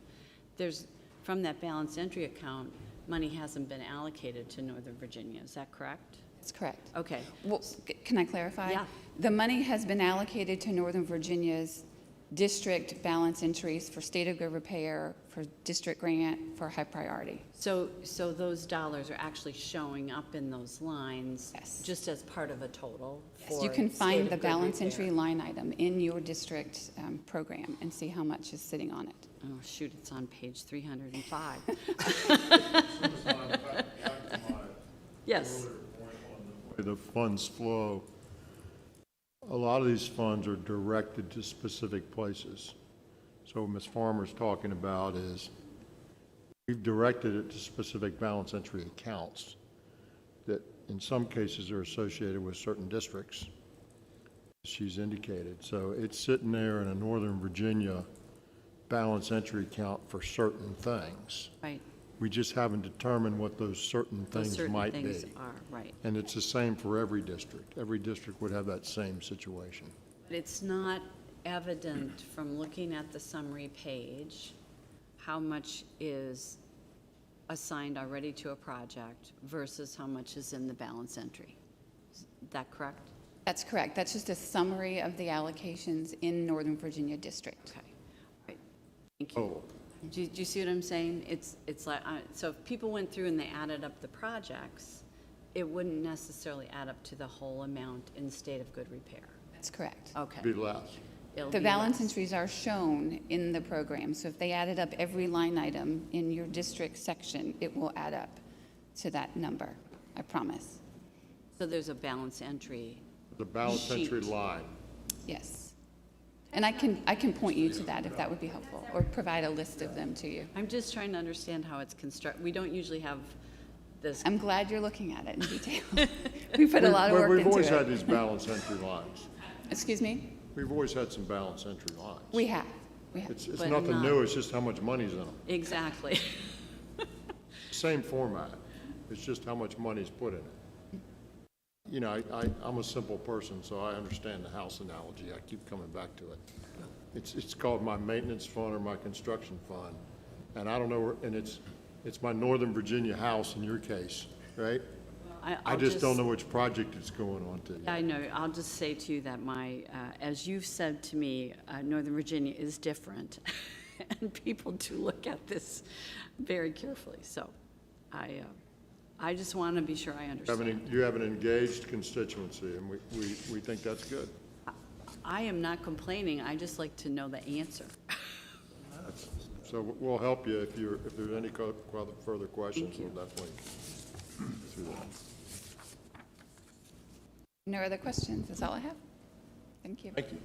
[SPEAKER 8] From that balance entry account, money hasn't been allocated to Northern Virginia. Is that correct?
[SPEAKER 17] That's correct.
[SPEAKER 8] Okay.
[SPEAKER 17] Well, can I clarify?
[SPEAKER 8] Yeah.
[SPEAKER 17] The money has been allocated to Northern Virginia's district balance entries for State of Good Repair, for district grant, for high priority.
[SPEAKER 8] So those dollars are actually showing up in those lines,
[SPEAKER 17] Yes.
[SPEAKER 8] just as part of a total?
[SPEAKER 17] Yes, you can find the balance entry line item in your district program and see how much is sitting on it.
[SPEAKER 8] Oh, shoot, it's on page 305. Yes.
[SPEAKER 1] The funds flow. A lot of these funds are directed to specific places. So what Ms. Farmer's talking about is we've directed it to specific balance entry accounts that in some cases are associated with certain districts, she's indicated. So it's sitting there in a Northern Virginia balance entry account for certain things.
[SPEAKER 8] Right.
[SPEAKER 1] We just haven't determined what those certain things might be.
[SPEAKER 8] Those certain things are, right.
[SPEAKER 1] And it's the same for every district. Every district would have that same situation.
[SPEAKER 8] But it's not evident from looking at the summary page how much is assigned already to a project versus how much is in the balance entry. Is that correct?
[SPEAKER 17] That's correct. That's just a summary of the allocations in Northern Virginia district.
[SPEAKER 8] Okay. Right. Thank you. Do you see what I'm saying? It's like, so if people went through and they added up the projects, it wouldn't necessarily add up to the whole amount in State of Good Repair.
[SPEAKER 17] That's correct.
[SPEAKER 8] Okay.
[SPEAKER 1] Be less.
[SPEAKER 17] The balance entries are shown in the program, so if they added up every line item in your district section, it will add up to that number, I promise.
[SPEAKER 8] So there's a balance entry.
[SPEAKER 1] The balance entry line.
[SPEAKER 17] Yes. And I can point you to that if that would be helpful, or provide a list of them to you.
[SPEAKER 8] I'm just trying to understand how it's constructed. We don't usually have this.
[SPEAKER 17] I'm glad you're looking at it in detail. We put a lot of work into it.
[SPEAKER 1] We've always had these balance entry lines.
[SPEAKER 17] Excuse me?
[SPEAKER 1] We've always had some balance entry lines.
[SPEAKER 17] We have.
[SPEAKER 1] It's
[SPEAKER 8] But
[SPEAKER 1] nothing
[SPEAKER 8] not-
[SPEAKER 1] new, it's just how much money's in them.
[SPEAKER 8] Exactly.
[SPEAKER 1] Same format, it's just how much money's put in it. You know, I'm a simple person, so I understand the house analogy. I keep coming back to it. It's called my maintenance fund or my construction fund. And I don't know, and it's my Northern Virginia house in your case, right? I just don't know which project it's going on to.
[SPEAKER 8] I know. I'll just say to you that as you've said to me, Northern Virginia is different. And people do look at this very carefully. So I just want to be sure I understand.
[SPEAKER 1] You have an engaged constituency, and we think that's good.
[SPEAKER 8] I am not complaining. I just like to know the answer.
[SPEAKER 1] So we'll help you if there's any further questions. We'll definitely do that.
[SPEAKER 17] No other questions? That's all I have. Thank you.
[SPEAKER 1] Thank you.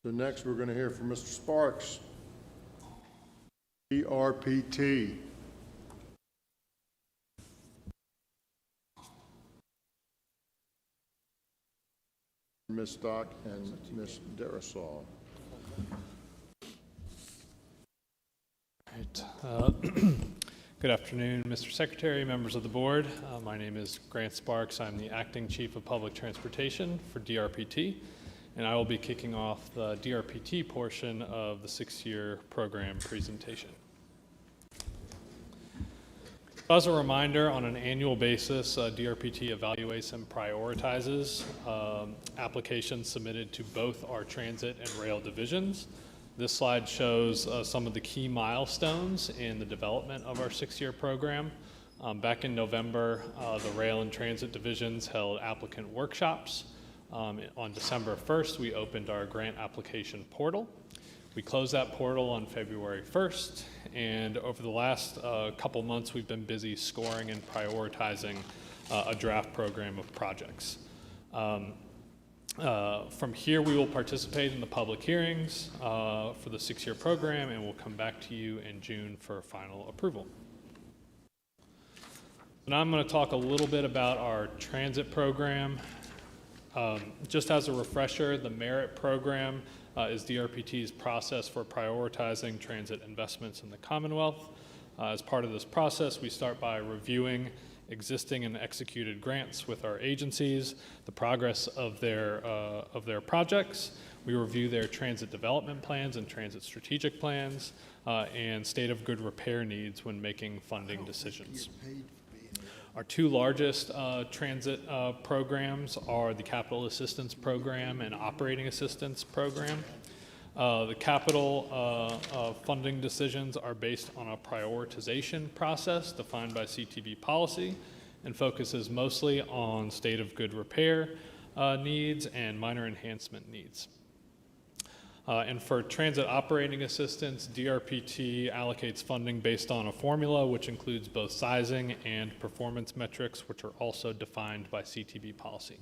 [SPEAKER 1] So next, we're going to hear from Mr. Sparks, DRPT. Ms. Stock and Ms. Darrisaw.
[SPEAKER 18] Good afternoon, Mr. Secretary, members of the board. My name is Grant Sparks. I'm the Acting Chief of Public Transportation for DRPT, and I will be kicking off the DRPT portion of the 6-year program presentation. As a reminder, on an annual basis, DRPT evaluates and prioritizes applications submitted to both our transit and rail divisions. This slide shows some of the key milestones in the development of our 6-year program. Back in November, the rail and transit divisions held applicant workshops. On December 1st, we opened our grant application portal. We closed that portal on February 1st, and over the last couple months, we've been busy scoring and prioritizing a draft program of projects. From here, we will participate in the public hearings for the 6-year program, and we'll come back to you in June for final approval. Now I'm going to talk a little bit about our transit program. Just as a refresher, the merit program is DRPT's process for prioritizing transit investments in the Commonwealth. As part of this process, we start by reviewing existing and executed grants with our agencies, the progress of their projects. We review their transit development plans and transit strategic plans, and state of good repair needs when making funding decisions. Our two largest transit programs are the Capital Assistance Program and Operating Assistance Program. The capital funding decisions are based on a prioritization process defined by CTV policy and focuses mostly on state of good repair needs and minor enhancement needs. And for transit operating assistance, DRPT allocates funding based on a formula which includes both sizing and performance metrics, which are also defined by CTV policy.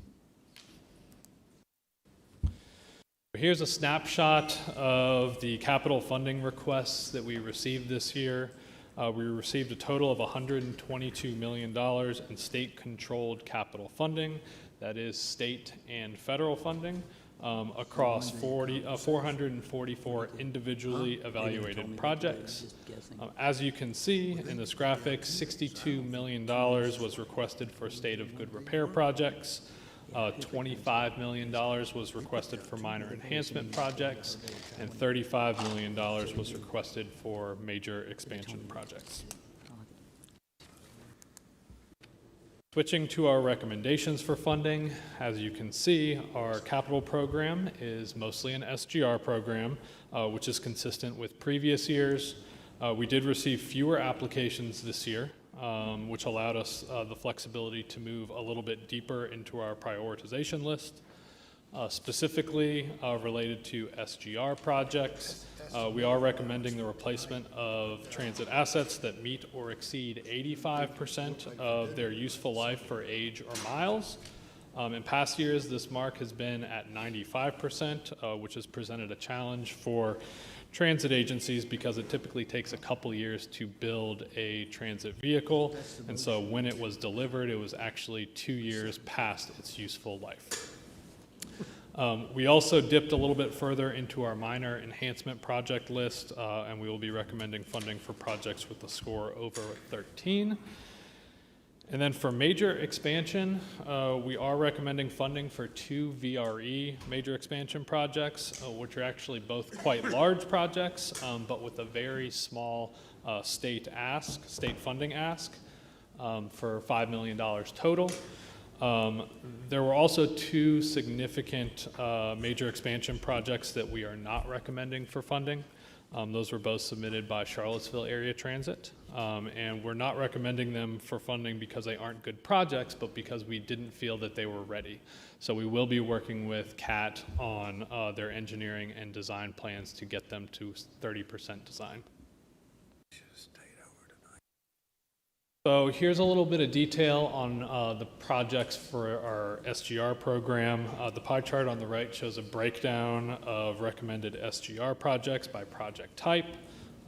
[SPEAKER 18] Here's a snapshot of the capital funding requests that we received this year. We received a total of $122 million in state-controlled capital funding, that is state and federal funding, across 444 individually evaluated projects. As you can see in this graphic, $62 million was requested for state of good repair projects. $25 million was requested for minor enhancement projects, and $35 million was requested for major expansion projects. Switching to our recommendations for funding, as you can see, our capital program is mostly an SGR program, which is consistent with previous years. We did receive fewer applications this year, which allowed us the flexibility to move a little bit deeper into our prioritization list. Specifically related to SGR projects, we are recommending the replacement of transit assets that meet or exceed 85% of their useful life for age or miles. In past years, this mark has been at 95%, which has presented a challenge for transit agencies because it typically takes a couple years to build a transit vehicle, and so when it was delivered, it was actually 2 years past its useful life. We also dipped a little bit further into our minor enhancement project list, and we will be recommending funding for projects with a score over 13. And then for major expansion, we are recommending funding for 2 VRE major expansion projects, which are actually both quite large projects, but with a very small state funding ask for $5 million total. There were also 2 significant major expansion projects that we are not recommending for funding. Those were both submitted by Charlottesville Area Transit, and we're not recommending them for funding because they aren't good projects, but because we didn't feel that they were ready. So we will be working with CAT on their engineering and design plans to get them to 30% design. So here's a little bit of detail on the projects for our SGR program. The pie chart on the right shows a breakdown of recommended SGR projects by project type.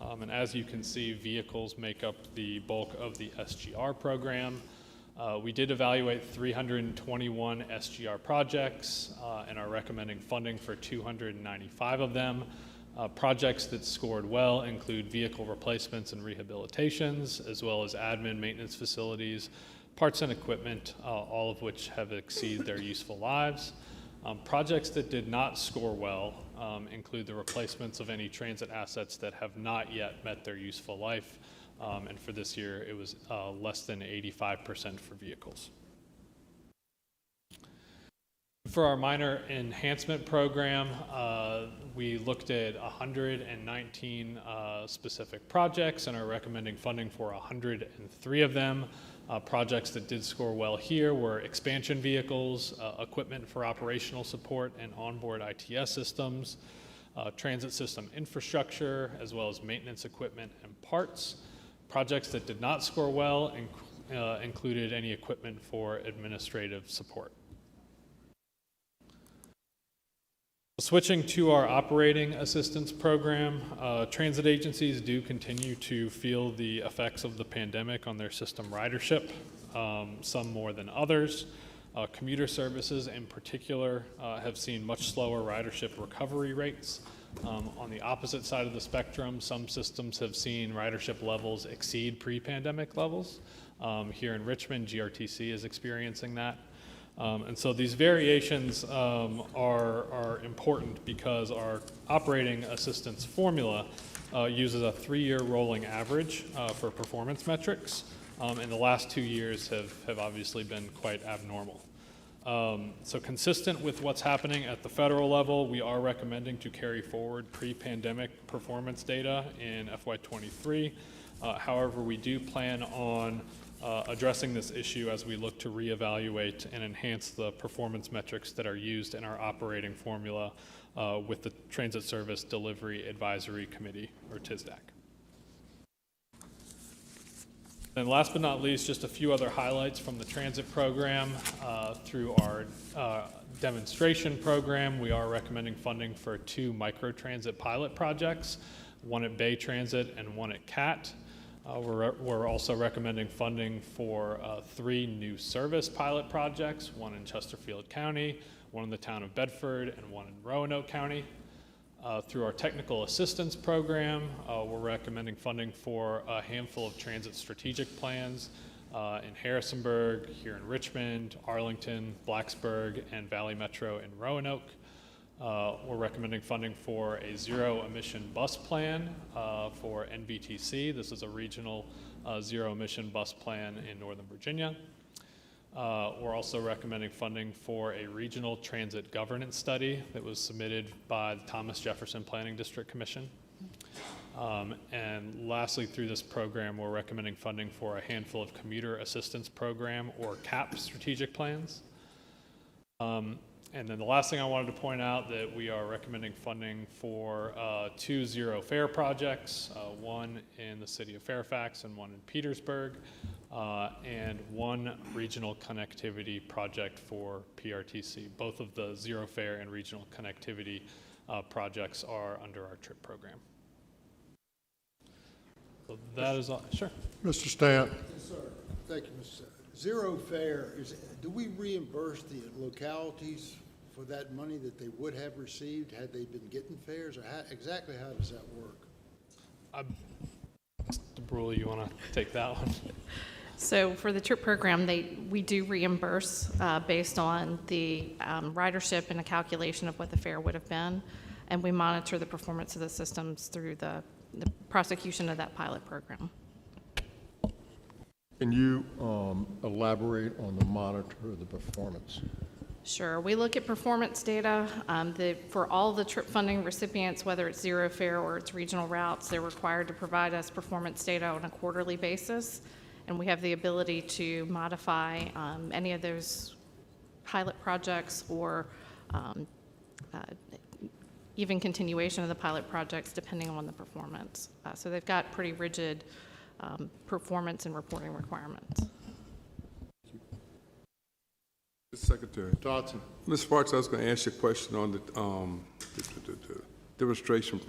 [SPEAKER 18] And as you can see, vehicles make up the bulk of the SGR program. We did evaluate 321 SGR projects and are recommending funding for 295 of them. Projects that scored well include vehicle replacements and rehabilitations, as well as admin, maintenance facilities, parts and equipment, all of which have exceeded their useful lives. Projects that did not score well include the replacements of any transit assets that have not yet met their useful life. And for this year, it was less than 85% for vehicles. For our minor enhancement program, we looked at 119 specific projects and are recommending funding for 103 of them. Projects that did score well here were expansion vehicles, equipment for operational support and onboard ITS systems, transit system infrastructure, as well as maintenance equipment and parts. Projects that did not score well included any equipment for administrative support. Switching to our operating assistance program, transit agencies do continue to feel the effects of the pandemic on their system ridership, some more than others. Commuter services in particular have seen much slower ridership recovery rates. On the opposite side of the spectrum, some systems have seen ridership levels exceed pre-pandemic levels. Here in Richmond, GRTC is experiencing that. And so these variations are important because our operating assistance formula uses a 3-year rolling average for performance metrics, and the last 2 years have obviously been quite abnormal. So consistent with what's happening at the federal level, we are recommending to carry forward pre-pandemic performance data in FY23. However, we do plan on addressing this issue as we look to reevaluate and enhance the performance metrics that are used in our operating formula with the Transit Service Delivery Advisory Committee, or TSDAC. And last but not least, just a few other highlights from the transit program. Through our demonstration program, we are recommending funding for 2 microtransit pilot projects, one at Bay Transit and one at CAT. We're also recommending funding for 3 new service pilot projects, one in Chesterfield County, one in the town of Bedford, and one in Roanoke County. Through our technical assistance program, we're recommending funding for a handful of transit strategic plans in Harrisonburg, here in Richmond, Arlington, Blacksburg, and Valley Metro in Roanoke. We're recommending funding for a zero-emission bus plan for NBTC. This is a regional zero-emission bus plan in Northern Virginia. We're also recommending funding for a regional transit governance study that was submitted by the Thomas Jefferson Planning District Commission. And lastly, through this program, we're recommending funding for a handful of commuter assistance program, or CAP, strategic plans. And then the last thing I wanted to point out, that we are recommending funding for 2 zero fare projects, one in the city of Fairfax and one in Petersburg, and 1 regional connectivity project for PRTC. Both of the zero fare and regional connectivity projects are under our TRIP program. So that is all. Sure.
[SPEAKER 1] Mr. Stant.
[SPEAKER 3] Yes, sir. Thank you, Mr. Zero fare, do we reimburse the localities for that money that they would have received had they been getting fares, or exactly how does that work?
[SPEAKER 18] Mr. Brule, you want to take that one?
[SPEAKER 19] So for the TRIP program, we do reimburse based on the ridership and a calculation of what the fare would have been, and we monitor the performance of the systems through the prosecution of that pilot program.
[SPEAKER 1] Can you elaborate on the monitor of the performance?
[SPEAKER 19] Sure. We look at performance data. For all the TRIP funding recipients, whether it's zero fare or it's regional routes, they're required to provide us performance data on a quarterly basis, and we have the ability to modify any of those pilot projects or even continuation of the pilot projects depending on the performance. So they've got pretty rigid performance and reporting requirements.
[SPEAKER 10] Mr. Secretary.
[SPEAKER 1] Dodson.
[SPEAKER 10] Ms. Sparks, I was going to ask you a question on the demonstration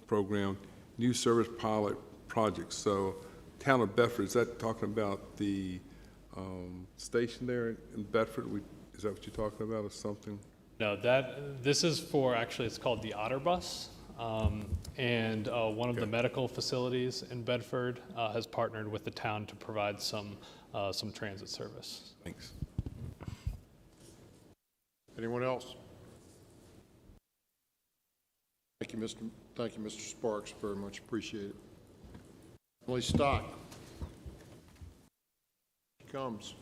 [SPEAKER 10] program, new service pilot project. So, town of Bedford, is that talking about the station there in Bedford? Is that what you're talking about, or something?
[SPEAKER 18] No, this is for, actually, it's called the Otter Bus. And one of the medical facilities in Bedford has partnered with the town to provide some transit service.
[SPEAKER 10] Thanks.
[SPEAKER 1] Anyone else? Thank you, Mr. Sparks, very much appreciate it. Emily Stock. Here comes.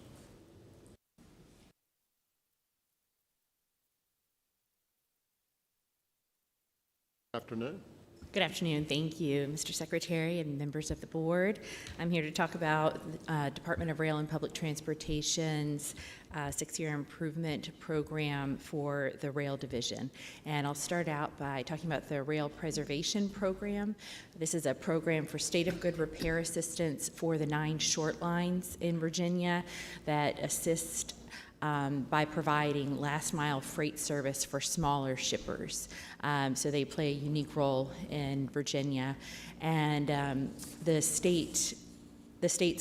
[SPEAKER 1] Afternoon.
[SPEAKER 20] Good afternoon. Thank you, Mr. Secretary and members of the board. I'm here to talk about Department of Rail and Public Transportation's 6-year improvement program for the rail division. And I'll start out by talking about the rail preservation program. This is a program for state of good repair assistance for the 9 short lines in Virginia that assist by providing last mile freight service for smaller shippers. So they play a unique role in Virginia. And the state's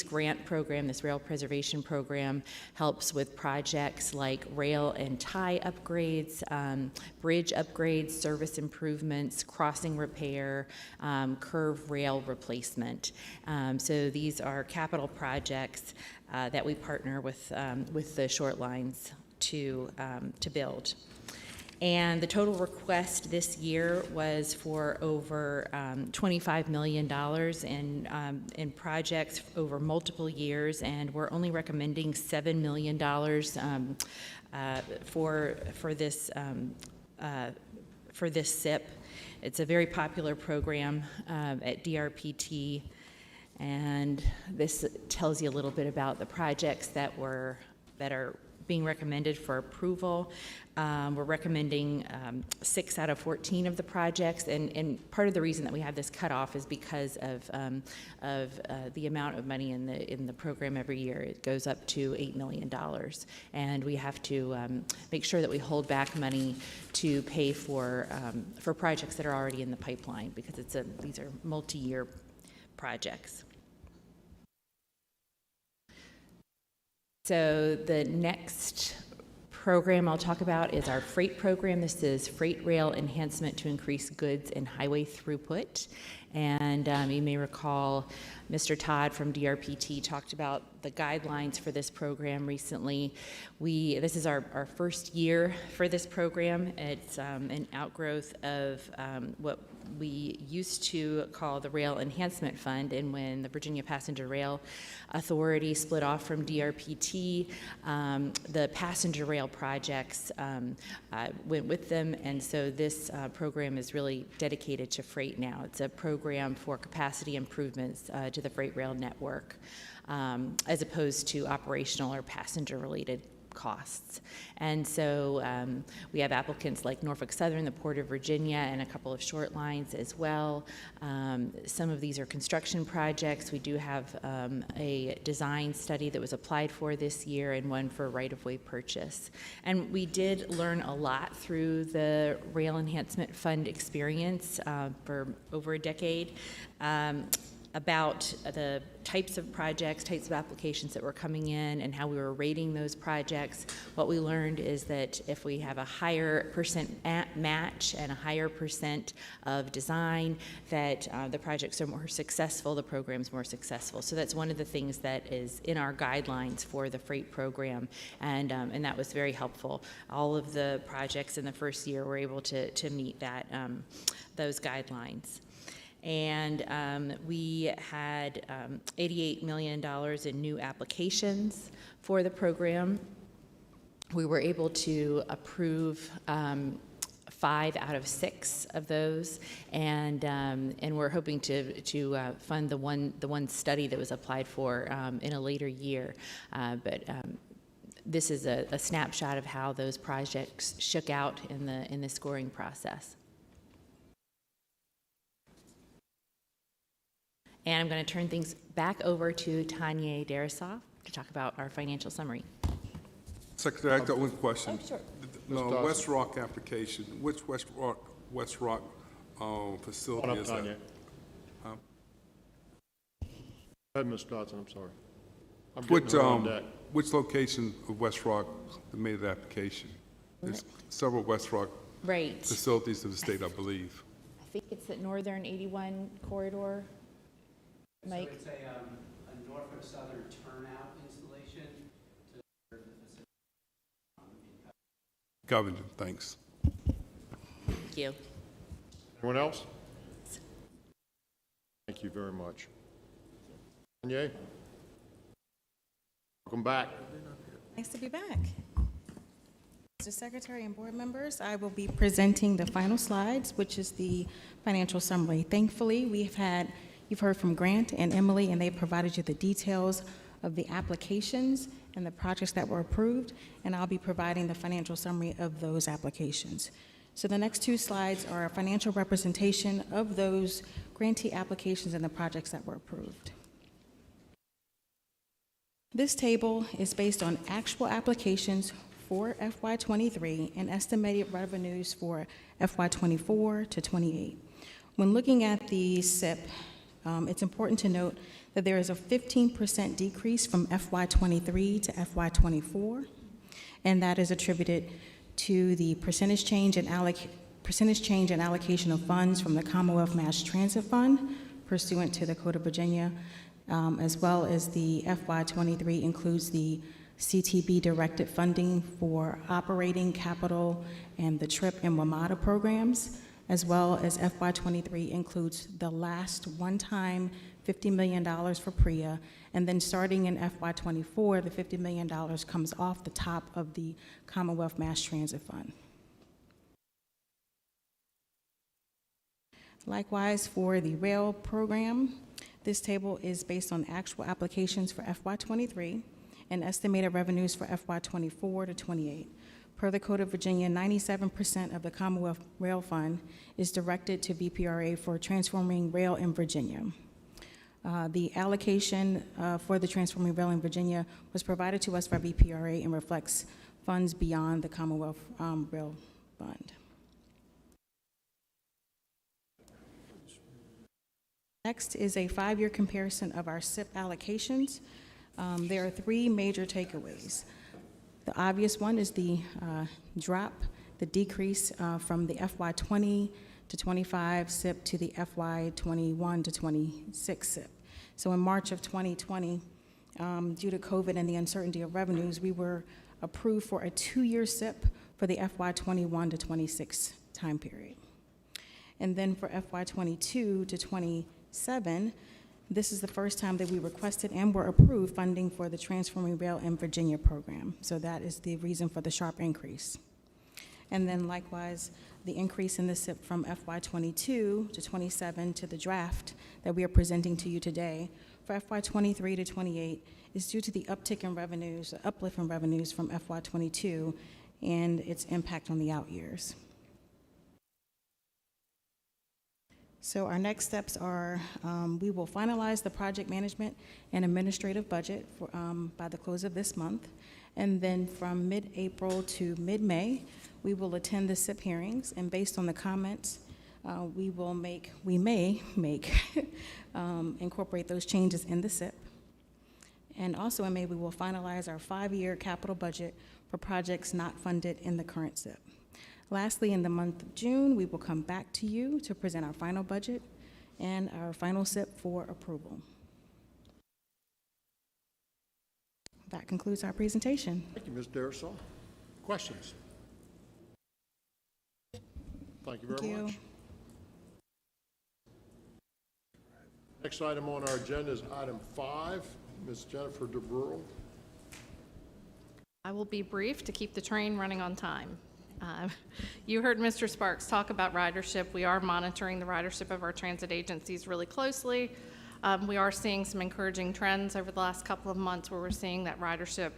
[SPEAKER 20] grant program, this rail preservation program, helps with projects like rail and tie upgrades, bridge upgrades, service improvements, crossing repair, curve rail replacement. So these are capital projects that we partner with the short lines to build. And the total request this year was for over $25 million in projects over multiple years, and we're only recommending $7 million for this SIP. It's a very popular program at DRPT, and this tells you a little bit about the projects that are being recommended for approval. We're recommending 6 out of 14 of the projects, and part of the reason that we have this cutoff is because of the amount of money in the program every year. It goes up to $8 million, and we have to make sure that we hold back money to pay for projects that are already in the pipeline, because these are multi-year projects. So the next program I'll talk about is our freight program. This is Freight Rail Enhancement to Increase Goods and Highway Throughput. And you may recall Mr. Todd from DRPT talked about the guidelines for this program recently. This is our first year for this program. It's an outgrowth of what we used to call the Rail Enhancement Fund, and when the Virginia Passenger Rail Authority split off from DRPT, the passenger rail projects went with them, and so this program is really dedicated to freight now. It's a program for capacity improvements to the freight rail network, as opposed to operational or passenger-related costs. And so we have applicants like Norfolk Southern, the Port of Virginia, and a couple of short lines as well. Some of these are construction projects. We do have a design study that was applied for this year and one for right-of-way purchase. And we did learn a lot through the Rail Enhancement Fund experience for over a decade. About the types of projects, types of applications that were coming in and how we were rating those projects. What we learned is that if we have a higher percent match and a higher percent of design, that the projects are more successful, the program's more successful. So that's one of the things that is in our guidelines for the freight program, and that was very helpful. All of the projects in the first year were able to meet that those guidelines. And we had $88 million in new applications for the program. We were able to approve 5 out of 6 of those, and we're hoping to fund the one study that was applied for in a later year. But this is a snapshot of how those projects shook out in the scoring process. And I'm going to turn things back over to Tanyea Darrisaw to talk about our financial summary.
[SPEAKER 10] Secretary, I got one question.
[SPEAKER 20] Oh, sure.
[SPEAKER 10] No, West Rock application, which West Rock facility
[SPEAKER 1] Hold up,
[SPEAKER 10] is that?
[SPEAKER 1] Tanya. Go ahead, Ms. Dodson, I'm sorry. I'm getting around deck.
[SPEAKER 10] Which location of West Rock made the application? There's several West Rock
[SPEAKER 20] Right.
[SPEAKER 10] facilities of the state, I believe.
[SPEAKER 20] I think it's the Northern 81 corridor. Mike?
[SPEAKER 21] So it's a Norfolk Southern turnout installation to serve the facility.
[SPEAKER 10] Governor, thanks.
[SPEAKER 20] Thank you.
[SPEAKER 1] Anyone else? Thank you very much. Tanyea? Welcome back.
[SPEAKER 16] Nice to be back. Mr. Secretary and board members, I will be presenting the final slides, which is the financial summary. Thankfully, you've heard from Grant and Emily, and they provided you the details of the applications and the projects that were approved, and I'll be providing the financial summary of those applications. So the next two slides are a financial representation of those grantee applications and the projects that were approved. This table is based on actual applications for FY23 and estimated revenues for FY24 to 28. When looking at the SIP, it's important to note that there is a 15% decrease from FY23 to FY24, and that is attributed to the percentage change in allocation of funds from the Commonwealth Mass Transit Fund pursuant to the Code of Virginia, as well as the FY23 includes the CTB directed funding for operating capital and the TRIP and WMATA programs, as well as FY23 includes the last one-time $50 million for PRIA, and then starting in FY24, the $50 million comes off the top of the Commonwealth Mass Transit Fund. Likewise, for the rail program, this table is based on actual applications for FY23 and estimated revenues for FY24 to 28. Per the Code of Virginia, 97% of the Commonwealth Rail Fund is directed to VPRA for transforming rail in Virginia. The allocation for the transforming rail in Virginia was provided to us by VPRA and reflects funds beyond the Commonwealth Rail Fund. Next is a 5-year comparison of our SIP allocations. There are 3 major takeaways. The obvious one is the drop, the decrease from the FY20 to 25 SIP to the FY21 to 26 SIP. So in March of 2020, due to COVID and the uncertainty of revenues, we were approved for a 2-year SIP for the FY21 to 26 time period. And then for FY22 to 27, this is the first time that we requested and were approved funding for the Transforming Rail in Virginia program. So that is the reason for the sharp increase. And then likewise, the increase in the SIP from FY22 to 27 to the draft that we are presenting to you today for FY23 to 28 is due to the uptick in revenues, the uplift in revenues from FY22 and its impact on the out years. So our next steps are we will finalize the project management and administrative budget for, by the close of this month. And then from mid-April to mid-May, we will attend the SIP hearings. And based on the comments, we may incorporate those changes in the SIP. And also in May, we will finalize our 5-year capital budget for projects not funded in the current SIP. Lastly, in the month of June, we will come back to you to present our final budget and our final SIP for approval. That concludes our presentation.
[SPEAKER 1] Thank you, Ms. Darrisaw. Questions? Thank you very much. Next item on our agenda is item 5, Ms. Jennifer DeBruhl.
[SPEAKER 19] I will be brief to keep the train running on time. You heard Mr. Sparks talk about ridership. We are monitoring the ridership of our transit agencies really closely. We are seeing some encouraging trends over the last couple of months where we're seeing that ridership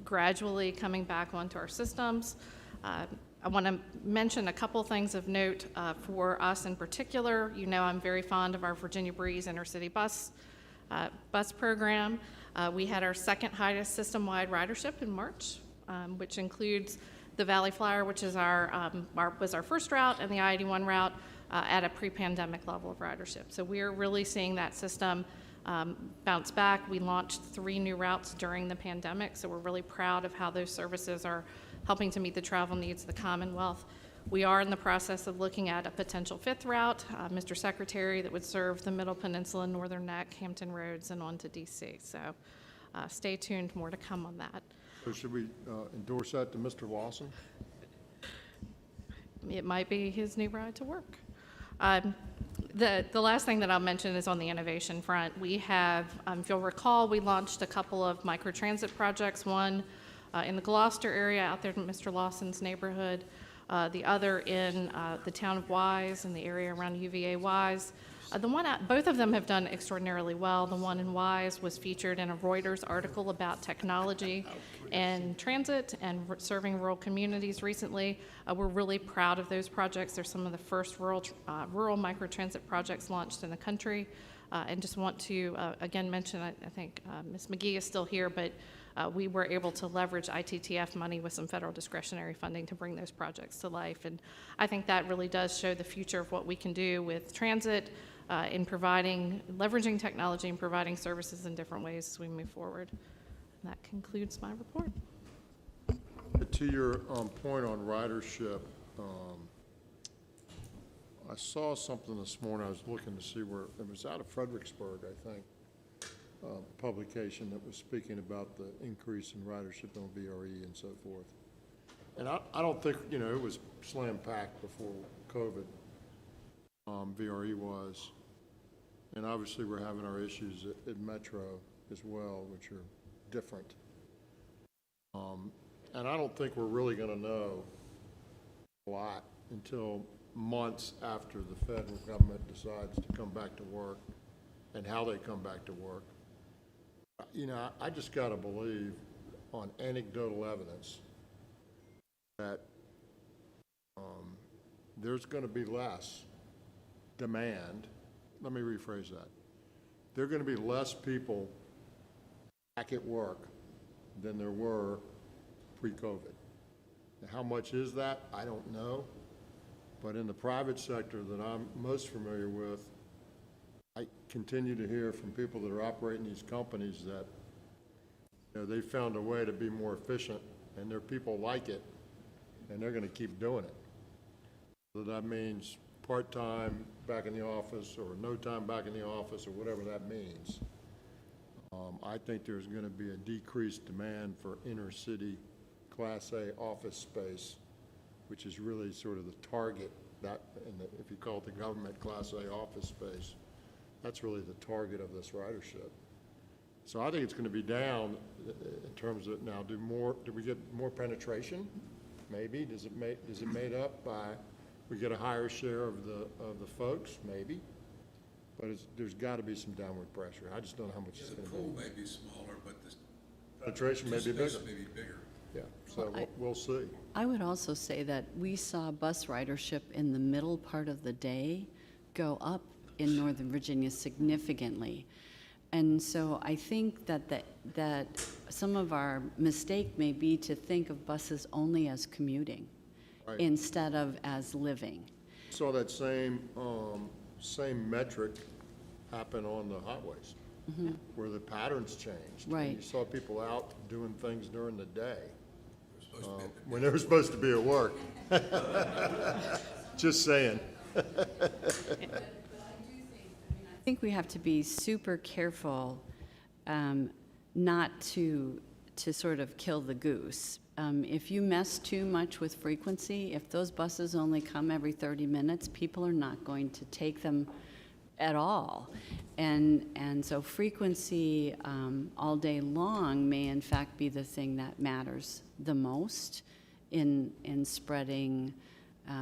[SPEAKER 19] gradually coming back onto our systems. I I want to mention a couple things of note for us in particular. You know, I'm very fond of our Virginia Breeze intercity bus program. We had our second highest system-wide ridership in March, which includes the Valley Flyer, which is was our first route, and the I-81 route at a pre-pandemic level of ridership. So we're really seeing that system bounce back. We launched 3 new routes during the pandemic, so we're really proud of how those services are helping to meet the travel needs of the Commonwealth. We are in the process of looking at a potential 5th route, Mr. Secretary, that would serve the Middle Peninsula, Northern Neck, Hampton Roads, and on to DC. So stay tuned, more to come on that.
[SPEAKER 1] So should we endorse that to Mr. Lawson?
[SPEAKER 19] It might be his new ride to work. The last thing that I'll mention is on the innovation front. We have, if you'll recall, we launched a couple of microtransit projects, one in the Gloucester area out there in Mr. Lawson's neighborhood, the other in the town of Wise and the area around UVA Wise. Both of them have done extraordinarily well. The one in Wise was featured in a Reuters article about technology and transit and serving rural communities recently. We're really proud of those projects. They're some of the first rural microtransit projects launched in the country. And just want to, again, mention, I think Ms. McGhee is still here, but we were able to leverage ITTF money with some federal discretionary funding to bring those projects to life. And I think that really does show the future of what we can do with transit in leveraging technology and providing services in different ways as we move forward. And that concludes my report.
[SPEAKER 1] To your point on ridership, I saw something this morning. I was looking to see where, it was out of Fredericksburg, I think, publication that was speaking about the increase in ridership on VRE and so forth. And I don't think, you know, it was slam packed before COVID, VRE was. And obviously we're having our issues at Metro as well, which are different. And I don't think we're really going to know a lot until months after the federal government decides to come back to work and how they come back to work. You know, I just got to believe on anecdotal evidence that there's going to be less demand. Let me rephrase that. There are going to be less people back at work than there were pre-COVID. Now, how much is that? I don't know. But in the private sector that I'm most familiar with, I continue to hear from people that are operating these companies that, you know, they found a way to be more efficient, and their people like it, and they're going to keep doing it. So that means part-time back in the office, or no time back in the office, or whatever that means. I think there's going to be a decreased demand for inner-city Class A office space, which is really sort of the target, that, if you call it the government Class A office space, that's really the target of this ridership. So I think it's going to be down in terms of, now, do we get more penetration? Maybe. Is it made up by, we get a higher share of the folks? Maybe. But there's got to be some downward pressure. I just don't know how much it's going to be.
[SPEAKER 13] The pool may be smaller, but the
[SPEAKER 1] penetration may be bigger.
[SPEAKER 13] May be bigger.
[SPEAKER 1] Yeah, so we'll see.
[SPEAKER 8] I would also say that we saw bus ridership in the middle part of the day go up in Northern Virginia significantly. And so I think that some of our mistake may be to think of buses only as commuting, right, instead of as living.
[SPEAKER 1] Saw that same metric happen on the highways, mm-hmm, where the patterns changed.
[SPEAKER 8] Right.
[SPEAKER 1] And you saw people out doing things during the day when they were supposed to be at work. Just saying.
[SPEAKER 8] I think we have to be super careful not to sort of kill the goose. If you mess too much with frequency, if those buses only come every 30 minutes, people are not going to take them at all. And so frequency all day long may in fact be the thing that matters the most in spreading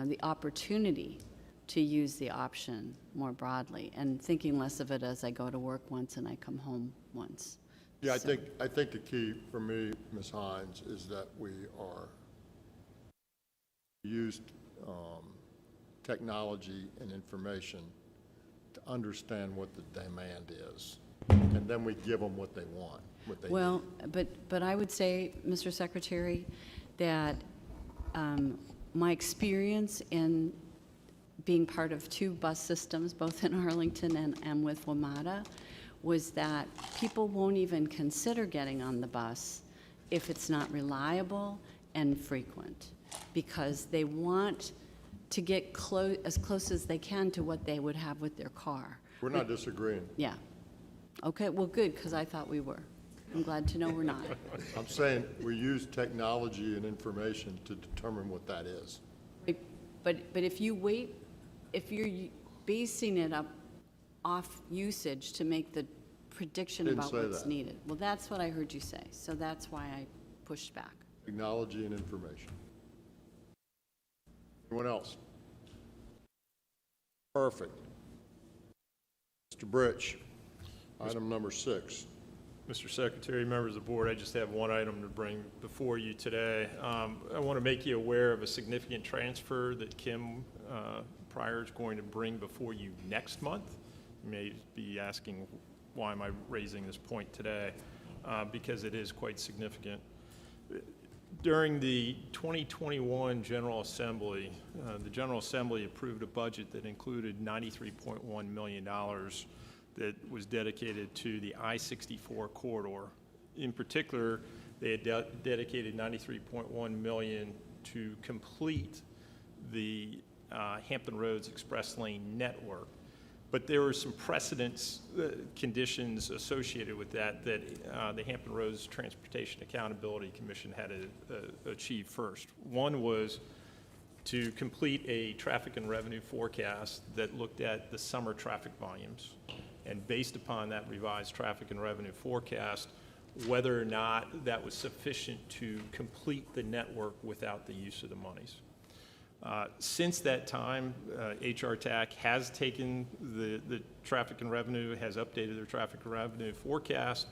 [SPEAKER 8] the opportunity to use the option more broadly, and thinking less of it as I go to work once and I come home once.
[SPEAKER 1] Yeah, so I think the key for me, Ms. Hines, is that we are used technology and information to understand what the demand is, and then we give them what they want, what they
[SPEAKER 8] Well,
[SPEAKER 1] need.
[SPEAKER 8] but I would say, Mr. Secretary, that my experience in being part of 2 bus systems, both in Arlington and with WMATA, was that people won't even consider getting on the bus if it's not reliable and frequent, because they want to get as close as they can to what they would have with their car.
[SPEAKER 1] We're not disagreeing.
[SPEAKER 8] Yeah. Okay, well, good, because I thought we were. I'm glad to know we're not.
[SPEAKER 1] I'm saying we use technology and information to determine what that is.
[SPEAKER 8] But if you wait, if you're basing it up off usage to make the prediction
[SPEAKER 1] Didn't
[SPEAKER 8] about
[SPEAKER 1] say
[SPEAKER 8] what's
[SPEAKER 1] that.
[SPEAKER 8] needed. Well, that's what I heard you say, so that's why I pushed back.
[SPEAKER 1] Technology and information. Anyone else? Perfect. Mr. Britch, item number 6.
[SPEAKER 7] Mr. Secretary, members of the board, I just have one item to bring before you today. I want to make you aware of a significant transfer that Kim Pryor is going to bring before you next month. You may be asking, why am I raising this point today? Because it is quite significant. During the 2021 General Assembly, the General Assembly approved a budget that included $93.1 million that was dedicated to the I-64 corridor. In particular, they had dedicated $93.1 million to complete the Hampton Roads Express Lane network. But there were some precedence conditions associated with that the Hampton Roads Transportation Accountability Commission had to achieve first. One was to complete a traffic and revenue forecast that looked at the summer traffic volumes. And based upon that revised traffic and revenue forecast, whether or not that was sufficient to complete the network without the use of the monies. Since that time, HR TAC has taken the traffic and revenue, has updated their traffic and revenue forecast,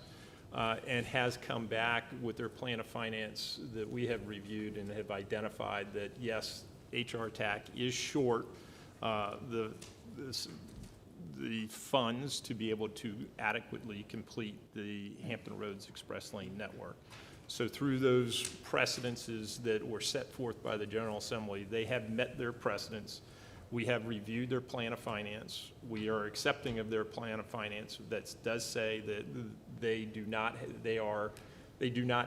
[SPEAKER 7] and has come back with their plan of finance that we have reviewed and have identified that, yes, HR TAC is short the funds to be able to adequately complete the Hampton Roads Express Lane network. So through those precedences that were set forth by the General Assembly, they have met their precedents. We have reviewed their plan of finance. We are accepting of their plan of finance that does say that they do not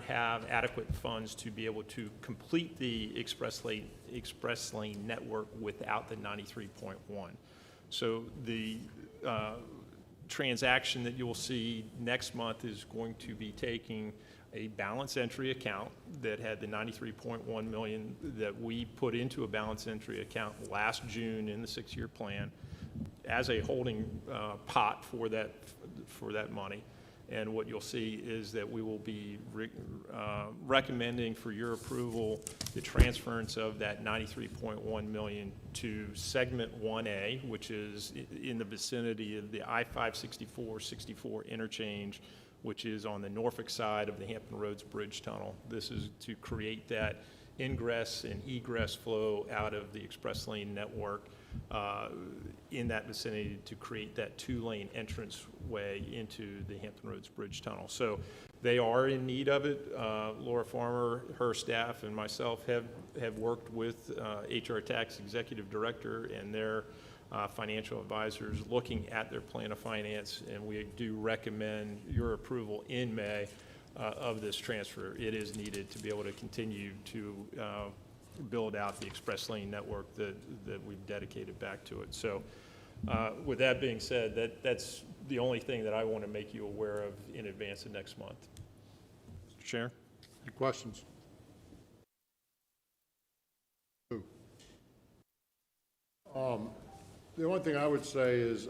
[SPEAKER 7] have adequate funds to be able to complete the Express Lane network without the 93.1. So the transaction that you'll see next month is going to be taking a balance entry account that had the $93.1 million that we put into a balance entry account last June in the 6-year plan as a holding pot for that money. And what you'll see is that we will be recommending for your approval the transference of that $93.1 million to segment 1A, which is in the vicinity of the I-564-64 interchange, which is on the Norfolk side of the Hampton Roads Bridge Tunnel. This is to create that ingress and egress flow out of the Express Lane network in that vicinity to create that 2-lane entrance way into the Hampton Roads Bridge Tunnel. So they are in need of it. Laura Farmer, her staff, and myself have worked with HR TAC's executive director and their financial advisors looking at their plan of finance, and we do recommend your approval in May of this transfer. It is needed to be able to continue to build out the Express Lane network that we've dedicated back to it. So with that being said, that's the only thing that I want to make you aware of in advance of next month. Mr. Chair?
[SPEAKER 1] Any questions? The only thing I would say is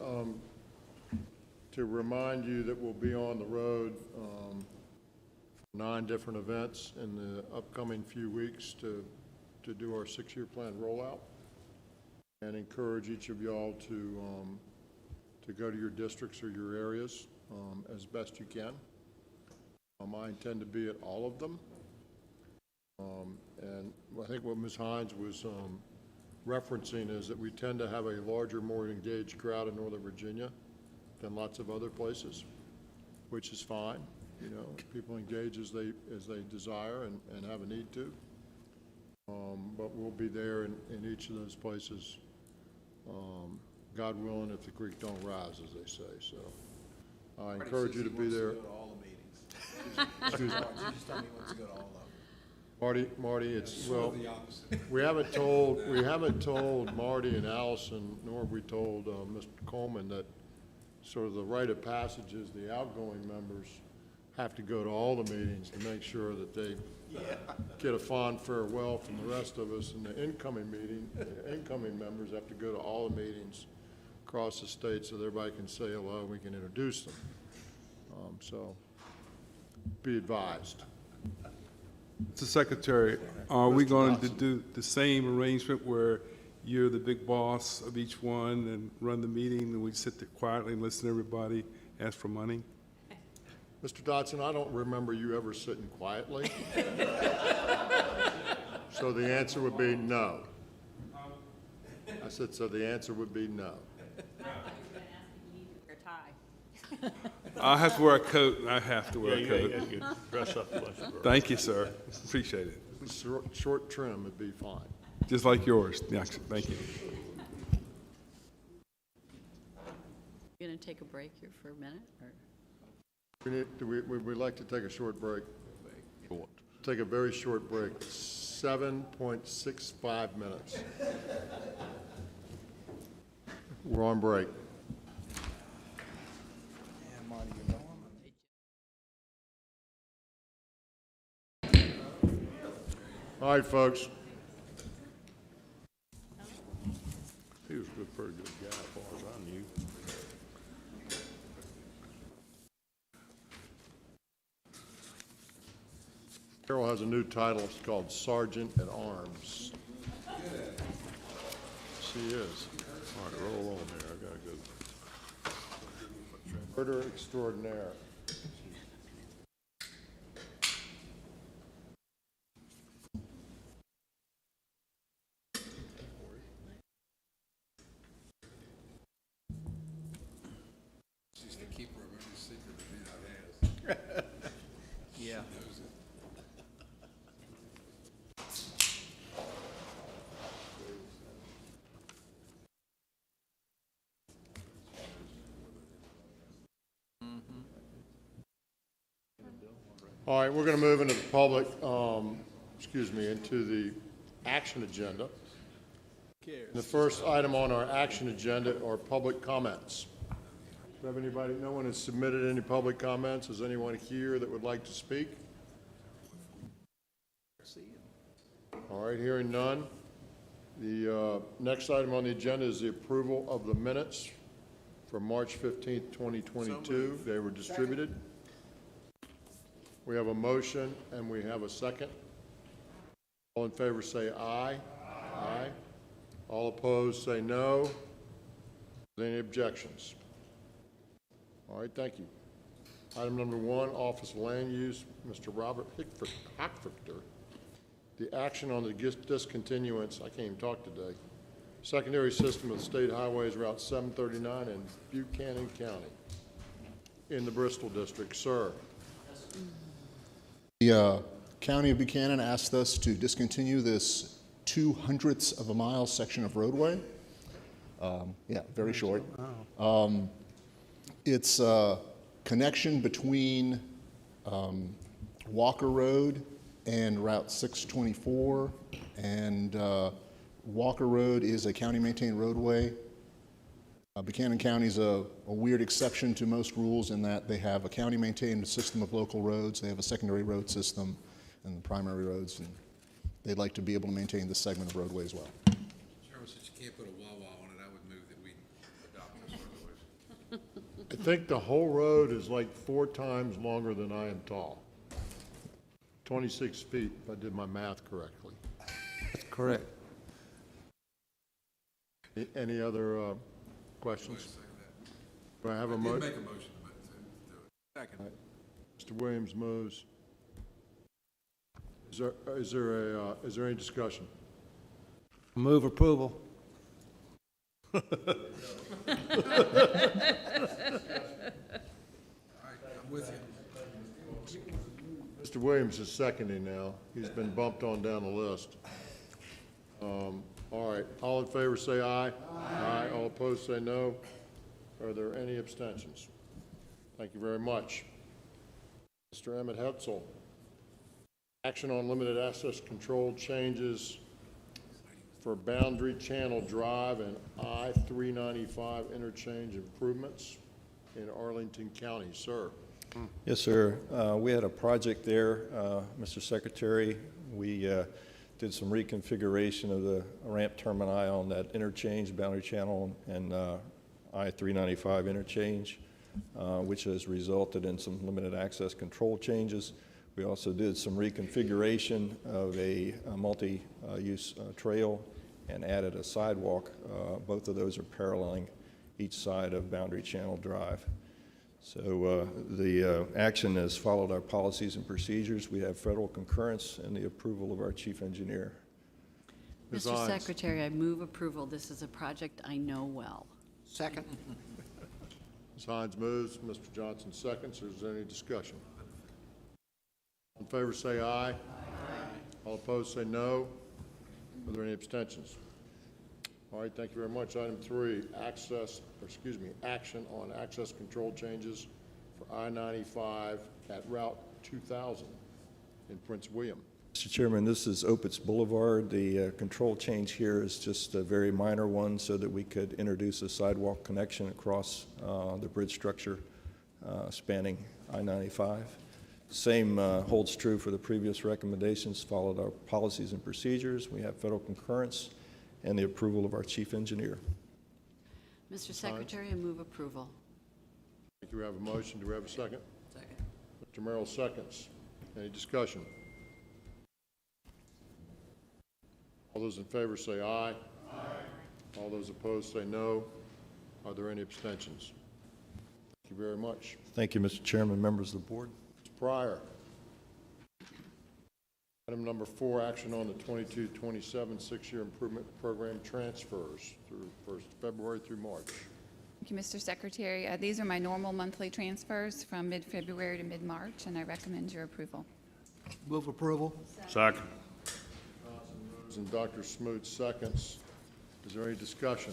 [SPEAKER 1] to remind you that we'll be on the road for 9 different events in the upcoming few weeks to do our 6-year plan rollout, and encourage each of y'all to go to your districts or your areas as best you can. I intend to be at all of them. And I think what Ms. Hines was referencing is that we tend to have a larger, more engaged crowd in Northern Virginia than lots of other places, which is fine. You know, people engage as they desire and have a need to. But we'll be there in each of those places, God willing, if the creek don't rise, as they say. So I encourage you to be there. Excuse me. Marty, it's, well, we haven't told Marty and Allison, nor have we told Mr. Coleman that sort of the rite of passage is the outgoing members have to go to all the meetings to make sure that they get a fond farewell from the rest of us, and the incoming members have to go to all the meetings across the state so that everybody can say hello and we can introduce them. So be advised.
[SPEAKER 10] Mr. Secretary, are we going to do the same arrangement where you're the big boss of each one and run the meeting, and we sit there quietly and listen to everybody ask for money?
[SPEAKER 1] Mr. Dodson, I don't remember you ever sitting quietly. So the answer would be no. I said, so the answer would be no.
[SPEAKER 10] I have to wear a coat, and I have to wear a coat.
[SPEAKER 11] You dress up a bunch of girls.
[SPEAKER 10] Thank you, sir. Appreciate it.
[SPEAKER 1] Short trim would be fine.
[SPEAKER 10] Just like yours. Yeah, thank you.
[SPEAKER 8] You're going to take a break here for a minute? Or?
[SPEAKER 1] Would we like to take a short break? Take a very short break, 7.65 minutes. We're on break. All right, folks.
[SPEAKER 11] He was a pretty good guy as far as I knew.
[SPEAKER 1] Carol has a new title. It's called Sergeant at Arms. She is.
[SPEAKER 11] All right, roll on there. I gotta go.
[SPEAKER 1] Murder extraordinaire.
[SPEAKER 13] She's the keeper of every secret that VDOT has.
[SPEAKER 9] Yeah.
[SPEAKER 1] All right, we're going to move into the public, into the action agenda. The first item on our action agenda are public comments. Do we have anybody? No one has submitted any public comments. Is anyone here that would like to speak? All right, hearing none. The next item on the agenda is the approval of the minutes from March 15th, 2022. They were distributed. We have a motion and we have a second. All in favor say aye. Aye. All opposed say no. Any objections? All right, thank you. Item number 1, Office of Land Use, Mr. Robert Hockfichter. The action on the discontinuance, I can't even talk today, secondary system of the state highways Route 739 in Buchanan County in the Bristol District. Sir.
[SPEAKER 2] The County of Buchanan asked us to discontinue this 0.02 of a mile section of roadway. Very short. It's a connection between Walker Road and Route 624, and Walker Road is a county-maintained roadway. Buchanan County is a weird exception to most rules in that they have a county-maintained system of local roads, they have a secondary road system, and the primary roads, and they'd like to be able to maintain this segment of roadway as well.
[SPEAKER 13] Chairman, since you can't put a Wawa on it, I would move that we adopt this resolution.
[SPEAKER 1] I think the whole road is like 4 times longer than I am tall. 26 feet, if I did my math correctly.
[SPEAKER 10] That's correct.
[SPEAKER 1] Any other questions? Do I have a motion?
[SPEAKER 13] Make a motion to do it. Second.
[SPEAKER 1] Mr. Williams moves. Is there any discussion?
[SPEAKER 3] Move approval.
[SPEAKER 13] All right, I'm with you.
[SPEAKER 1] Mr. Williams is seconding now. He's been bumped on down the list. All right, all in favor say aye. Aye. All opposed say no. Are there any abstentions? Thank you very much. Mr. Emmett Hetzel. Action on limited access control changes for Boundary Channel Drive and I-395 interchange improvements in Arlington County. Sir.
[SPEAKER 5] Yes, sir. We had a project there, Mr. Secretary. We did some reconfiguration of the ramp termini on that interchange, Boundary Channel and I-395 interchange, which has resulted in some limited access control changes. We also did some reconfiguration of a multi-use trail and added a sidewalk. Both of those are paralleling each side of Boundary Channel Drive. So the action has followed our policies and procedures. We have federal concurrence and the approval of our chief engineer.
[SPEAKER 8] Mr. Secretary, I move approval. This is a project I know well.
[SPEAKER 3] Second.
[SPEAKER 1] Ms. Hines moves, Mr. Johnson seconds. Is there any discussion? All in favor say aye. Aye. All opposed say no. Are there any abstentions? All right, thank you very much. Item 3, action on access control changes for I-95 at Route 2000 in Prince William.
[SPEAKER 5] Mr. Chairman, this is Opitz Boulevard. The control change here is just a very minor one so that we could introduce a sidewalk connection across the bridge structure spanning I-95. Same holds true for the previous recommendations, followed our policies and procedures. We have federal concurrence and the approval of our chief engineer.
[SPEAKER 8] Mr. Secretary, I move approval.
[SPEAKER 1] Thank you. We have a motion. Do we have a second?
[SPEAKER 6] Second.
[SPEAKER 1] Mr. Merrill seconds. Any discussion? All those in favor say aye. Aye. All those opposed say no. Are there any abstentions? Thank you very much.
[SPEAKER 5] Thank you, Mr. Chairman, members of the board.
[SPEAKER 1] Mr. Pryor. Item number 4, action on the 22-27 6-year improvement program transfers through 1st February through March.
[SPEAKER 17] Thank you, Mr. Secretary. These are my normal monthly transfers from mid-February to mid-March, and I recommend your approval.
[SPEAKER 3] Move approval.
[SPEAKER 11] Second.
[SPEAKER 1] And Dr. Smoot seconds. Is there any discussion?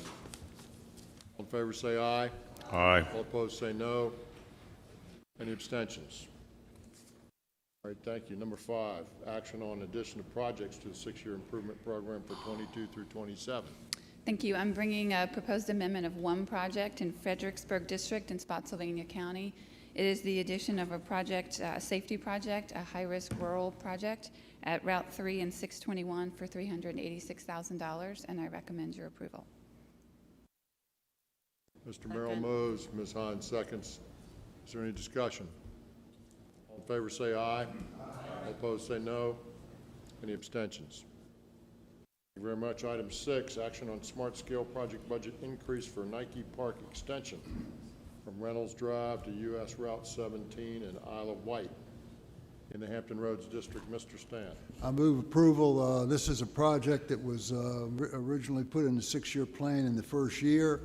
[SPEAKER 1] All in favor say aye.
[SPEAKER 11] Aye.
[SPEAKER 1] All opposed say no. Any abstentions? All right, thank you. Number 5, action on addition of projects to the 6-year improvement program for 22 through 27.
[SPEAKER 17] Thank you. I'm bringing a proposed amendment of one project in Fredericksburg District in Spotsylvania County. It is the addition of a project, a safety project, a high-risk rural project at Route 3 and 621 for $386,000, and I recommend your approval.
[SPEAKER 1] Mr. Merrill moves, Ms. Hines seconds. Is there any discussion? All in favor say aye. Aye. All opposed say no. Any abstentions? Thank you very much. Item 6, action on smart scale project budget increase for Nike Park extension from Reynolds Drive to US Route 17 and Isle of Wight in the Hampton Roads District. Mr. Stan.
[SPEAKER 3] I move approval. This is a project that was originally put in the 6-year plan in the first year.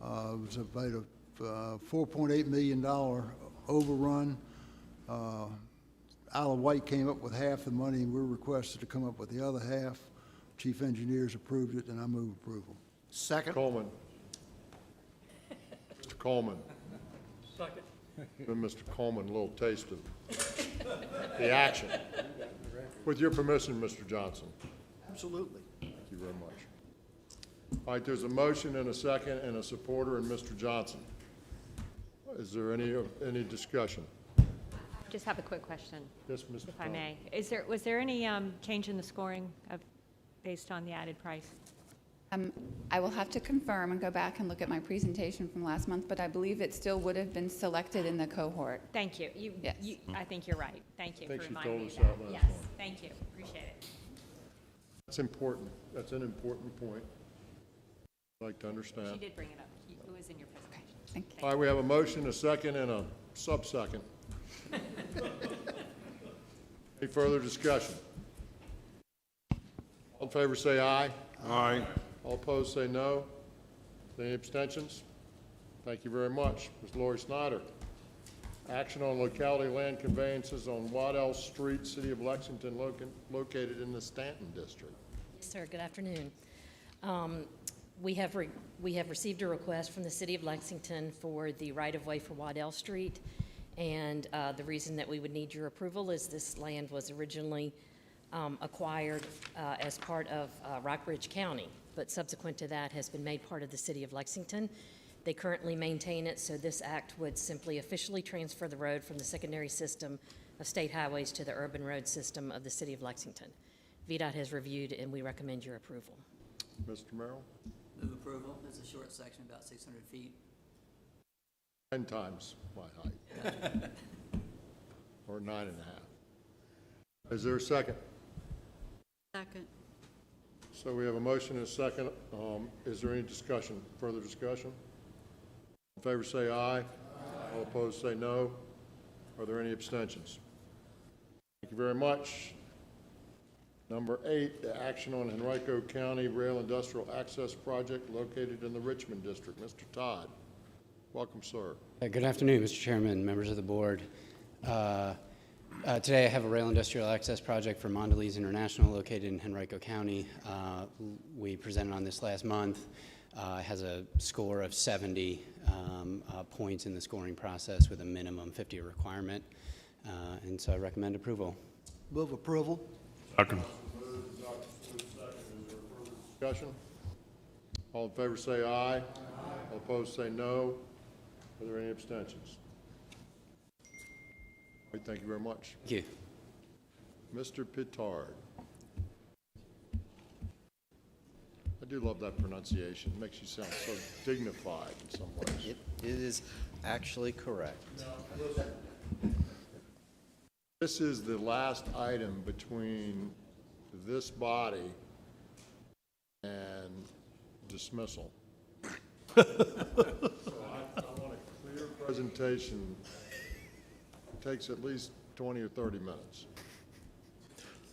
[SPEAKER 3] It was about a $4.8 million overrun. Isle of Wight came up with half the money, and we're requested to come up with the other half. Chief engineers approved it, and I move approval.
[SPEAKER 1] Second. Coleman. Mr. Coleman.
[SPEAKER 9] Second.
[SPEAKER 1] Give Mr. Coleman a little taste of the action. With your permission, Mr. Johnson.
[SPEAKER 3] Absolutely.
[SPEAKER 1] Thank you very much. All right, there's a motion and a second and a supporter and Mr. Johnson. Is there any discussion?
[SPEAKER 4] Just have a quick question.
[SPEAKER 1] Yes, Mr.
[SPEAKER 4] If I may. Was there any change in the scoring based on the added price?
[SPEAKER 17] I will have to confirm and go back and look at my presentation from last month, but I believe it still would have been selected in the cohort.
[SPEAKER 4] Thank you.
[SPEAKER 17] Yes.
[SPEAKER 4] I think you're right. Thank you
[SPEAKER 1] I think
[SPEAKER 4] for
[SPEAKER 1] she
[SPEAKER 4] reminding
[SPEAKER 1] told
[SPEAKER 4] me
[SPEAKER 1] us
[SPEAKER 4] of that.
[SPEAKER 1] that last
[SPEAKER 4] Yes,
[SPEAKER 1] one.
[SPEAKER 4] thank you. Appreciate it.
[SPEAKER 1] That's important. That's an important point. I'd like to understand.
[SPEAKER 4] She did bring it up. It was in your presentation.
[SPEAKER 17] Thank you.
[SPEAKER 1] All right, we have a motion, a second, and a sub-second. Any further discussion? All in favor say aye.
[SPEAKER 10] Aye.
[SPEAKER 1] All opposed say no. Any abstentions? Thank you very much. Ms. Lori Snyder. Action on locality land conveyances on Waddell Street, City of Lexington, located in the Stanton District.
[SPEAKER 12] Yes, sir. Good afternoon. We have received a request from the City of Lexington for the right-of-way for Waddell Street, and the reason that we would need your approval is this land was originally acquired as part of Rockbridge County, but subsequent to that has been made part of the City of Lexington. They currently maintain it, so this act would simply officially transfer the road from the secondary system of state highways to the urban road system of the City of Lexington. VDOT has reviewed, and we recommend your approval.
[SPEAKER 1] Mr. Merrill?
[SPEAKER 6] Move approval. It's a short section, about 600 feet.
[SPEAKER 1] 10 times my height. Or 9.5. Is there a second?
[SPEAKER 8] Second.
[SPEAKER 1] So we have a motion and a second. Is there any discussion, further discussion? All in favor say aye. All opposed say no. Are there any abstentions? Thank you very much. Number 8, the action on Henrico County Rail Industrial Access Project located in the Richmond District. Mr. Todd, welcome, sir.
[SPEAKER 22] Good afternoon, Mr. Chairman, members of the board. Today I have a rail industrial access project for Mondelez International located in Henrico County. We presented on this last month. It has a score of 70 points in the scoring process with a minimum 50 requirement. And so I recommend approval.
[SPEAKER 3] Move approval.
[SPEAKER 11] Second.
[SPEAKER 1] Discussion? All in favor say aye. All opposed say no. Are there any abstentions? All right, thank you very much.
[SPEAKER 22] Thank you.
[SPEAKER 1] Mr. Pittard. I do love that pronunciation. It makes you sound so dignified in some ways.
[SPEAKER 23] It is actually correct.
[SPEAKER 1] This is the last item between this body and dismissal. So I want a clear presentation. It takes at least 20 or 30 minutes.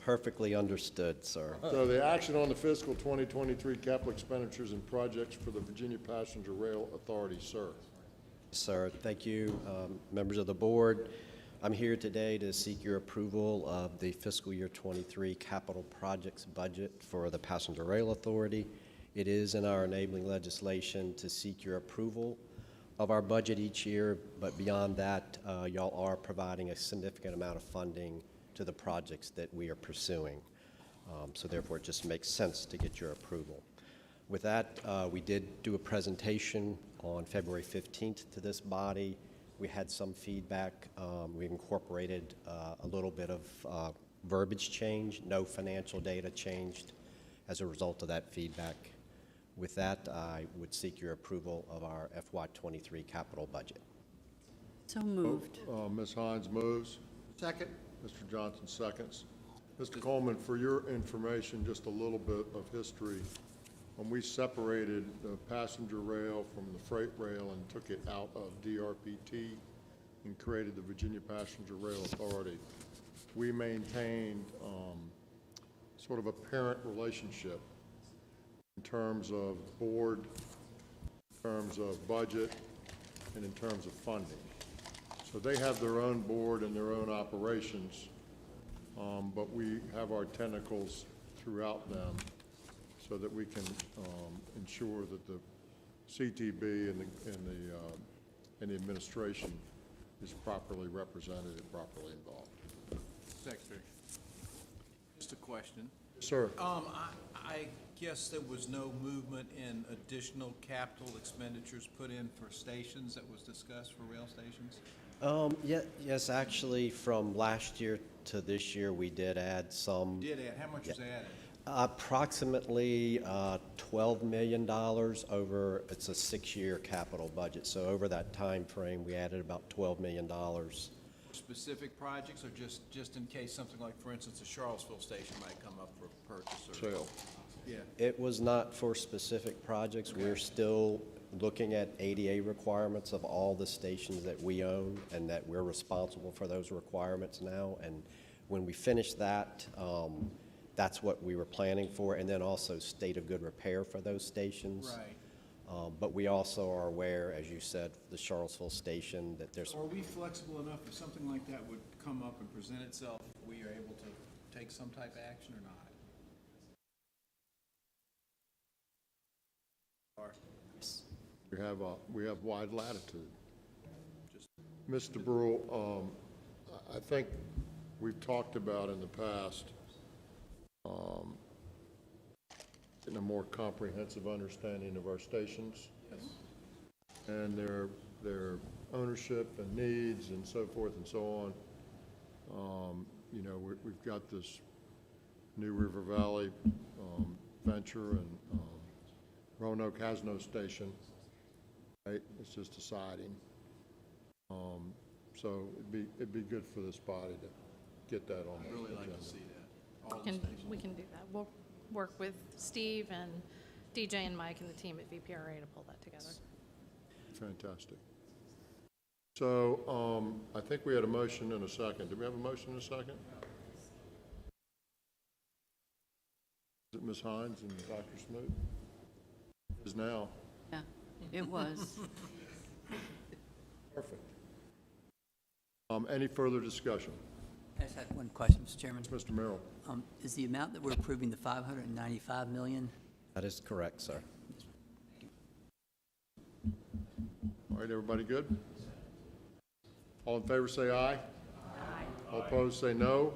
[SPEAKER 23] Perfectly understood, sir.
[SPEAKER 1] So the action on the fiscal 2023 capital expenditures and projects for the Virginia Passenger Rail Authority, sir.
[SPEAKER 23] Sir, thank you, members of the board. I'm here today to seek your approval of the fiscal year 23 capital projects budget for the Passenger Rail Authority. It is in our enabling legislation to seek your approval of our budget each year, but beyond that, y'all are providing a significant amount of funding to the projects that we are pursuing. So therefore, it just makes sense to get your approval. With that, we did do a presentation on February 15th to this body. We had some feedback. We incorporated a little bit of verbiage change. No financial data changed as a result of that feedback. With that, I would seek your approval of our FY23 capital budget.
[SPEAKER 8] So moved.
[SPEAKER 1] Ms. Hines moves.
[SPEAKER 3] Second.
[SPEAKER 1] Mr. Johnson seconds. Mr. Coleman, for your information, just a little bit of history. When we separated the passenger rail from the freight rail and took it out of DRPT and created the Virginia Passenger Rail Authority, we maintained sort of a parent relationship in terms of board, in terms of budget, and in terms of funding. So they have their own board and their own operations, but we have our tentacles throughout them so that we can ensure that the CTB and the administration is properly represented and properly involved.
[SPEAKER 9] Secretary, just a question.
[SPEAKER 1] Sir.
[SPEAKER 9] I guess there was no movement in additional capital expenditures put in for stations that was discussed for rail stations?
[SPEAKER 23] Yes, actually, from last year to this year, we did add some.
[SPEAKER 9] Did add, how much was added?
[SPEAKER 23] Approximately $12 million over, it's a 6-year capital budget. So over that time frame, we added about $12 million.
[SPEAKER 9] Specific projects or just in case something like, for instance, a Charlottesville station might come up for purchase or?
[SPEAKER 1] Sale.
[SPEAKER 9] Yeah.
[SPEAKER 23] It was not for specific projects. Okay. We're still looking at ADA requirements of all the stations that we own and that we're responsible for those requirements now. And when we finish that, that's what we were planning for, and then also state of good repair for those stations.
[SPEAKER 9] Right.
[SPEAKER 23] But we also are aware, as you said, the Charlottesville station, that there's,
[SPEAKER 9] Are we flexible enough if something like that would come up and present itself, we are able to take some type of action or not?
[SPEAKER 1] We have wide latitude. Mr. Brewer, I think we've talked about in the past getting a more comprehensive understanding of our stations.
[SPEAKER 9] Yes.
[SPEAKER 1] And their ownership and needs and so forth and so on. You know, we've got this New River Valley venture, and Roanoke has no station, right? It's just a siding. So it'd be good for this body to get that on the agenda.
[SPEAKER 9] I'd really like to see that. All the stations.
[SPEAKER 19] We can do that. We'll work with Steve and DJ and Mike and the team at VPRA to pull that together.
[SPEAKER 1] Fantastic. So I think we had a motion and a second. Did we have a motion and a second? Is it Ms. Hines and Dr. Smoot? It is now.
[SPEAKER 8] Yeah, it was.
[SPEAKER 1] Perfect. Any further discussion?
[SPEAKER 6] I just had one question, Mr. Chairman.
[SPEAKER 1] Mr. Merrill.
[SPEAKER 6] Is the amount that we're approving the $595 million?
[SPEAKER 23] that is correct, sir.
[SPEAKER 1] All right, everybody good? All in favor say aye. Aye. All opposed say no.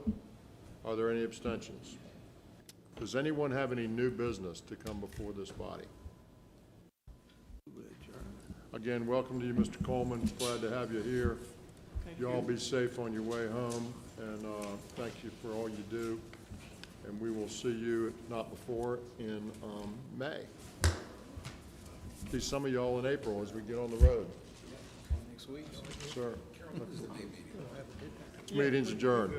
[SPEAKER 1] Are there any abstentions? Does anyone have any new business to come before this body? Again, welcome to you, Mr. Coleman. Glad to have you here. You all be safe on your way home, and thank you for all you do. And we will see you, if not before, in May. See some of y'all in April as we get on the road.
[SPEAKER 9] Next week.
[SPEAKER 1] Sir. This meeting's adjourned.